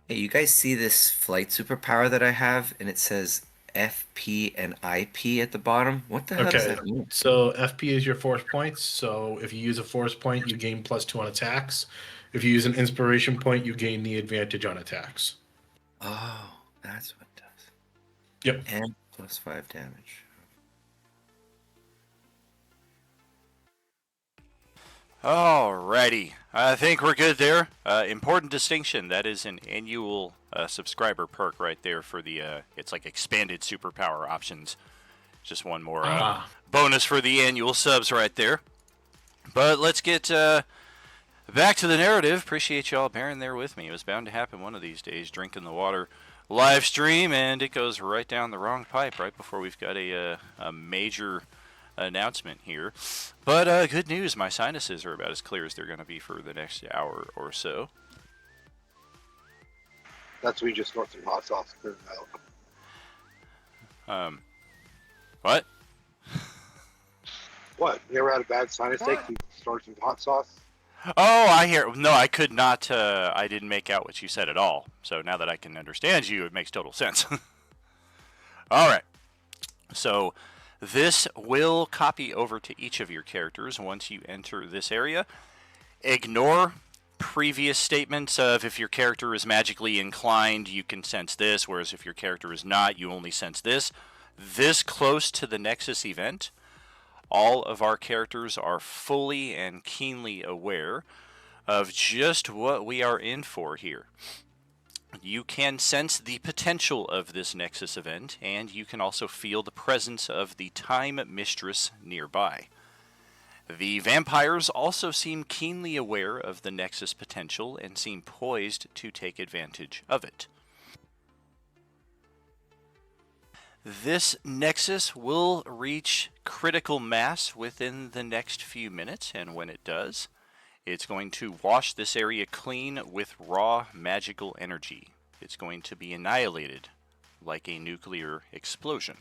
[SPEAKER 4] Hey, you guys see this flight superpower that I have, and it says FP and IP at the bottom? What the hell does
[SPEAKER 3] Okay,
[SPEAKER 4] that mean?
[SPEAKER 3] so FP is your force points. So if you use a force point, you gain +2 on attacks. If you use an inspiration point, you gain the advantage on attacks.
[SPEAKER 4] Oh, that's what it does.
[SPEAKER 3] Yep.
[SPEAKER 4] And +5 damage.
[SPEAKER 1] Alrighty, I think we're good there. Important distinction, that is an annual subscriber perk right there for the, it's like expanded superpower options. Just one more bonus for the annual subs right there. But let's get back to the narrative. Appreciate y'all bearing there with me. It was bound to happen one of these days, drinking the water live stream, and it goes right down the wrong pipe right before we've got a major announcement here. But good news, my sinuses are about as clear as they're going to be for the next hour or so.
[SPEAKER 6] That's when you just snort some hot sauce and clear it out.
[SPEAKER 1] What?
[SPEAKER 6] What? You ever had a bad sinus ache? You snort some hot sauce?
[SPEAKER 1] Oh, I hear. No, I could not. I didn't make out what you said at all. So now that I can understand you, it makes total sense. All right. So this will copy over to each of your characters once you enter this area. Ignore previous statements of if your character is magically inclined, you can sense this, whereas if your character is not, you only sense this. This close to the Nexus event, all of our characters are fully and keenly aware of just what we are in for here. You can sense the potential of this Nexus event, and you can also feel the presence of the Time Mistress nearby. The vampires also seem keenly aware of the Nexus potential and seem poised to take advantage of it. This Nexus will reach critical mass within the next few minutes, and when it does, it's going to wash this area clean with raw magical energy. It's going to be annihilated like a nuclear explosion.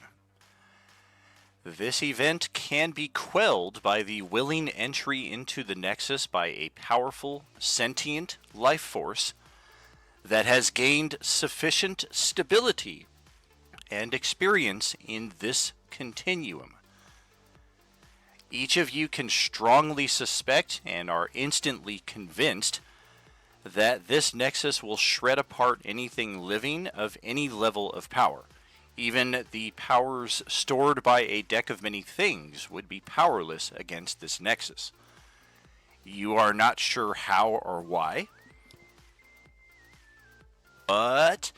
[SPEAKER 1] This event can be quelled by the willing entry into the Nexus by a powerful, sentient life force that has gained sufficient stability and experience in this continuum. Each of you can strongly suspect and are instantly convinced that this Nexus will shred apart anything living of any level of power. Even the powers stored by a deck of many things would be powerless against this Nexus. You are not sure how or why, but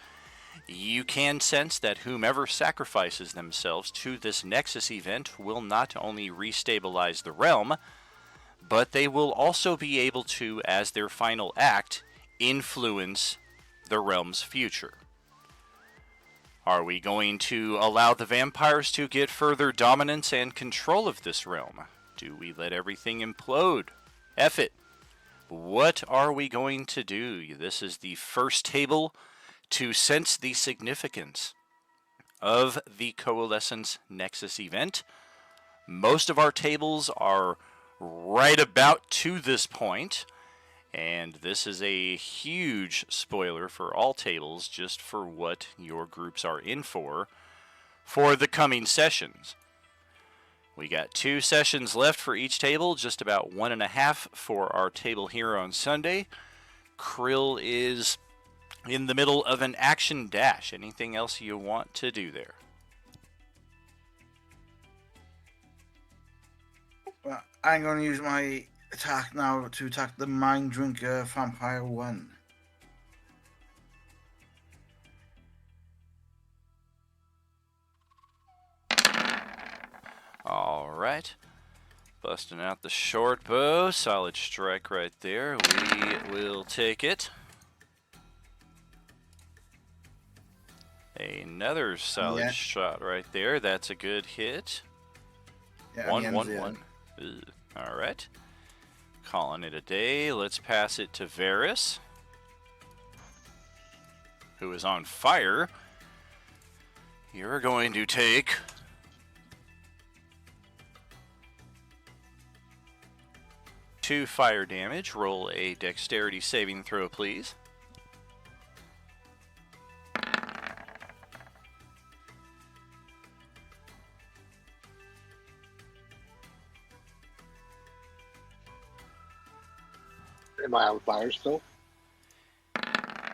[SPEAKER 1] you can sense that whomever sacrifices themselves to this Nexus event will not only restabilize the realm, but they will also be able to, as their final act, influence the realm's future. Are we going to allow the vampires to get further dominance and control of this realm? Do we let everything implode? F it. What are we going to do? This is the first table to sense the significance of the Coalescence Nexus event. Most of our tables are right about to this point, and this is a huge spoiler for all tables, just for what your groups are in for the coming sessions. We got 2 sessions left for each table, just about 1.5 for our table here on Sunday. Krill is in the middle of an action dash. Anything else you want to do there?
[SPEAKER 9] Well, I'm going to use my attack now to attack the Mind Drinker Vampire 1.
[SPEAKER 1] All right. Busting out the short bow. Solid strike right there. We will take it. Another solid shot right there. That's a good hit.
[SPEAKER 9] Yeah,
[SPEAKER 1] 1-1-1. All right. Calling it a day. Let's pass it to Varys, who is on fire. You're going to take 2 fire damage. Roll a dexterity saving throw, please.
[SPEAKER 6] Am I on fire still?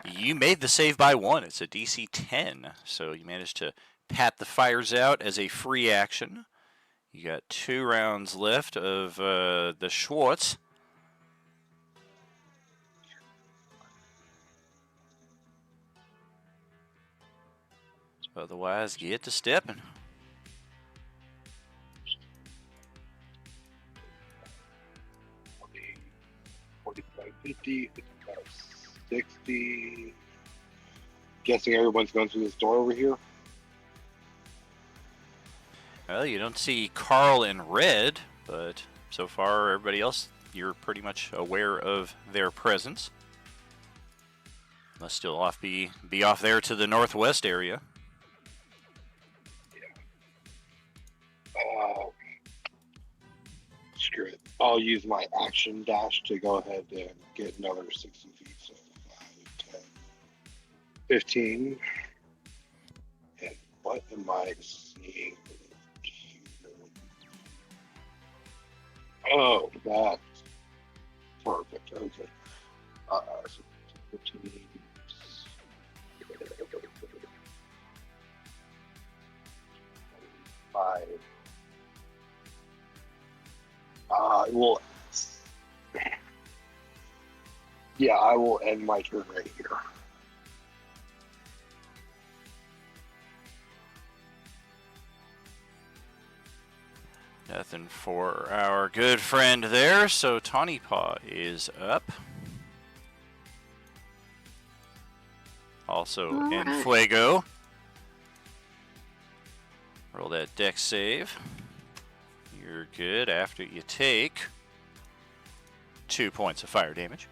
[SPEAKER 1] You made the save by 1. It's a DC 10, so you managed to pat the fires out as a free action. You got 2 rounds left of the Schwartz. Otherwise, get to stepping.
[SPEAKER 6] $45, $50, $55, $60. Guessing everyone's going through this door over here.
[SPEAKER 1] Well, you don't see Carl in red, but so far everybody else, you're pretty much aware of their presence. Must still be off there to the northwest area.
[SPEAKER 6] Screw it. I'll use my action dash to go ahead and get another 60 feet. So 5, 10, 15. And what am I seeing? Oh, that's perfect. Okay. So 15. 5. Well, yeah, I will end my turn right here.
[SPEAKER 1] Nothing for our good friend there, so Tawny Paw is up. Also, Enfuego. Roll that dex save. You're good after you take 2 points of fire damage.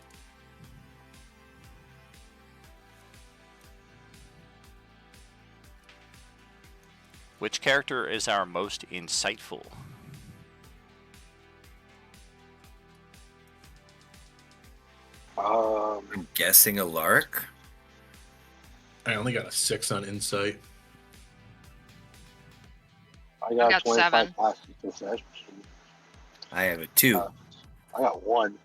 [SPEAKER 1] Which character is our most insightful?
[SPEAKER 4] I'm guessing a lark.
[SPEAKER 3] I only got a 6 on insight.
[SPEAKER 6] I got 25
[SPEAKER 5] 7.
[SPEAKER 6] passive perception.
[SPEAKER 4] I have a 2.
[SPEAKER 6] I got 1.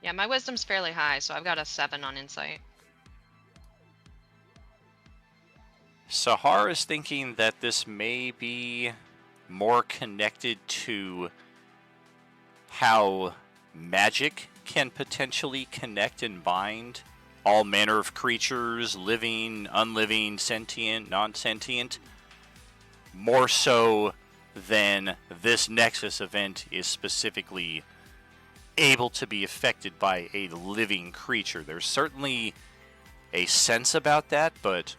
[SPEAKER 5] Yeah, my wisdom's fairly high, so I've got a 7 on insight.
[SPEAKER 1] Sahar is thinking that this may be more connected to how magic can potentially connect and bind all manner of creatures, living, unliving, sentient, non-sentient, more so than this Nexus event is specifically able to be affected by a living creature. There's certainly a sense about that, but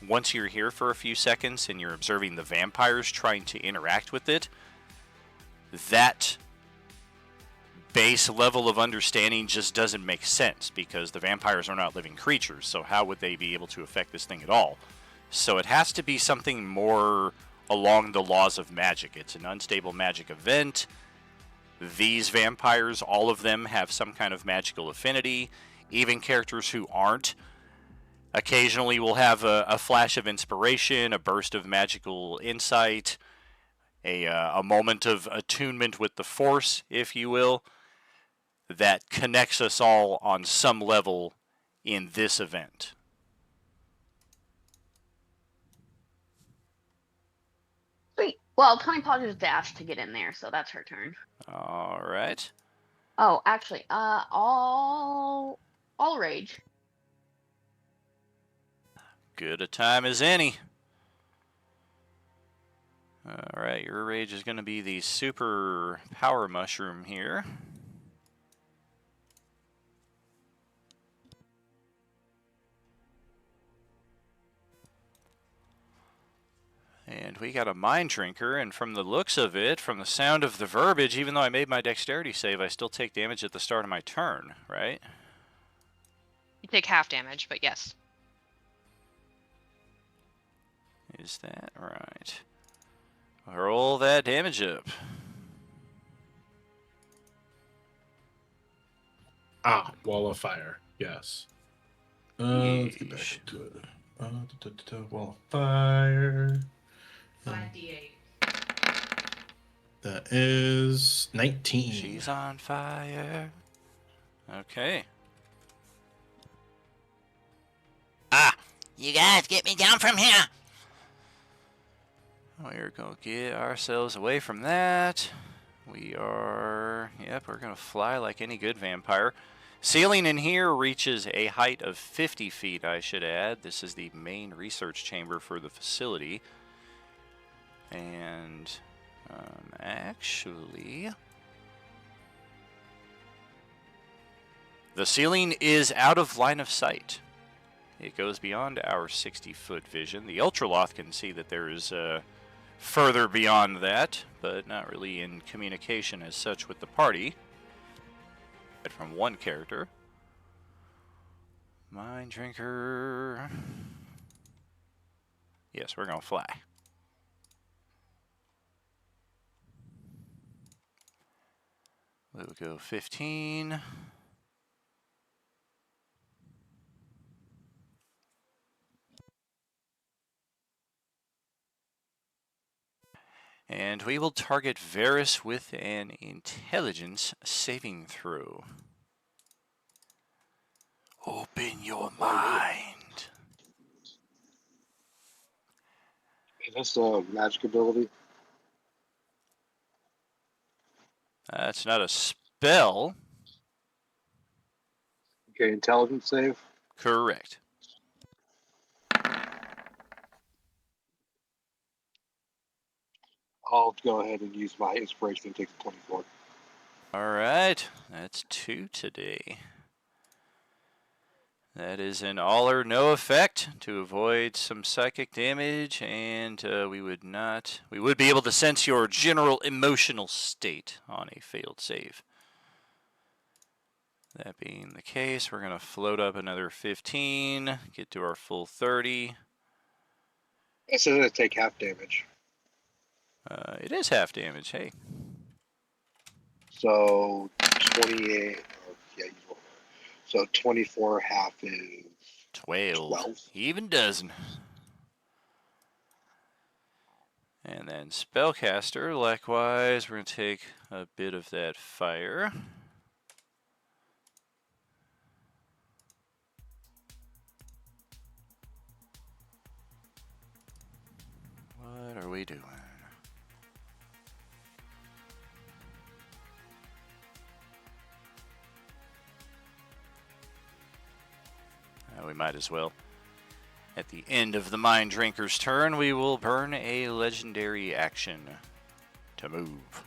[SPEAKER 1] once you're here for a few seconds and you're observing the vampires trying to interact with it, that base level of understanding just doesn't make sense because the vampires are not living creatures, so how would they be able to affect this thing at all? So it has to be something more along the laws of magic. It's an unstable magic event. These vampires, all of them have some kind of magical affinity. Even characters who aren't occasionally will have a flash of inspiration, a burst of magical insight, a moment of attunement with the Force, if you will, that connects us all on some level in this event.
[SPEAKER 8] Sweet. Well, Tony Paw just dashed to get in there, so that's her turn.
[SPEAKER 1] All right.
[SPEAKER 8] Oh, actually, all rage.
[SPEAKER 1] Good a time as any. All right, your rage is going to be the super power mushroom here. And we got a Mind Drinker, and from the looks of it, from the sound of the verbiage, even though I made my dexterity save, I still take damage at the start of my turn, right?
[SPEAKER 5] You take half damage, but yes.
[SPEAKER 1] Is that right? Roll that damage up.
[SPEAKER 3] Ah, wall of fire. Yes. Let's get back
[SPEAKER 1] Yeesh.
[SPEAKER 3] to it. Wall of fire.
[SPEAKER 11] 5d8.
[SPEAKER 3] That is 19.
[SPEAKER 1] She's on fire. Okay. Ah! You guys get me down from here! We're going to get ourselves away from that. We are... Yep, we're going to fly like any good vampire. Ceiling in here reaches a height of 50 feet, I should add. This is the main research chamber for the facility. And... actually... the ceiling is out of line of sight. It goes beyond our 60-foot vision. The Ultraloth can see that there is further beyond that, but not really in communication as such with the party. But from one character. Mind Drinker. Yes, we're going to fly. We'll go 15. And we will target Varys with an intelligence saving throw. Open your mind.
[SPEAKER 6] Is this a magic ability?
[SPEAKER 1] That's not a spell.
[SPEAKER 6] Okay, intelligence save.
[SPEAKER 1] Correct.
[SPEAKER 6] I'll go ahead and use my inspiration and take the 24.
[SPEAKER 1] All right. That's 2 today. That is an all or no effect to avoid some psychic damage, and we would be able to sense your general emotional state on a failed save. That being the case, we're going to float up another 15, get to our full 30.
[SPEAKER 6] This is going to take half damage.
[SPEAKER 1] It is half damage, hey.
[SPEAKER 6] So 28. Yeah, so 24 half is
[SPEAKER 1] 12. Even dozen. And then Spellcaster, likewise, we're going to take a bit of that fire. What are we doing? We might as well. At the end of the Mind Drinker's turn, we will burn a legendary action to move.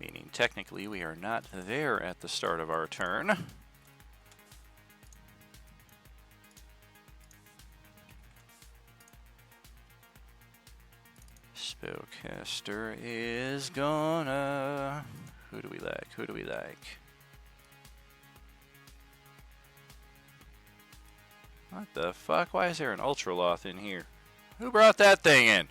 [SPEAKER 1] Meaning technically we are not there at the start of our turn. Caster is gonna... Who do we like? Who do we like? What the fuck? Why is there an Ultraloth in here? Who brought that thing in?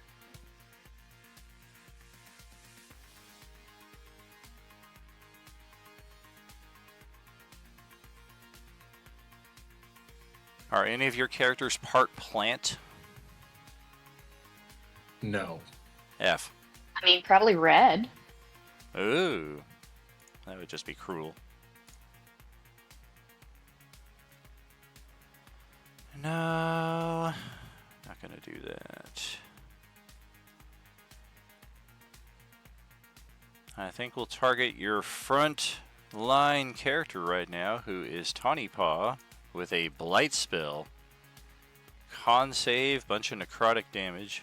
[SPEAKER 1] Are any of your characters part plant?
[SPEAKER 3] No.
[SPEAKER 1] F.
[SPEAKER 8] I mean, probably red.
[SPEAKER 1] Ooh. That would just be cruel. No. Not gonna do that. I think we'll target your front line character right now, who is Tawny Paw, with a Blight spell. Con save, bunch of necrotic damage.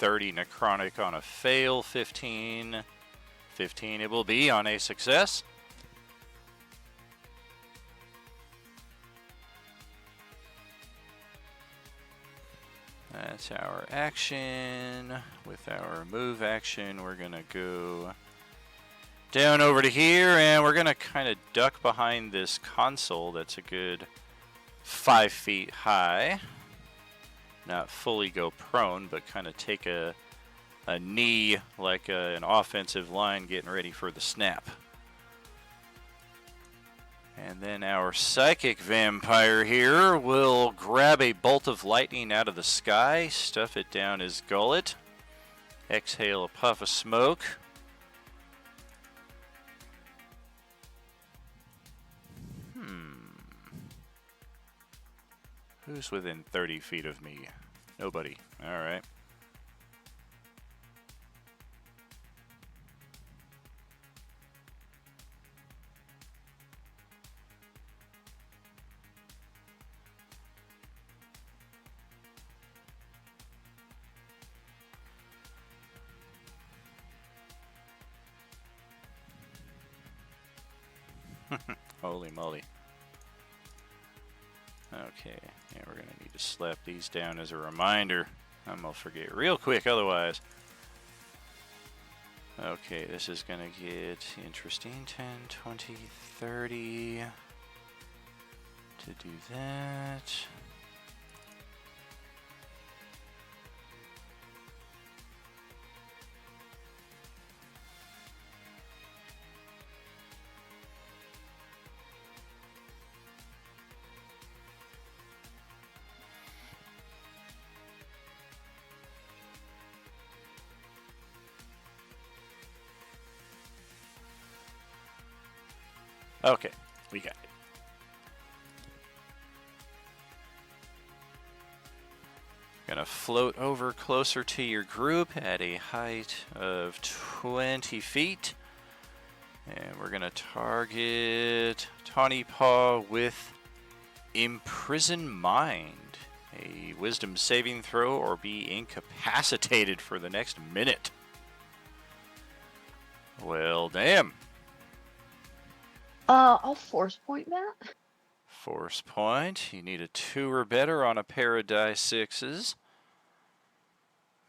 [SPEAKER 1] $30 necrotic on a fail, 15 it will be on a success. That's our action. With our move action, we're gonna go down over to here, and we're gonna kind of duck behind this console that's a good 5 feet high. Not fully go prone, but kind of take a knee like an offensive line getting ready for the snap. And then our psychic vampire here will grab a bolt of lightning out of the sky, stuff it down his gullet, exhale a puff of smoke. Who's within 30 feet of me? Nobody. Alright. Holy moly. Okay, yeah, we're gonna need to slap these down as a reminder. I'm gonna forget real quick otherwise. Okay, this is gonna get interesting. 10, 20, 30. To do that. Okay, we got it. Gonna float over closer to your group at a height of 20 feet. And we're gonna target Tawny Paw with Imprison Mind. A wisdom saving throw or be incapacitated for the next minute. Well, damn.
[SPEAKER 8] I'll force point that.
[SPEAKER 1] Force point. You need a 2 or better on a pair of die 6s.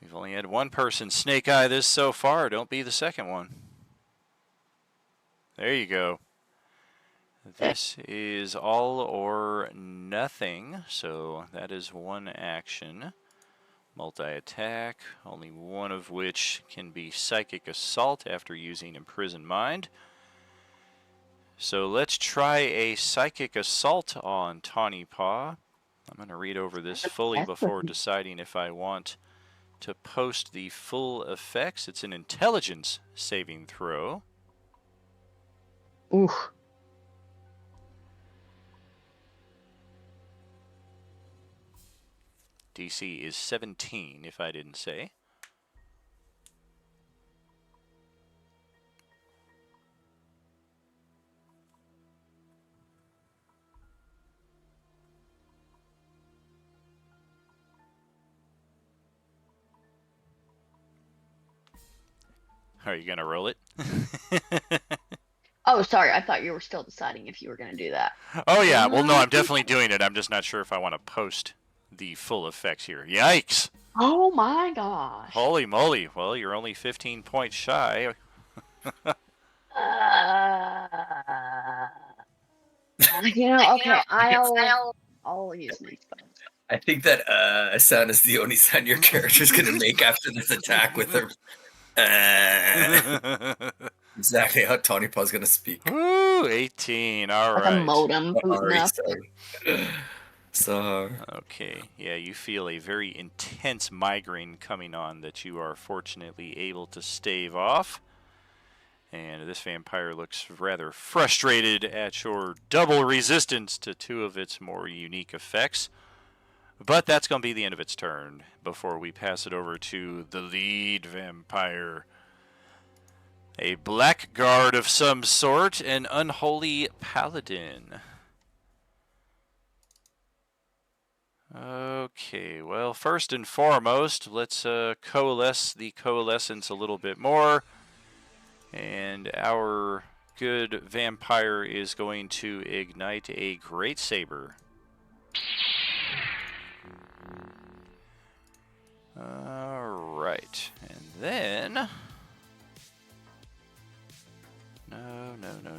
[SPEAKER 1] We've only had one person snake eye this so far. Don't be the second one. There you go. This is all or nothing, so that is one action. Multi-attack, only one of which can be Psychic Assault after using Imprison Mind. So let's try a Psychic Assault on Tawny Paw. I'm going to read over this fully before deciding if I want to post the full effects. It's an Intelligence saving throw.
[SPEAKER 8] Oof.
[SPEAKER 1] DC is 17, if I didn't say. Are you going to roll it?
[SPEAKER 8] Oh, sorry. I thought you were still deciding if you were going to do that.
[SPEAKER 1] Oh, yeah. Well, no, I'm definitely doing it. I'm just not sure if I want to post the full effects here. Yikes.
[SPEAKER 8] Oh my gosh.
[SPEAKER 1] Holy moly. Well, you're only 15 points shy.
[SPEAKER 8] Okay. I'll use my spell.
[SPEAKER 4] I think that sound is the only sound your character's going to make after this attack with her. Exactly how Tawny Paw's going to speak.
[SPEAKER 1] Woo, 18. All
[SPEAKER 8] Like
[SPEAKER 1] right.
[SPEAKER 8] a modem booting up.
[SPEAKER 4] So.
[SPEAKER 1] Okay. Yeah, you feel a very intense migraine coming on that you are fortunately able to stave off. And this vampire looks rather frustrated at your double resistance to two of its more unique effects. But that's going to be the end of its turn before we pass it over to the lead vampire. A blackguard of some sort, an unholy paladin. Okay, well, first and foremost, let's coalesce the coalescence a little bit more. And our good vampire is going to ignite a great saber. Alright, and then...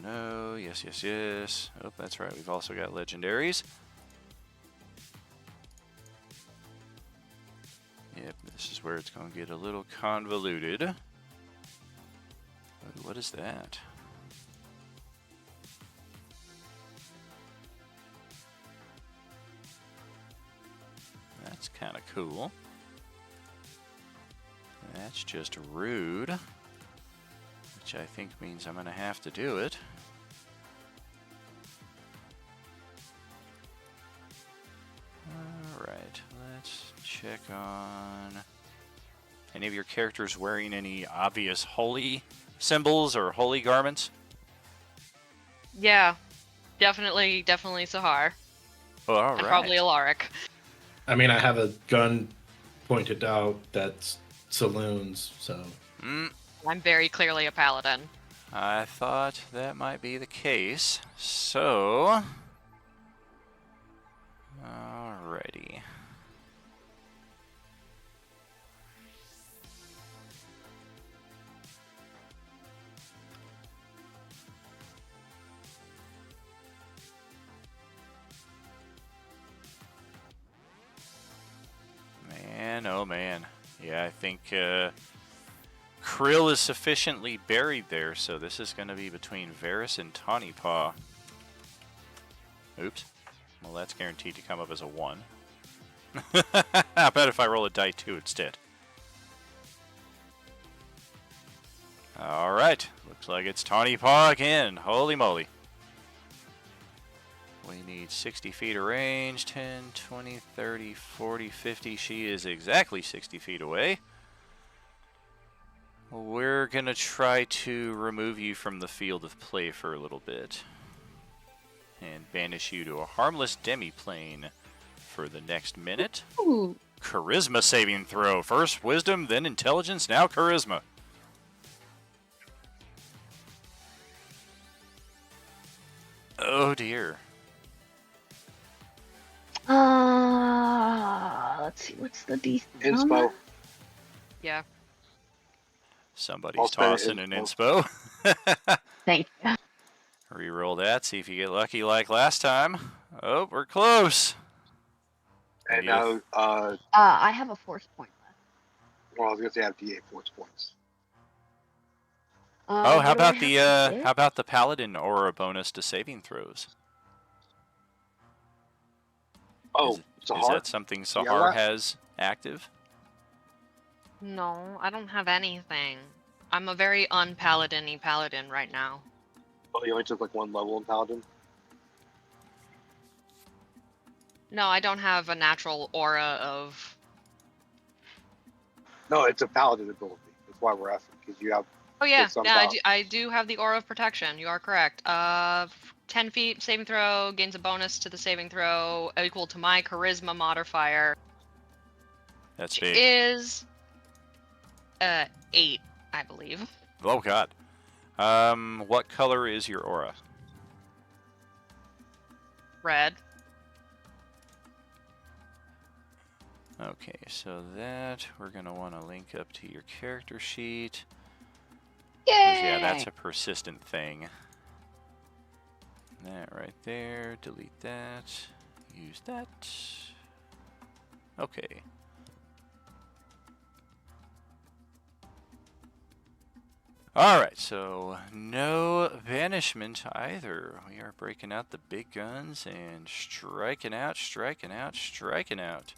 [SPEAKER 1] No. Yes. Oh, that's right, we've also got legendaries. Yep, this is where it's going to get a little convoluted. What is that? That's kind of cool. That's just rude, which I think means I'm going to have to do it. Alright, let's check on... Any of your characters wearing any obvious holy symbols or holy garments?
[SPEAKER 5] Yeah, definitely Sahar.
[SPEAKER 1] Oh, all
[SPEAKER 5] and
[SPEAKER 1] right.
[SPEAKER 5] probably Alaric.
[SPEAKER 3] I mean, I have a gun pointed out that's saloons, so.
[SPEAKER 5] I'm very clearly a paladin.
[SPEAKER 1] I thought that might be the case. So, alrighty. Man, oh man. Yeah, I think Krill is sufficiently buried there, so this is going to be between Varys and Tawny Paw. Oops. Well, that's guaranteed to come up as a 1. How about if I roll a die 2 instead? Alright, looks like it's Tawny Paw again. Holy moly. We need 60 feet of range, 10, 20, 30, 40, 50. She is exactly 60 feet away. We're going to try to remove you from the field of play for a little bit. And banish you to a harmless demi-plane for the next minute.
[SPEAKER 8] Ooh.
[SPEAKER 1] Charisma saving throw. First wisdom, then intelligence, now charisma. Oh dear.
[SPEAKER 8] Let's see, what's the DC?
[SPEAKER 6] Inspo.
[SPEAKER 5] Yeah.
[SPEAKER 1] Somebody's tossing an inspo.
[SPEAKER 8] Thank you.
[SPEAKER 1] Reroll that, see if you get lucky like last time. Oh, we're close.
[SPEAKER 6] And now,
[SPEAKER 8] I have a force point left.
[SPEAKER 6] well, I was gonna say I have D8 force points.
[SPEAKER 1] Oh, how
[SPEAKER 8] what do I
[SPEAKER 1] about the
[SPEAKER 8] have to do?
[SPEAKER 1] how about the paladin aura bonus to saving throws?
[SPEAKER 6] Oh,
[SPEAKER 1] Is
[SPEAKER 6] Sahar?
[SPEAKER 1] that something Sahar has active?
[SPEAKER 5] No, I don't have anything. I'm a very un-paladin-y paladin right now.
[SPEAKER 6] Oh, you only took like one level in Paladin?
[SPEAKER 5] No, I don't have a natural aura of...
[SPEAKER 6] No, it's a Paladin ability. That's why we're asking, because you have...
[SPEAKER 5] Oh yeah,
[SPEAKER 6] It's some
[SPEAKER 5] yeah,
[SPEAKER 6] power.
[SPEAKER 5] I do have the aura of protection. You are correct. 10 feet saving throw, gains a bonus to the saving throw, equal to my charisma modifier.
[SPEAKER 1] That's big.
[SPEAKER 5] Is 8, I believe.
[SPEAKER 1] Oh god. What color is your aura?
[SPEAKER 5] Red.
[SPEAKER 1] Okay, so that we're going to want to link up to your character sheet. 'Cause, yeah, that's
[SPEAKER 8] Yay!
[SPEAKER 1] a persistent thing. That right there, delete that, use that. Okay. Alright, so no banishment either. We are breaking out the big guns and striking out, striking out, striking out.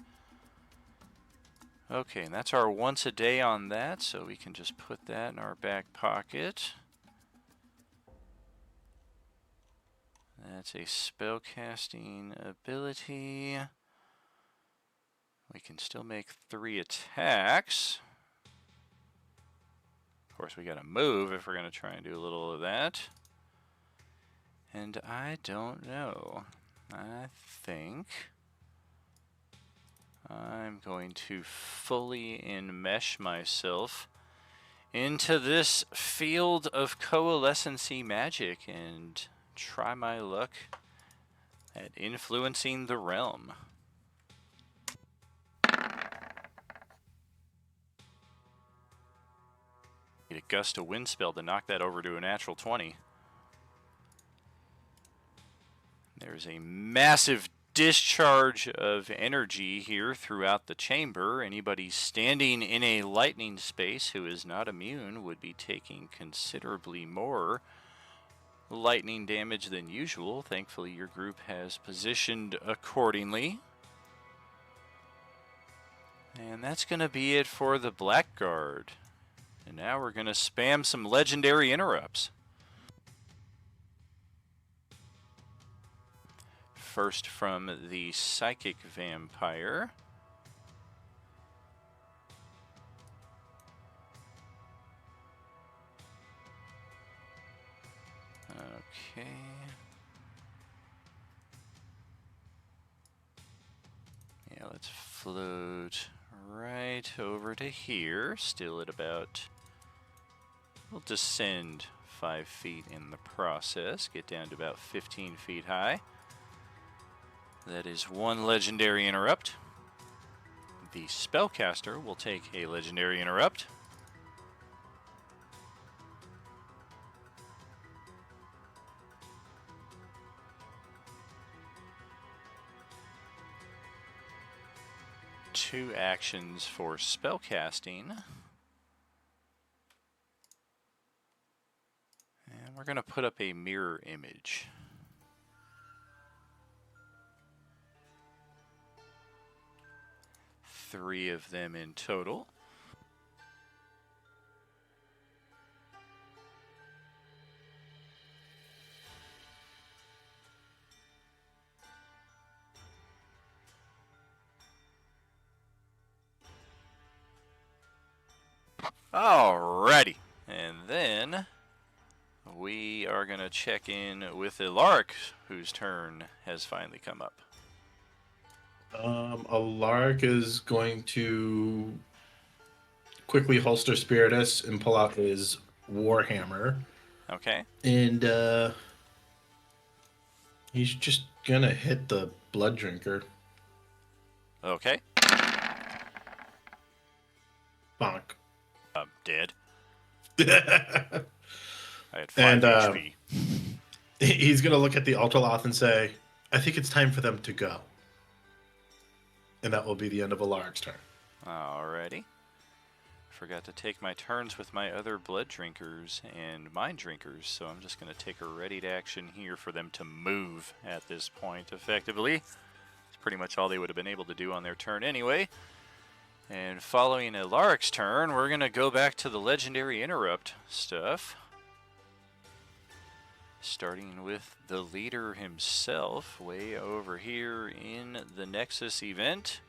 [SPEAKER 1] Okay, and that's our once a day on that, so we can just put that in our back pocket. That's a spellcasting ability. We can still make 3 attacks. Of course, we gotta move if we're gonna try and do a little of that. And I don't know. I think I'm going to fully enmesh myself into this field of coalescency magic and try my luck at influencing the realm. Need a gust of wind spell to knock that over to a natural 20. There's a massive discharge of energy here throughout the chamber. Anybody standing in a lightning space who is not immune would be taking considerably more lightning damage than usual. Thankfully, your group has positioned accordingly. And that's going to be it for the Blackguard. And now we're going to spam some legendary interrupts. First from the Psychic Vampire. Okay. Yeah, let's float right over to here. Still at about... We'll descend 5 feet in the process. Get down to about 15 feet high. That is 1 legendary interrupt. The spellcaster will take a legendary interrupt. Two actions for spellcasting. And we're going to put up a mirror image. Three of them in total. Alrighty. And then we are going to check in with Ilaric, whose turn has finally come up.
[SPEAKER 3] Alaric is going to quickly holster Spiritus and pull out his Warhammer.
[SPEAKER 1] Okay.
[SPEAKER 3] And he's just gonna hit the Blood Drinker.
[SPEAKER 1] Okay.
[SPEAKER 3] Bonk.
[SPEAKER 1] Dead. I had 5
[SPEAKER 3] And
[SPEAKER 1] HP.
[SPEAKER 3] he's gonna look at the Ultraloth and say, I think it's time for them to go. And that will be the end of Alaric's turn.
[SPEAKER 1] Alrighty. Forgot to take my turns with my other blood drinkers and mind drinkers, so I'm just going to take a ready to action here for them to move at this point effectively. It's pretty much all they would have been able to do on their turn anyway. And following Alaric's turn, we're going to go back to the legendary interrupt stuff. Starting with the leader himself, way over here in the Nexus event.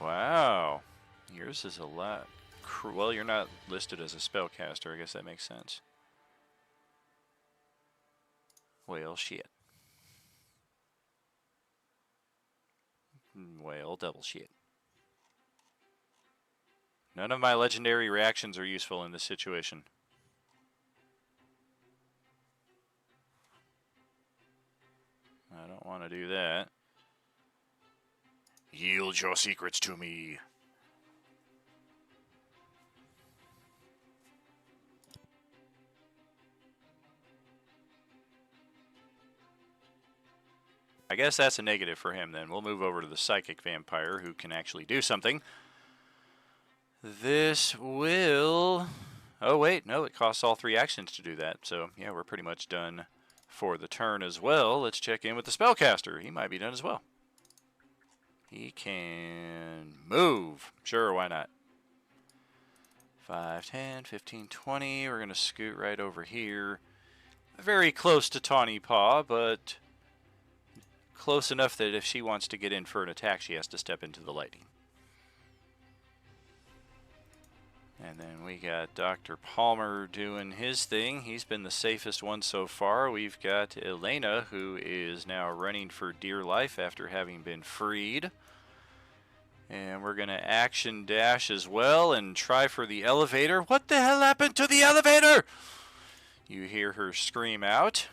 [SPEAKER 1] Wow, yours is a lot. Well, you're not listed as a spellcaster. I guess that makes sense. Well, shit. Well, double shit. None of my legendary reactions are useful in this situation. I don't want to do that. Yield your secrets to me. I guess that's a negative for him then. We'll move over to the psychic vampire who can actually do something. This will... Oh wait, no, it costs all 3 actions to do that. So yeah, we're pretty much done for the turn as well. Let's check in with the spellcaster. He might be done as well. He can move. Sure, why not? 5, 10, 15, 20. We're going to scoot right over here. Very close to Tawny Paw, but close enough that if she wants to get in for an attack, she has to step into the lighting. And then we got Dr. Palmer doing his thing. He's been the safest one so far. We've got Elena, who is now running for dear life after having been freed. And we're going to action dash as well and try for the elevator. What the hell happened to the elevator? You hear her scream out.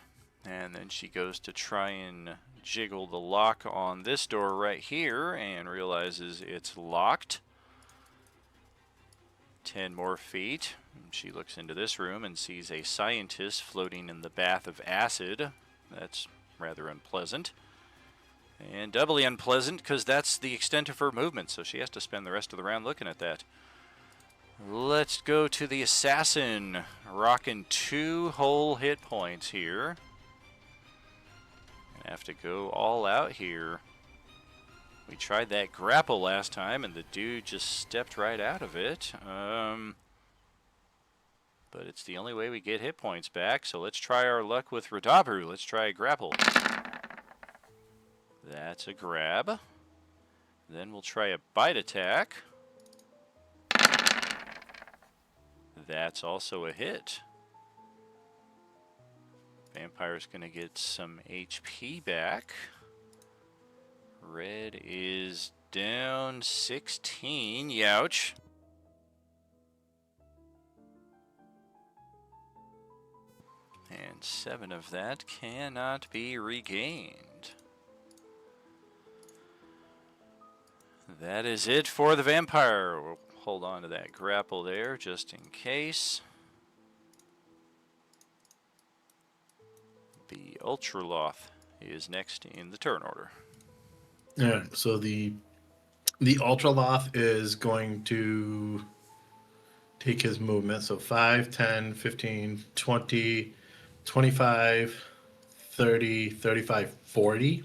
[SPEAKER 1] And then she goes to try and jiggle the lock on this door right here and realizes it's locked. 10 more feet. She looks into this room and sees a scientist floating in the bath of acid. That's rather unpleasant. And doubly unpleasant because that's the extent of her movement, so she has to spend the rest of the round looking at that. Let's go to the assassin, rocking 2 whole hit points here. Gonna have to go all out here. We tried that grapple last time, and the dude just stepped right out of it. But it's the only way we get hit points back, so let's try our luck with Radabu. Let's try a grapple. That's a grab. Then we'll try a bite attack. That's also a hit. Vampire's gonna get some HP back. Red is down 16. Youch. And 7 of that cannot be regained. That is it for the vampire. We'll hold on to that grapple there just in case. The Ultraloth is next in the turn order.
[SPEAKER 3] Yeah, so the Ultraloth is going to take his movement. So 5, 10, 15, 20, 25, 30, 35, 40.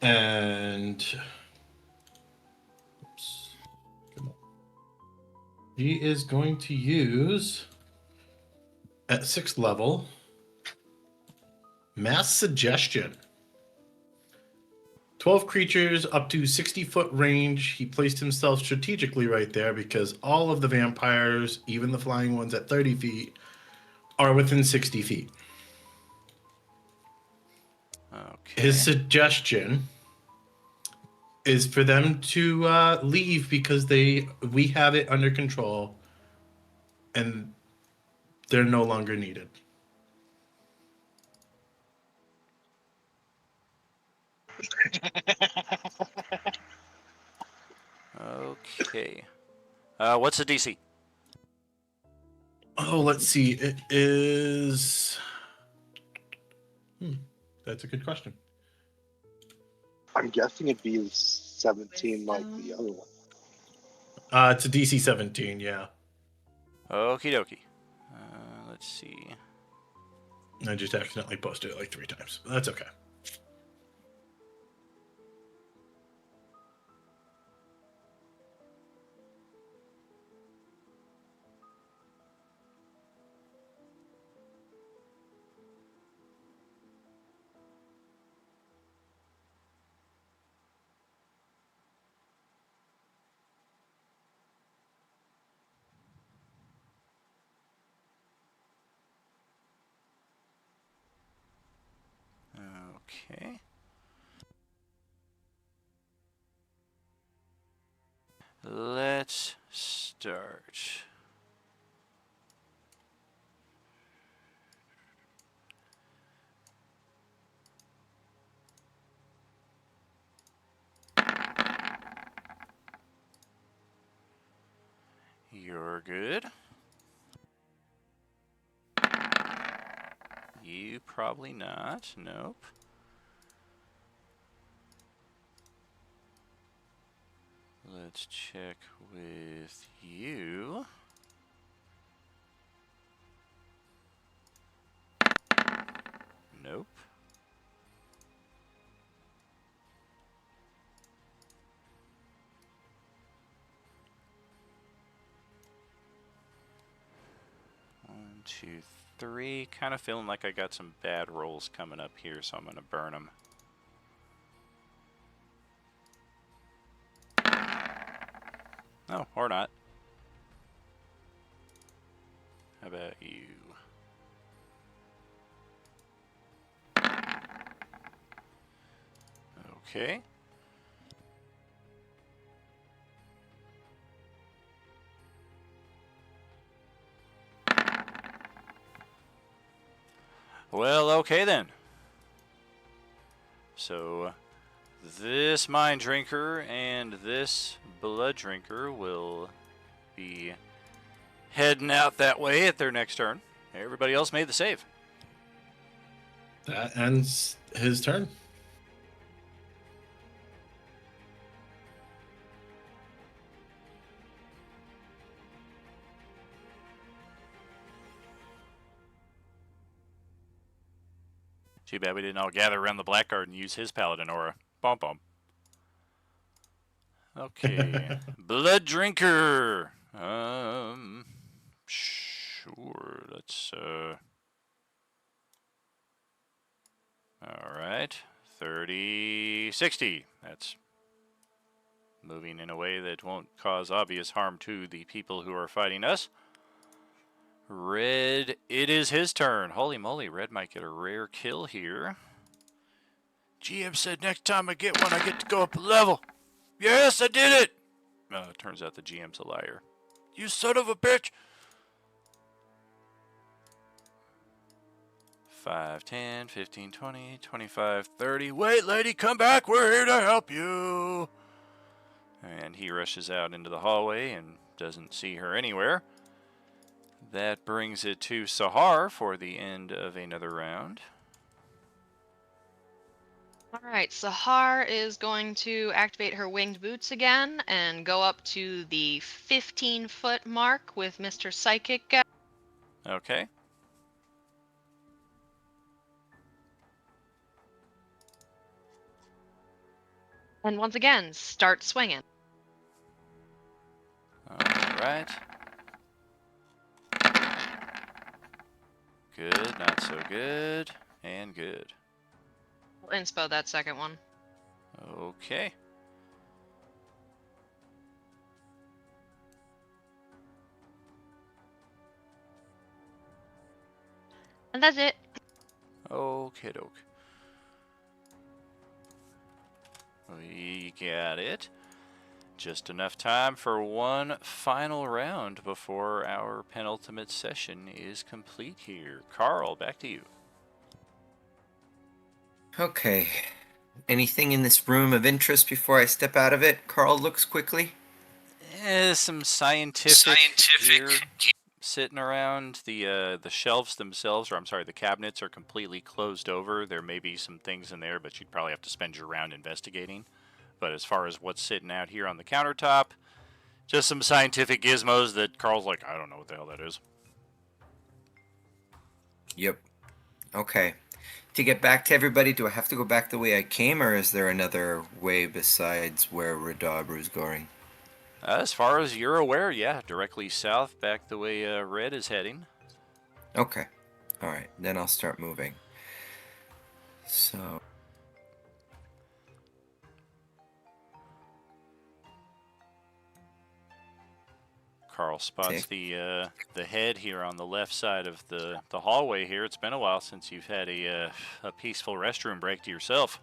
[SPEAKER 3] And oops, he is going to use, at 6th level, Mass Suggestion. 12 creatures up to 60-foot range. He placed himself strategically right there because all of the vampires, even the flying ones at 30 feet, are within 60 feet.
[SPEAKER 1] Okay.
[SPEAKER 3] His suggestion is for them to leave because we have it under control and they're no longer needed.
[SPEAKER 1] Okay. What's the DC?
[SPEAKER 3] Oh, let's see. It is... That's a good question.
[SPEAKER 6] I'm guessing it'd be 17 like the other one.
[SPEAKER 3] It's a DC 17, yeah.
[SPEAKER 1] Okie dokie. Let's see.
[SPEAKER 3] I just accidentally posted it like 3 times. But that's okay.
[SPEAKER 1] Okay. Let's start. You're good. You probably not. Nope. Let's check with you. Nope. One, two, three. Kind of feeling like I got some bad rolls coming up here, so I'm going to burn them. Oh, or not. How about you? Okay. Well, okay then. So, this Mind Drinker and this Blood Drinker will be heading out that way at their next turn. Everybody else made the save.
[SPEAKER 3] That ends his turn.
[SPEAKER 1] Too bad we didn't all gather around the Blackguard and use his Paladin Aura. Bum bum. Okay. Blood Drinker. Sure. Let's, Alright. 30, 60. That's moving in a way that won't cause obvious harm to the people who are fighting us. Red, it is his turn. Holy moly, Red might get a rare kill here. GM said next time I get one, I get to go up a level. Yes, I did it! Turns out the GM's a liar. You son of a bitch! 5, 10, 15, 20, 25, 30. Wait, lady, come back. We're here to help you. And he rushes out into the hallway and doesn't see her anywhere. That brings it to Sahar for the end of another round.
[SPEAKER 5] Alright, Sahar is going to activate her winged boots again and go up to the 15-foot mark with Mr. Psychic.
[SPEAKER 1] Okay.
[SPEAKER 5] And once again, start swinging.
[SPEAKER 1] Alright. Good, not so good, and good.
[SPEAKER 5] We'll inspo that second one.
[SPEAKER 1] Okay.
[SPEAKER 5] And that's it.
[SPEAKER 1] Okay, doke. We got it. Just enough time for one final round before our penultimate session is complete here. Carl, back to you.
[SPEAKER 4] Okay. Anything in this room of interest before I step out of it? Carl looks quickly.
[SPEAKER 1] Some scientific gear sitting around. The shelves themselves, or I'm sorry, the cabinets are completely closed over. There may be some things in there, but you'd probably have to spend your round investigating. But as far as what's sitting out here on the countertop, just some scientific gizmos that Carl's like, I don't know what the hell that is.
[SPEAKER 4] Yep. Okay. To get back to everybody, do I have to go back the way I came, or is there another way besides where Radabru's going?
[SPEAKER 1] As far as you're aware, yeah, directly south, back the way Red is heading.
[SPEAKER 4] Okay. All right. Then I'll start moving. So.
[SPEAKER 1] Carl spots the head here on the left side of the hallway here. It's been a while since you've had a peaceful restroom break to yourself.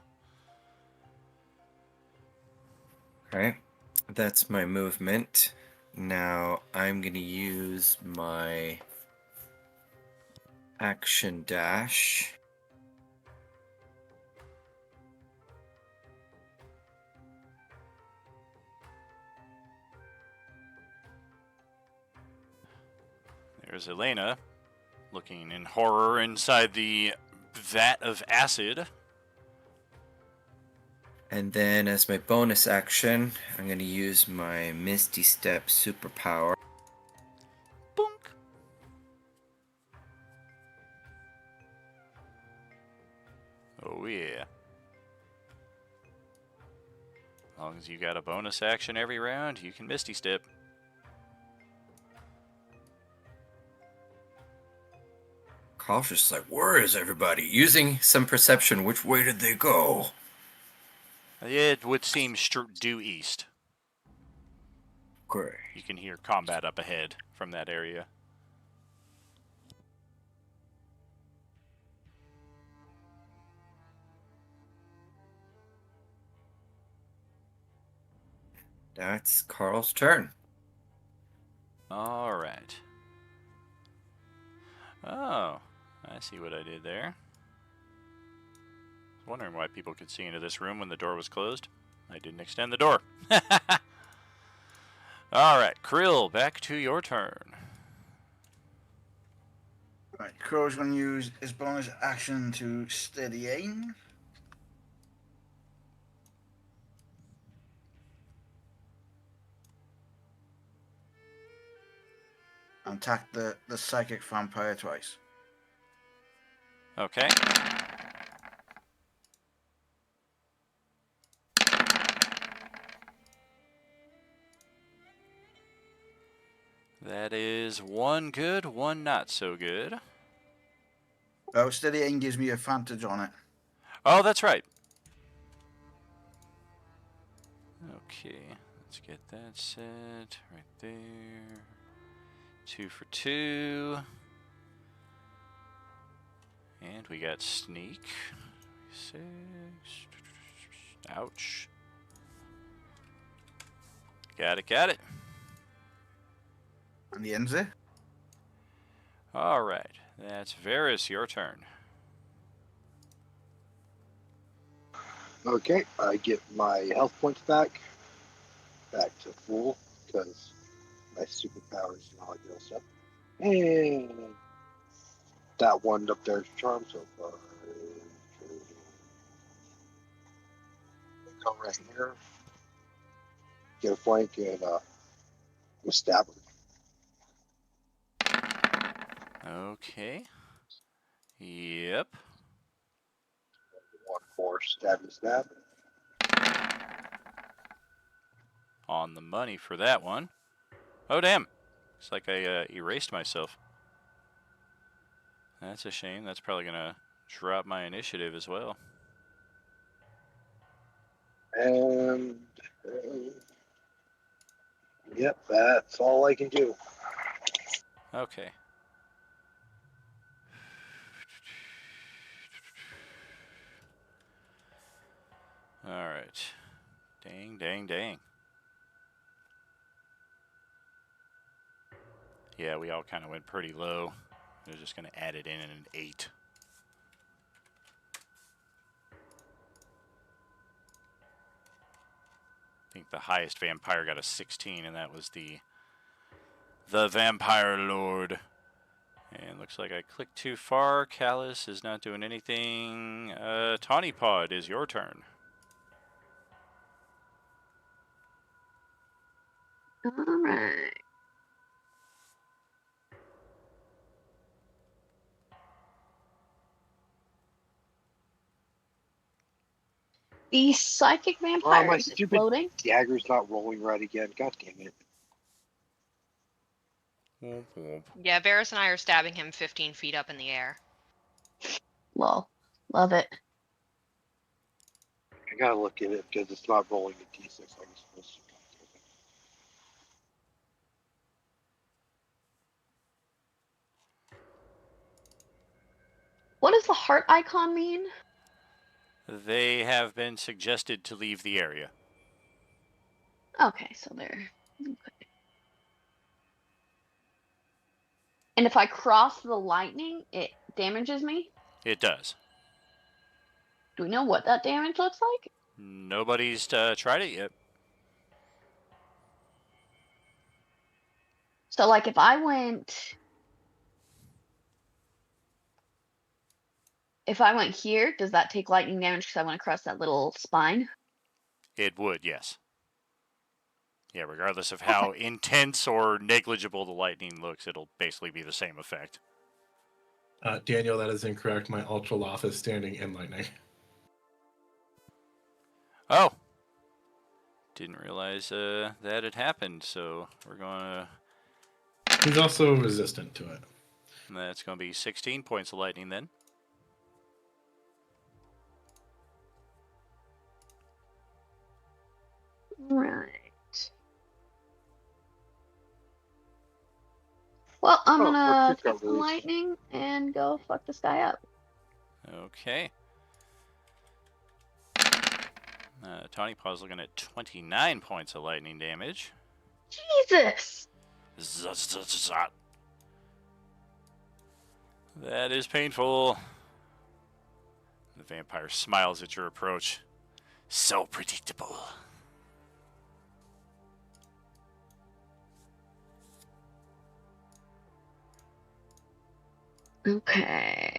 [SPEAKER 4] Okay. That's my movement. Now I'm going to use my action dash.
[SPEAKER 1] There's Elena, looking in horror inside the vat of acid.
[SPEAKER 4] And then as my bonus action, I'm going to use my Misty Step superpower.
[SPEAKER 1] Boink. Oh yeah. As long as you got a bonus action every round, you can Misty Step.
[SPEAKER 4] Carl's just like, where is everybody? Using some perception, which way did they go?
[SPEAKER 1] It would seem due east.
[SPEAKER 4] Great.
[SPEAKER 1] You can hear combat up ahead from that area.
[SPEAKER 4] That's Carl's turn.
[SPEAKER 1] All right. Oh, I see what I did there. I was wondering why people could see into this room when the door was closed. I didn't extend the door. All right, Krill, back to your turn.
[SPEAKER 9] Right, Crow's going to use his bonus action to steady aim. And attack the psychic vampire twice.
[SPEAKER 1] Okay. That is one good, one not so good.
[SPEAKER 9] Oh, steady aim gives me advantage on it.
[SPEAKER 1] Oh, that's right. Okay, let's get that set right there. 2 for 2. And we got sneak. 6. Ouch. Got it.
[SPEAKER 9] And he ends it.
[SPEAKER 1] All right, that's Varys, your turn.
[SPEAKER 6] Okay, I get my health points back to full, because my superpowers and all that good stuff. And that one up there is charm so far. Come right here, get a flank, and we'll stab her.
[SPEAKER 1] Okay. Yep.
[SPEAKER 6] 1 4 stab.
[SPEAKER 1] On the money for that one. Oh, damn. Looks like I erased myself. That's a shame. That's probably going to drop my initiative as well.
[SPEAKER 6] And yep, that's all I can do.
[SPEAKER 1] Okay. All right. Dang. Yeah, we all kind of went pretty low. They're just going to add it in at an 8. I think the highest vampire got a 16, and that was the Vampire Lord. And looks like I clicked too far. Callus is not doing anything. Tawny Pod is your turn.
[SPEAKER 8] All right. The psychic vampire
[SPEAKER 6] My
[SPEAKER 8] is
[SPEAKER 6] stupid
[SPEAKER 8] exploding.
[SPEAKER 6] dagger's not rolling right again. God damn it.
[SPEAKER 5] Yeah, Varys and I are stabbing him 15 feet up in the air.
[SPEAKER 8] Lol. Love it.
[SPEAKER 6] I gotta look at it because it's not rolling a d6 like it's supposed to.
[SPEAKER 8] What does the heart icon mean?
[SPEAKER 1] They have been suggested to leave the area.
[SPEAKER 8] Okay, so there. Okay. And if I cross the lightning, it damages me?
[SPEAKER 1] It does.
[SPEAKER 8] Do we know what that damage looks like?
[SPEAKER 1] Nobody's tried it yet.
[SPEAKER 8] So, like, if I went here, does that take lightning damage because I went across that little spine?
[SPEAKER 1] It would, yes. Yeah, regardless of how intense or negligible the lightning looks, it'll basically be the same effect.
[SPEAKER 3] Daniel, that is incorrect. My Ultra Loth is standing in lightning.
[SPEAKER 1] Oh. Didn't realize that had happened, so we're going to...
[SPEAKER 3] He's also resistant to it.
[SPEAKER 1] That's going to be 16 points of lightning then.
[SPEAKER 8] Right. Well, I'm gonna take the lightning and go fuck this guy up.
[SPEAKER 1] Okay. Tawny Paw's looking at 29 points of lightning damage.
[SPEAKER 8] Jesus!
[SPEAKER 1] That is painful. The vampire smiles at your approach. So predictable.
[SPEAKER 8] Okay.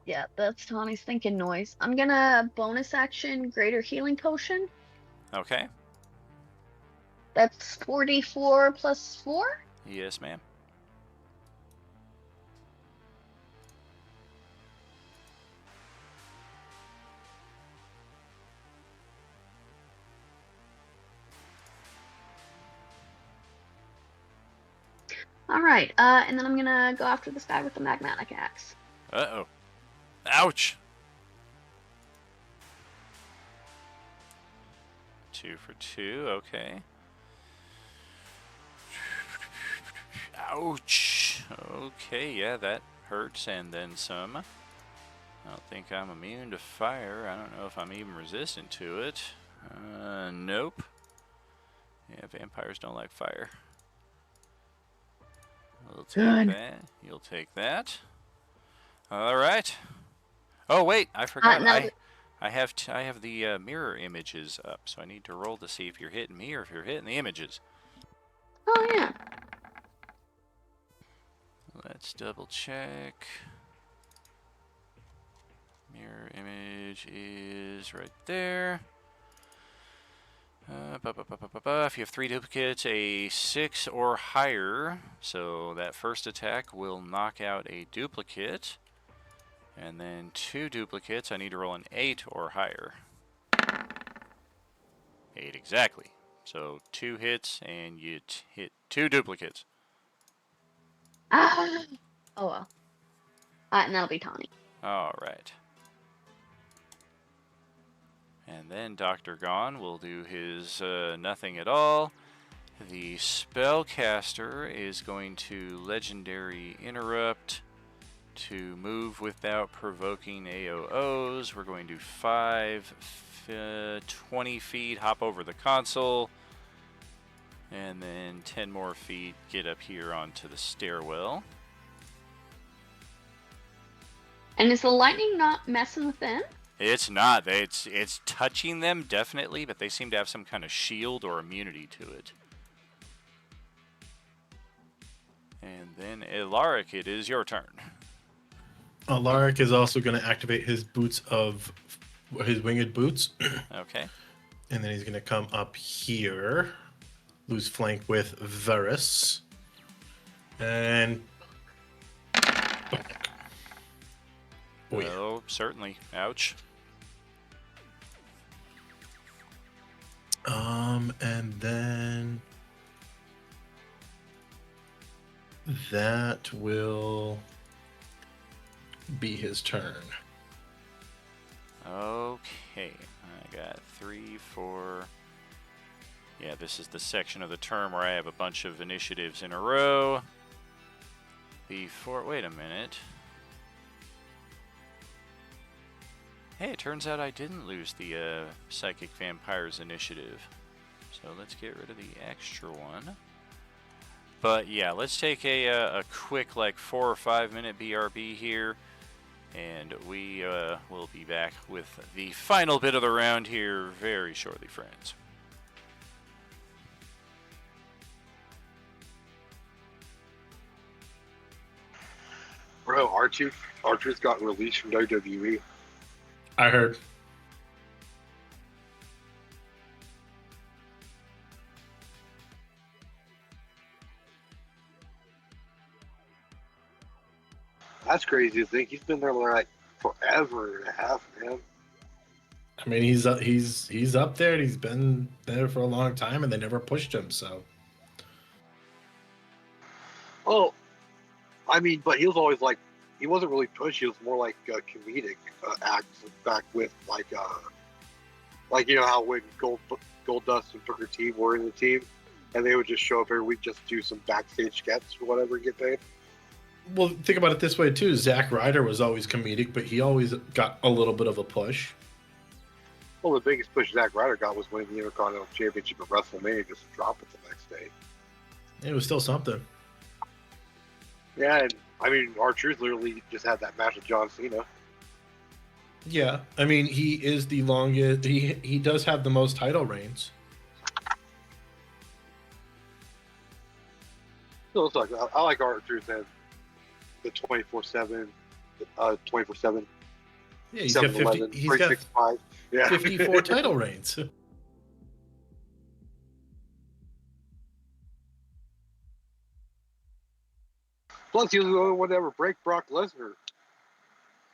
[SPEAKER 8] Yeah, that's Tawny's thinking noise. I'm gonna bonus action Greater Healing Potion.
[SPEAKER 1] Okay.
[SPEAKER 8] That's 44 plus 4?
[SPEAKER 1] Yes, ma'am.
[SPEAKER 8] Alright, and then I'm gonna go after this guy with the magmatic axe.
[SPEAKER 1] Uh-oh. Ouch! 2 for 2, okay. Ouch! Okay, yeah, that hurts and then some. I don't think I'm immune to fire. I don't know if I'm even resistant to it. Nope. Yeah, vampires don't like fire. We'll take that. You'll take that. Alright. Oh, wait, I forgot. I have the mirror images up, so I need to roll to see if you're hitting me or if you're hitting the images.
[SPEAKER 8] Oh, yeah.
[SPEAKER 1] Let's double check. Mirror image is right there. If you have 3 duplicates, a 6 or higher, so that first attack will knock out a duplicate. And then 2 duplicates, I need to roll an 8 or higher. 8 exactly. So 2 hits and you hit 2 duplicates.
[SPEAKER 8] Ah! Oh well. And that'll be Tawny.
[SPEAKER 1] Alright. And then Dr. Gone will do his nothing at all. The spellcaster is going to Legendary Interrupt to move without provoking AOOs. We're going to 20 feet, hop over the console, and then 10 more feet, get up here onto the stairwell.
[SPEAKER 8] And is the lightning not messing with them?
[SPEAKER 1] It's not. It's touching them, definitely, but they seem to have some kind of shield or immunity to it. And then, Alaric, it is your turn.
[SPEAKER 3] Alaric is also going to activate his his winged boots.
[SPEAKER 1] Okay.
[SPEAKER 3] And then he's going to come up here, lose flank with Varus. And... Oh, yeah.
[SPEAKER 1] Oh, certainly. Ouch.
[SPEAKER 3] And then that will be his turn.
[SPEAKER 1] Okay. I got 3, 4. Yeah, this is the section of the term where I have a bunch of initiatives in a row. Wait a minute. Hey, it turns out I didn't lose the Psychic Vampires initiative. So let's get rid of the extra one. But yeah, let's take a quick, like, 4 or 5 minute BRB here. And we will be back with the final bit of the round here very shortly, friends.
[SPEAKER 6] Bro, Archer's got released from WWE.
[SPEAKER 3] I heard.
[SPEAKER 6] That's crazy to think. He's been there like forever and a half, man.
[SPEAKER 3] I mean, he's up there. And he's been there for a long time, and they never pushed him. So
[SPEAKER 6] Oh, I mean, but he was always like, he wasn't really pushed. He was more like comedic acts back with like you know how when Gold Dust and Booker T were in the team, and they would just show up every week just do some backstage skets or whatever and get paid.
[SPEAKER 3] well, think about it this way too. Zack Ryder was always comedic, but he always got a little bit of a push.
[SPEAKER 6] Well, the biggest push Zack Ryder got was winning the Intercontinental Championship at WrestleMania, just to drop it the next day.
[SPEAKER 3] It was still something.
[SPEAKER 6] Yeah, and I mean, R-Truth literally just had that match with John Cena.
[SPEAKER 3] Yeah, I mean, he is the longest. He does have the most title reigns.
[SPEAKER 6] So it's like I like R-Truth and the 24/7, 24/7.
[SPEAKER 3] Yeah, he's got 50.
[SPEAKER 6] 7-Eleven,
[SPEAKER 3] He's got
[SPEAKER 6] 365. Yeah.
[SPEAKER 3] 54 title reigns.
[SPEAKER 6] Plus, he was the only one to ever break Brock Lesnar.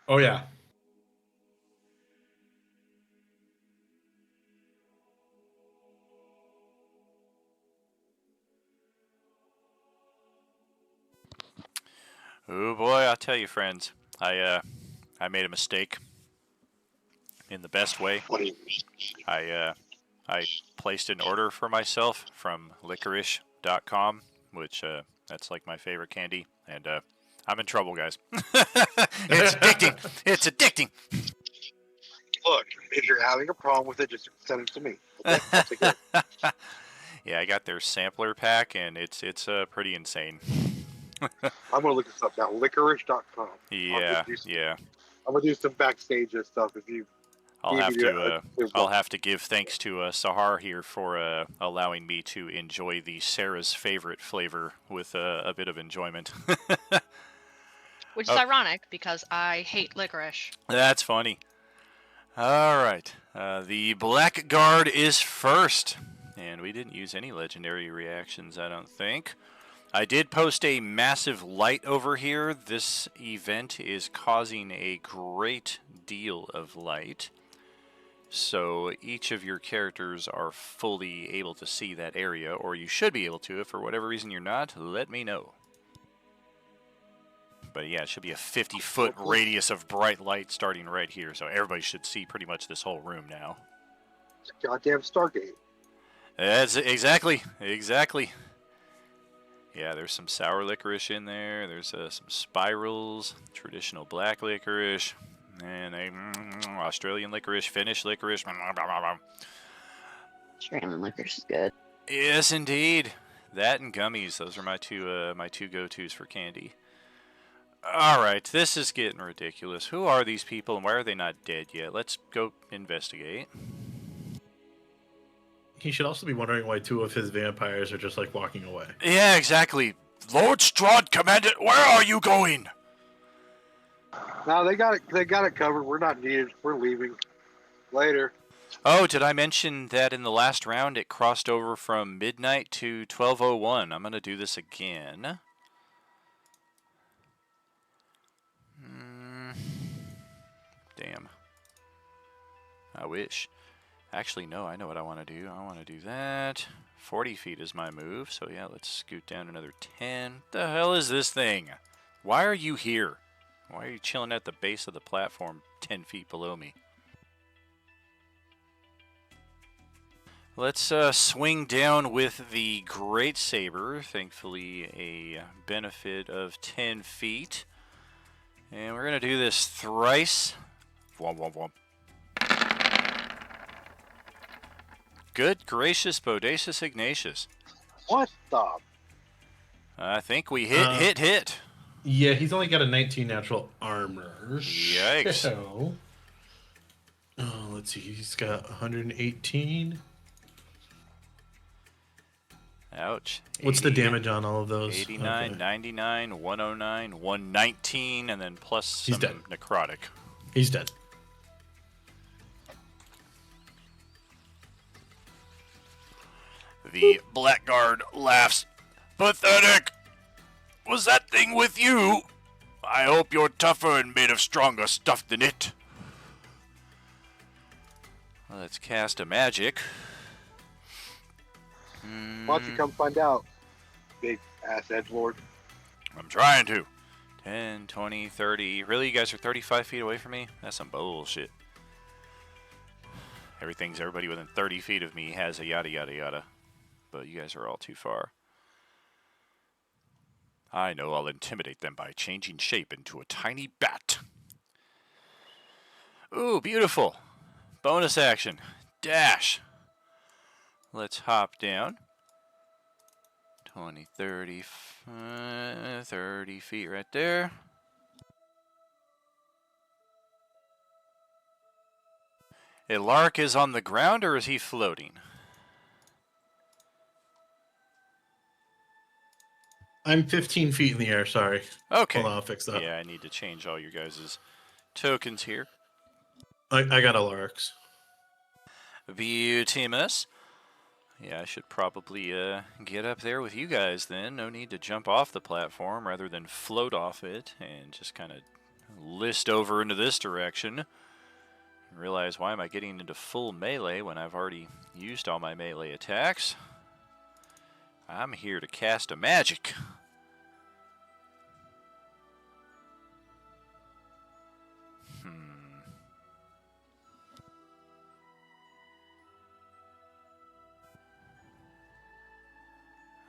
[SPEAKER 3] Oh yeah.
[SPEAKER 1] Oh boy, I'll tell you, friends, I made a mistake in the best way. I placed an order for myself from licorice.com, which that's like my favorite candy, and I'm in trouble, guys. It's addicting. It's addicting.
[SPEAKER 6] Look, if you're having a problem with it, just send it to me. Okay? I'll take it.
[SPEAKER 1] Yeah, I got their sampler pack, and it's pretty insane.
[SPEAKER 6] I'm gonna look this up now. Licorice.com.
[SPEAKER 1] Yeah, yeah.
[SPEAKER 6] I'm gonna do some backstage stuff if you.
[SPEAKER 1] I'll have to give thanks to Sahar here for allowing me to enjoy the Sarah's favorite flavor with a bit of enjoyment.
[SPEAKER 5] Which is ironic because I hate licorice.
[SPEAKER 1] That's funny. All right, the Blackguard is first, and we didn't use any legendary reactions, I don't think. I did post a massive light over here. This event is causing a great deal of light. So each of your characters are fully able to see that area, or you should be able to. If for whatever reason you're not, let me know. But yeah, it should be a 50-foot radius of bright light starting right here, so everybody should see pretty much this whole room now.
[SPEAKER 6] It's a goddamn Stargate.
[SPEAKER 1] That's exactly. Yeah, there's some sour licorice in there. There's some spirals, traditional black licorice, and Australian licorice, Finnish licorice.
[SPEAKER 8] Australian licorice is good.
[SPEAKER 1] Yes, indeed. That and gummies. Those are my two go-tos for candy. All right, this is getting ridiculous. Who are these people, and why are they not dead yet? Let's go investigate.
[SPEAKER 3] He should also be wondering why two of his vampires are just like walking away.
[SPEAKER 1] Yeah, exactly. Lord Strahd, Commandant, where are you going?
[SPEAKER 6] No, they got it covered. We're not needed. We're leaving. Later.
[SPEAKER 1] Oh, did I mention that in the last round it crossed over from midnight to 12:01? I'm gonna do this again. Damn. I wish. Actually, no, I know what I want to do. I want to do that. 40 feet is my move, so yeah, let's scoot down another 10. The hell is this thing? Why are you here? Why are you chilling at the base of the platform 10 feet below me? Let's swing down with the Great Saber. Thankfully, a benefit of 10 feet. And we're going to do this thrice. Womp, womp, womp. Good gracious, bodacious Ignatius.
[SPEAKER 6] What the?
[SPEAKER 1] I think we hit.
[SPEAKER 3] Yeah, he's only got a 19 natural armor.
[SPEAKER 1] Yikes.
[SPEAKER 3] So, let's see. He's got 118.
[SPEAKER 1] Ouch.
[SPEAKER 3] What's the damage on all of those?
[SPEAKER 1] 89,
[SPEAKER 3] Okay.
[SPEAKER 1] 99, 109, 119, and then plus
[SPEAKER 3] He's
[SPEAKER 1] some
[SPEAKER 3] dead.
[SPEAKER 1] necrotic.
[SPEAKER 3] He's dead.
[SPEAKER 1] The Blackguard laughs. Pathetic! Was that thing with you? I hope you're tougher and made of stronger stuff than it. Let's cast a magic.
[SPEAKER 6] Why don't you come find out, big ass edgelord?
[SPEAKER 1] I'm trying to. 10, 20, 30. Really, you guys are 35 feet away from me? That's some bullshit. Everybody within 30 feet of me has a yada yada yada. But you guys are all too far. I know I'll intimidate them by changing shape into a tiny bat. Ooh, beautiful. Bonus action. Dash. Let's hop down. 20, 30, 30 feet right there. Lark is on the ground, or is he floating?
[SPEAKER 3] I'm 15 feet in the air, sorry.
[SPEAKER 1] Okay.
[SPEAKER 3] Hold on, I'll fix that.
[SPEAKER 1] Yeah, I need to change all your guys' tokens here.
[SPEAKER 3] I got a Larx.
[SPEAKER 1] Beautimous. Yeah, I should probably get up there with you guys then. No need to jump off the platform rather than float off it and just kind of list over into this direction. Realize, why am I getting into full melee when I've already used all my melee attacks? I'm here to cast a magic.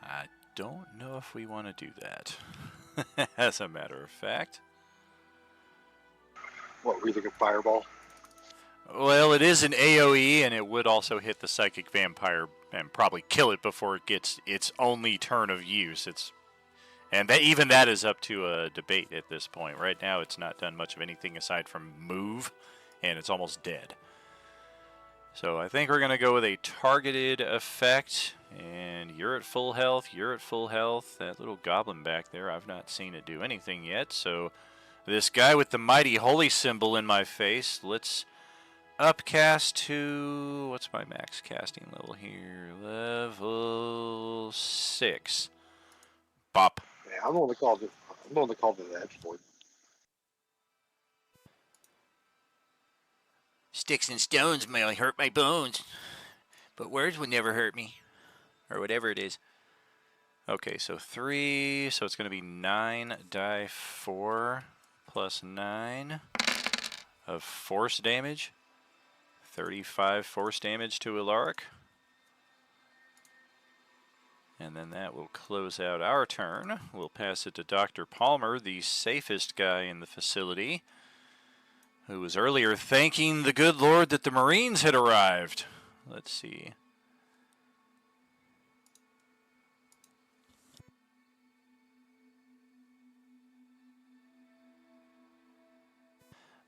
[SPEAKER 1] I don't know if we want to do that. As a matter of fact.
[SPEAKER 6] What, were you thinking fireball?
[SPEAKER 1] Well, it is an AoE, and it would also hit the psychic vampire and probably kill it before it gets its only turn of use. Even that is up to a debate at this point. Right now, it's not done much of anything aside from move, and it's almost dead. So I think we're going to go with a targeted effect, and you're at full health, you're at full health. That little goblin back there, I've not seen it do anything yet, so this guy with the mighty holy symbol in my face, let's upcast to, what's my max casting level here? Level 6. Bop.
[SPEAKER 6] Yeah, I'm the one that called it an edgelord.
[SPEAKER 1] Sticks and stones may hurt my bones, but words would never hurt me. Or whatever it is. Okay, so 3, so it's going to be 9 die 4 plus 9 of force damage. 35 force damage to Ilaric. And then that will close out our turn. We'll pass it to Dr. Palmer, the safest guy in the facility, who was earlier thanking the good Lord that the Marines had arrived. Let's see.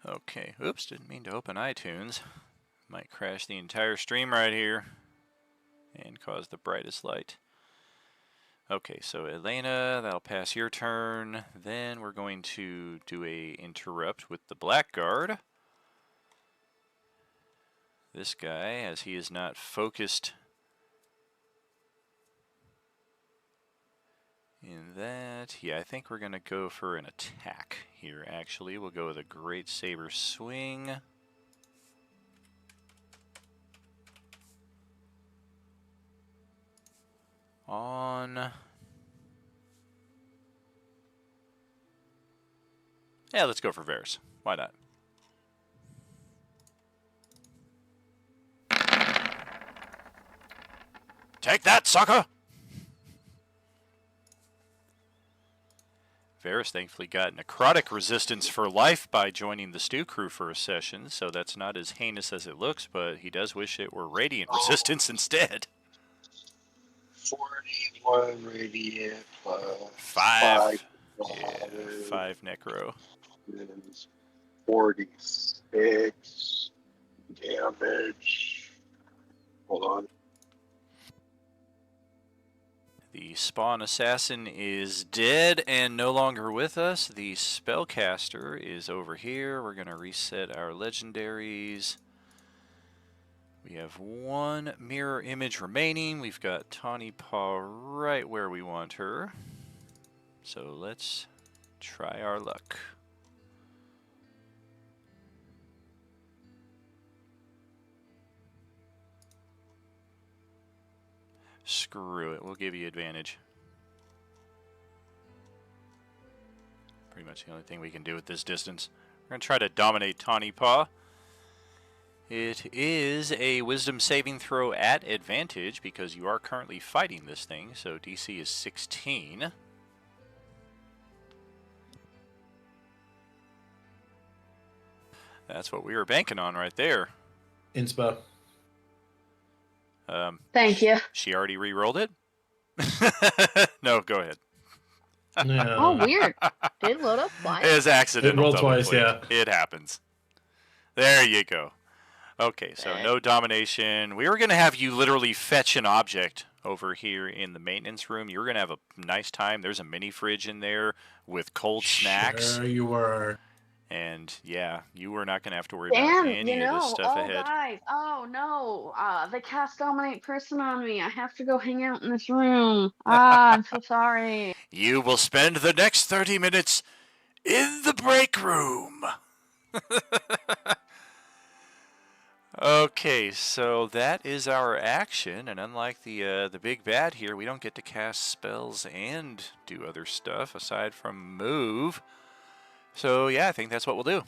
[SPEAKER 1] Okay, oops, didn't mean to open iTunes. Might crash the entire stream right here and cause the brightest light. Okay, so Elena, that'll pass your turn. Then we're going to do a interrupt with the Blackguard. This guy, as he is not focused in that, yeah, I think we're going to go for an attack here, actually. We'll go with a Great Saber Swing. On... Yeah, let's go for Varys. Why not? Take that, sucker! Varys thankfully got necrotic resistance for life by joining the stew crew for a session, so that's not as heinous as it looks, but he does wish it were radiant resistance instead.
[SPEAKER 6] 41 radiant plus
[SPEAKER 1] 5.
[SPEAKER 6] 5.
[SPEAKER 1] Yeah, 5 necro.
[SPEAKER 6] Is 46 damage. Hold on.
[SPEAKER 1] The spawn assassin is dead and no longer with us. The spellcaster is over here. We're going to reset our legendaries. We have 1 mirror image remaining. We've got Tawny Paw right where we want her. So let's try our luck. Screw it, we'll give you advantage. Pretty much the only thing we can do at this distance. We're going to try to dominate Tawny Paw. It is a wisdom saving throw at advantage because you are currently fighting this thing, so DC is 16. That's what we were banking on right there.
[SPEAKER 3] Inspo.
[SPEAKER 8] Thank you.
[SPEAKER 1] She already re-rolled it? No, go ahead.
[SPEAKER 3] No.
[SPEAKER 8] Oh, weird. Did it load up twice?
[SPEAKER 1] It's accidental.
[SPEAKER 3] It rolled
[SPEAKER 1] double
[SPEAKER 3] twice,
[SPEAKER 1] click.
[SPEAKER 3] yeah.
[SPEAKER 1] It happens. There you go. Okay, so
[SPEAKER 8] Okay.
[SPEAKER 1] no domination. We were going to have you literally fetch an object over here in the maintenance room. You were going to have a nice time. There's a mini fridge in there with cold snacks.
[SPEAKER 3] Sure you were.
[SPEAKER 1] And yeah, you were not going to have to worry
[SPEAKER 8] Damn,
[SPEAKER 1] about any of this stuff ahead.
[SPEAKER 8] guys, oh no, they cast Dominate Person on me. I have to go hang out in this room. I'm so sorry.
[SPEAKER 1] You will spend the next 30 minutes in the break room. Okay, so that is our action, and unlike the big bad here, we don't get to cast spells and do other stuff aside from move. So yeah, I think that's what we'll do.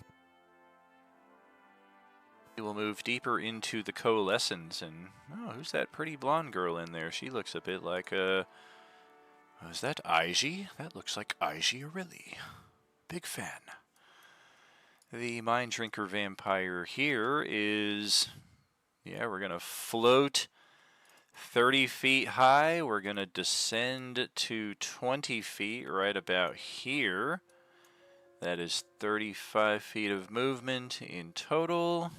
[SPEAKER 1] We will move deeper into the coalescence, and oh, who's that pretty blonde girl in there? She looks a bit like is that Aiji? That looks like Aiji Aureli. Big fan. The Mind Drinker Vampire here is, yeah, we're going to float 30 feet high. We're going to descend to 20 feet right about here. That is 35 feet of movement in total.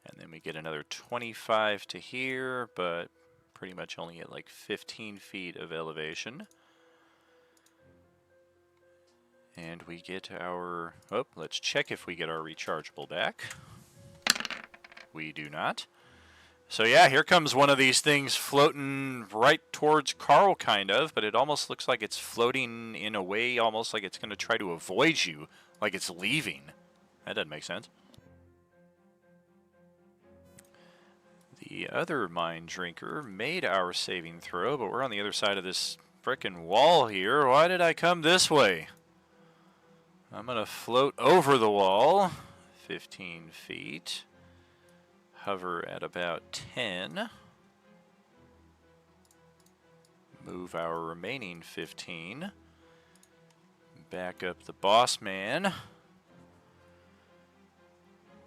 [SPEAKER 1] And then we get another 25 to here, but pretty much only at like 15 feet of elevation. And we get our, oh, let's check if we get our rechargeable back. We do not. So yeah, here comes one of these things floating right towards Carl, kind of, but it almost looks like it's floating in a way almost like it's going to try to avoid you, like it's leaving. That doesn't make sense. The other Mind Drinker made our saving throw, but we're on the other side of this frickin' wall here. Why did I come this way? I'm going to float over the wall, 15 feet, hover at about 10, move our remaining 15, back up the boss man,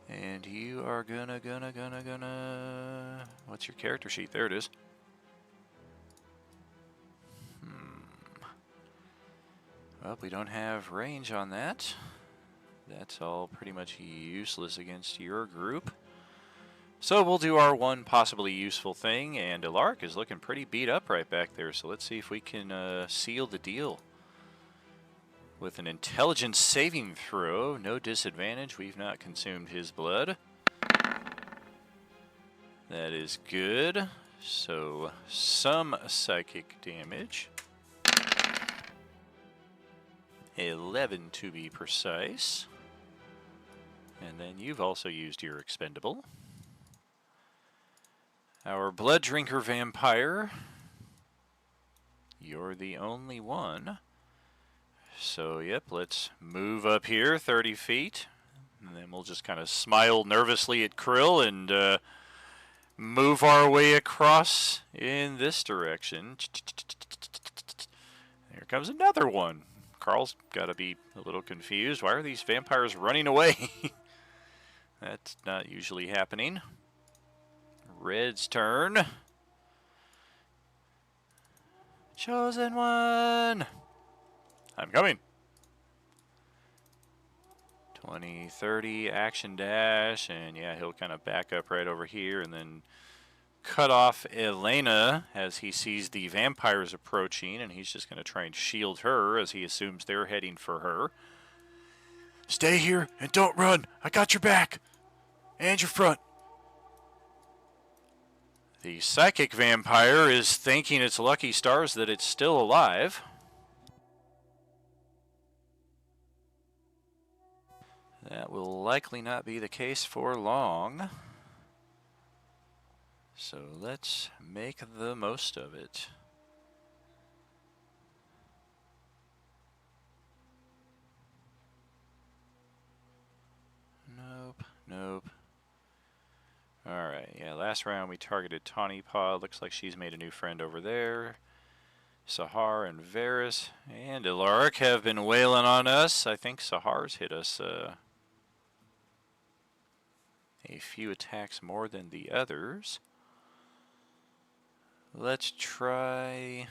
[SPEAKER 1] and you are gonna, what's your character sheet? There it is. Well, we don't have range on that. That's all pretty much useless against your group. So we'll do our one possibly useful thing, and Ilark is looking pretty beat up right back there, so let's see if we can seal the deal. With an intelligence saving throw, no disadvantage, we've not consumed his blood. That is good. So some psychic damage. 11 to be precise. And then you've also used your expendable. Our Blood Drinker Vampire. You're the only one. So, yep, let's move up here 30 feet. And then we'll just kind of smile nervously at Krill and move our way across in this direction. There comes another one. Carl's got to be a little confused. Why are these vampires running away? That's not usually happening. Red's turn. Chosen one. I'm coming. 20, 30, action dash, and yeah, he'll kind of back up right over here and then cut off Elena as he sees the vampires approaching, and he's just going to try and shield her as he assumes they're heading for her. Stay here and don't run. I got your back. And your front. The psychic vampire is thanking its lucky stars that it's still alive. That will likely not be the case for long. So let's make the most of it. Nope, nope. Alright, yeah, last round we targeted Tawny Paw. Looks like she's made a new friend over there. Sahar and Varys and Ilaric have been wailing on us. I think Sahar's hit us a few attacks more than the others. Let's try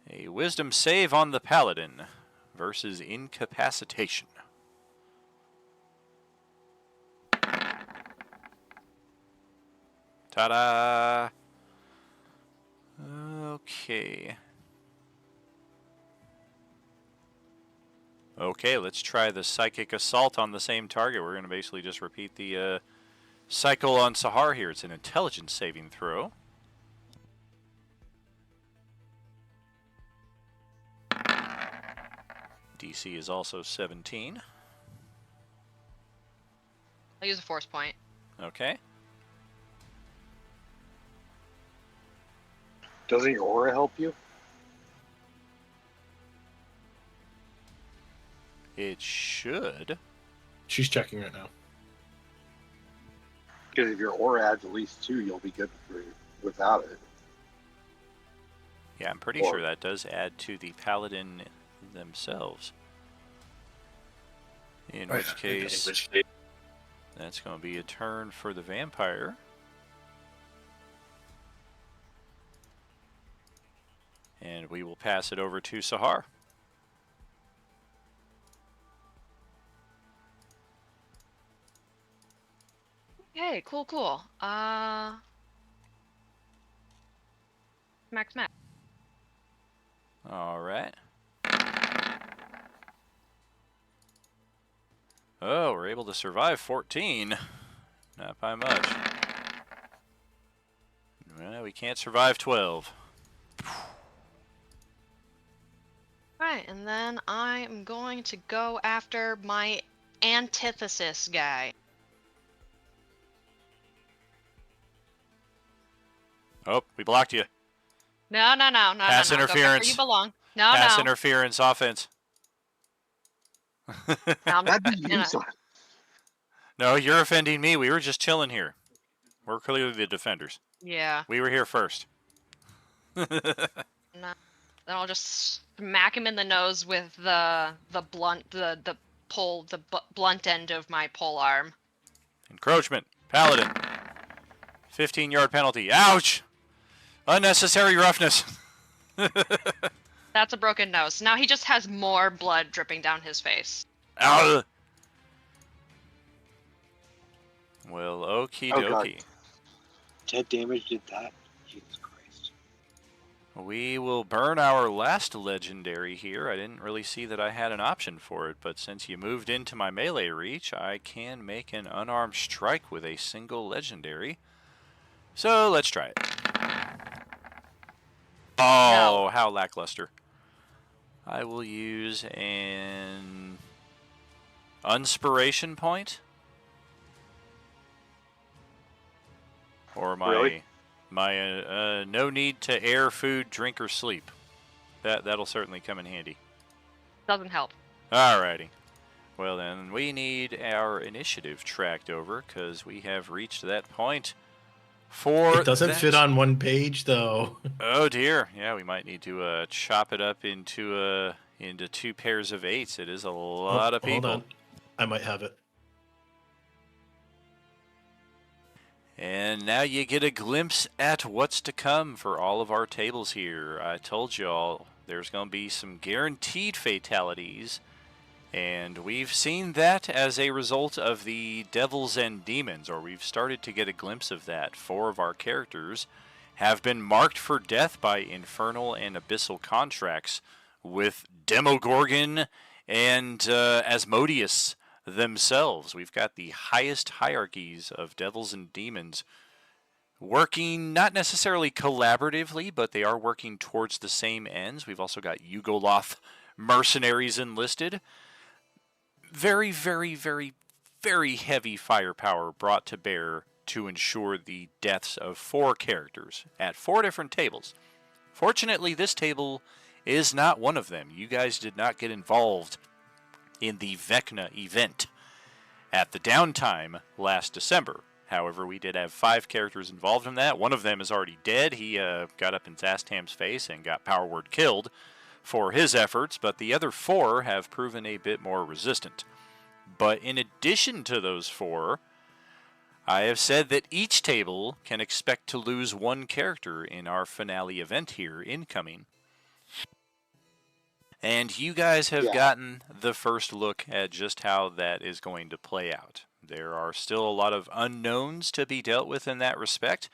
[SPEAKER 1] a wisdom save on the Paladin versus incapacitation. Ta-da! Okay. Okay, let's try the Psychic Assault on the same target. We're going to basically just repeat the cycle on Sahar here. It's an intelligence saving throw. DC is also 17.
[SPEAKER 5] I'll use a force point.
[SPEAKER 1] Okay.
[SPEAKER 6] Doesn't your aura help you?
[SPEAKER 1] It should.
[SPEAKER 3] She's checking right now.
[SPEAKER 6] Because if your aura adds at least 2, you'll be good without it.
[SPEAKER 1] Yeah, I'm pretty sure that does add to the Paladin themselves. In which case, that's going to be a turn for the vampire. And we will pass it over to Sahar.
[SPEAKER 5] Okay, cool, cool. Max.
[SPEAKER 1] All right. Oh, we're able to survive 14. Not by much. Well, we can't survive 12.
[SPEAKER 5] Alright, and then I am going to go after my antithesis guy.
[SPEAKER 1] Oh, we blocked you.
[SPEAKER 5] No.
[SPEAKER 1] Pass
[SPEAKER 5] no.
[SPEAKER 1] interference.
[SPEAKER 5] Go back where you belong. No,
[SPEAKER 1] Pass
[SPEAKER 5] no.
[SPEAKER 1] interference offense.
[SPEAKER 6] That'd be you, son.
[SPEAKER 1] No, you're offending me. We were just chilling here. We're clearly the defenders.
[SPEAKER 5] Yeah.
[SPEAKER 1] We were here first.
[SPEAKER 5] No. Then I'll just smack him in the nose with the blunt blunt end of my pole arm.
[SPEAKER 1] Encroachment. Paladin. 15-yard penalty. Ouch! Unnecessary roughness.
[SPEAKER 5] That's a broken nose. Now he just has more blood dripping down his face.
[SPEAKER 1] Ow! Well, okie
[SPEAKER 6] Oh, God.
[SPEAKER 1] dokie.
[SPEAKER 6] 10 damage did that. Jesus Christ.
[SPEAKER 1] We will burn our last legendary here. I didn't really see that I had an option for it, but since you moved into my melee reach, I can make an unarmed strike with a single legendary. So let's try it. Oh, how lackluster. I will use an inspiration point. Or my no need to air, food, drink, or sleep. That'll certainly come in handy.
[SPEAKER 5] Doesn't help.
[SPEAKER 1] Alrighty. Well then, we need our initiative tracked over, because we have reached that point For
[SPEAKER 3] It doesn't
[SPEAKER 1] that-
[SPEAKER 3] fit on one page, though.
[SPEAKER 1] Oh dear. Yeah, we might need to chop it up into 2 pairs of 8s. It is a lot of people.
[SPEAKER 3] Hold on. I might have it.
[SPEAKER 1] And now you get a glimpse at what's to come for all of our tables here. I told you all there's going to be some guaranteed fatalities. And we've seen that as a result of the Devils and Demons, or we've started to get a glimpse of that. 4 of our characters have been marked for death by Infernal and Abyssal contracts, with Demogorgon and Asmodeus themselves. We've got the highest hierarchies of Devils and Demons working not necessarily collaboratively, but they are working towards the same ends. We've also got Yugoloth mercenaries enlisted. Very, very, very, very heavy firepower brought to bear to ensure the deaths of 4 characters at 4 different tables. Fortunately, this table is not one of them. You guys did not get involved in the Vecna event at the downtime last December. However, we did have 5 characters involved in that. One of them is already dead. He got up in Zastam's face and got power word killed for his efforts, but the other 4 have proven a bit more resistant. But in addition to those 4, I have said that each table can expect to lose 1 character in our finale event here incoming. And you guys have gotten the first look at just how that is going to play out. There are still a lot of unknowns to be dealt with in that respect.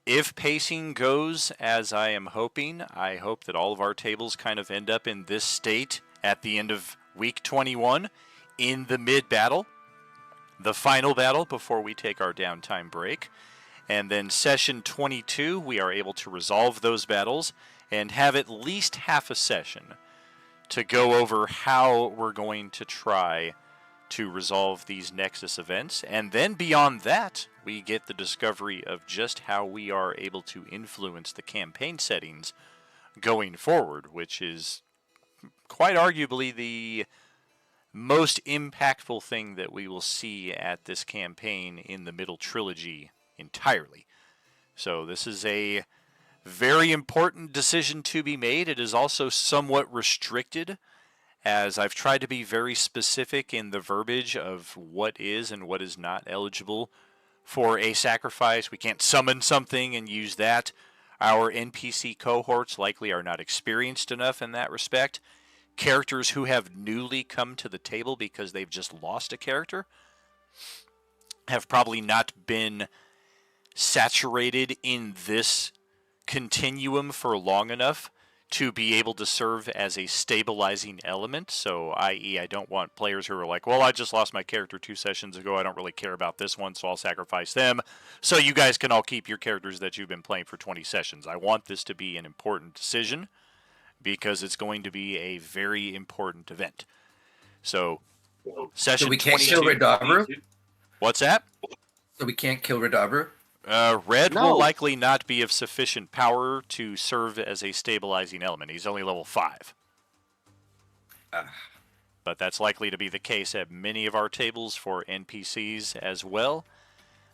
[SPEAKER 1] If pacing goes as I am hoping, I hope that all of our tables kind of end up in this state at the end of week 21 in the mid-battle, the final battle before we take our downtime break. And then session 22, we are able to resolve those battles and have at least half a session to go over how we're going to try to resolve these Nexus events. And then beyond that, we get the discovery of just how we are able to influence the campaign settings going forward, which is quite arguably the most impactful thing that we will see at this campaign in the middle trilogy entirely. So this is a very important decision to be made. It is also somewhat restricted, as I've tried to be very specific in the verbiage of what is and what is not eligible for a sacrifice. We can't summon something and use that. Our NPC cohorts likely are not experienced enough in that respect. Characters who have newly come to the table because they've just lost a character have probably not been saturated in this continuum for long enough to be able to serve as a stabilizing element. So, i.e., I don't want players who are like, well, I just lost my character 2 sessions ago, I don't really care about this one, so I'll sacrifice them, so you guys can all keep your characters that you've been playing for 20 sessions. I want this to be an important decision, because it's going to be a very important event. So, session
[SPEAKER 4] So we can't
[SPEAKER 1] 22.
[SPEAKER 4] kill Redabru?
[SPEAKER 1] What's that?
[SPEAKER 4] So we can't kill Redabru?
[SPEAKER 1] Red
[SPEAKER 6] No.
[SPEAKER 1] will likely not be of sufficient power to serve as a stabilizing element. He's only level 5. But that's likely to be the case at many of our tables for NPCs as well.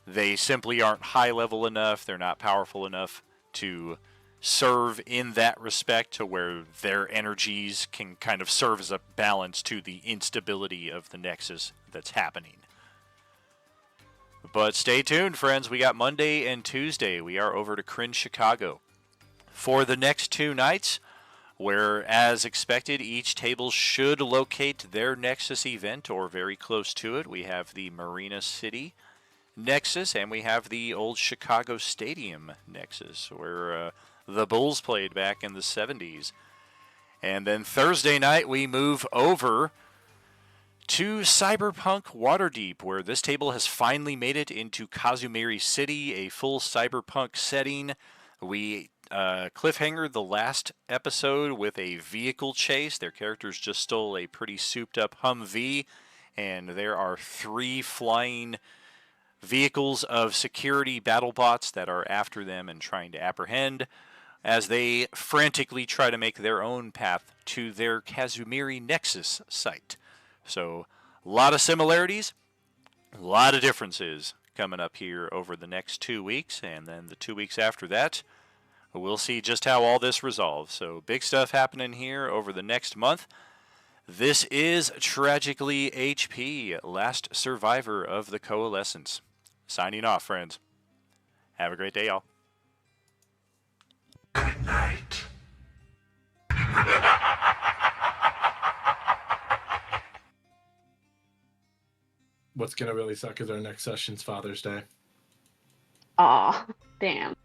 [SPEAKER 1] They simply aren't high level enough, they're not powerful enough to serve in that respect to where their energies can kind of serve as a balance to the instability of the Nexus that's happening. But stay tuned, friends. We got Monday and Tuesday. We are over to Cringe Chicago for the next 2 nights, where, as expected, each table should locate their Nexus event or very close to it. We have the Marina City Nexus, and we have the old Chicago Stadium Nexus, where the Bulls played back in the 70s. And then Thursday night, we move over to Cyberpunk Waterdeep, where this table has finally made it into Kazumiri City, a full cyberpunk setting. We cliffhanger the last episode with a vehicle chase. Their characters just stole a pretty souped-up Humvee, and there are 3 flying vehicles of security battle bots that are after them and trying to apprehend as they frantically try to make their own path to their Kazumiri Nexus site. So, a lot of similarities, a lot of differences coming up here over the next 2 weeks, and then the 2 weeks after that, we'll see just how all this resolves. So big stuff happening here over the next month. This is Tragically HP, last survivor of the Coalescence. Signing off, friends. Have a great day, y'all.
[SPEAKER 10] Good night.
[SPEAKER 3] What's gonna really suck is our next session's Father's Day.
[SPEAKER 8] Aw, damn.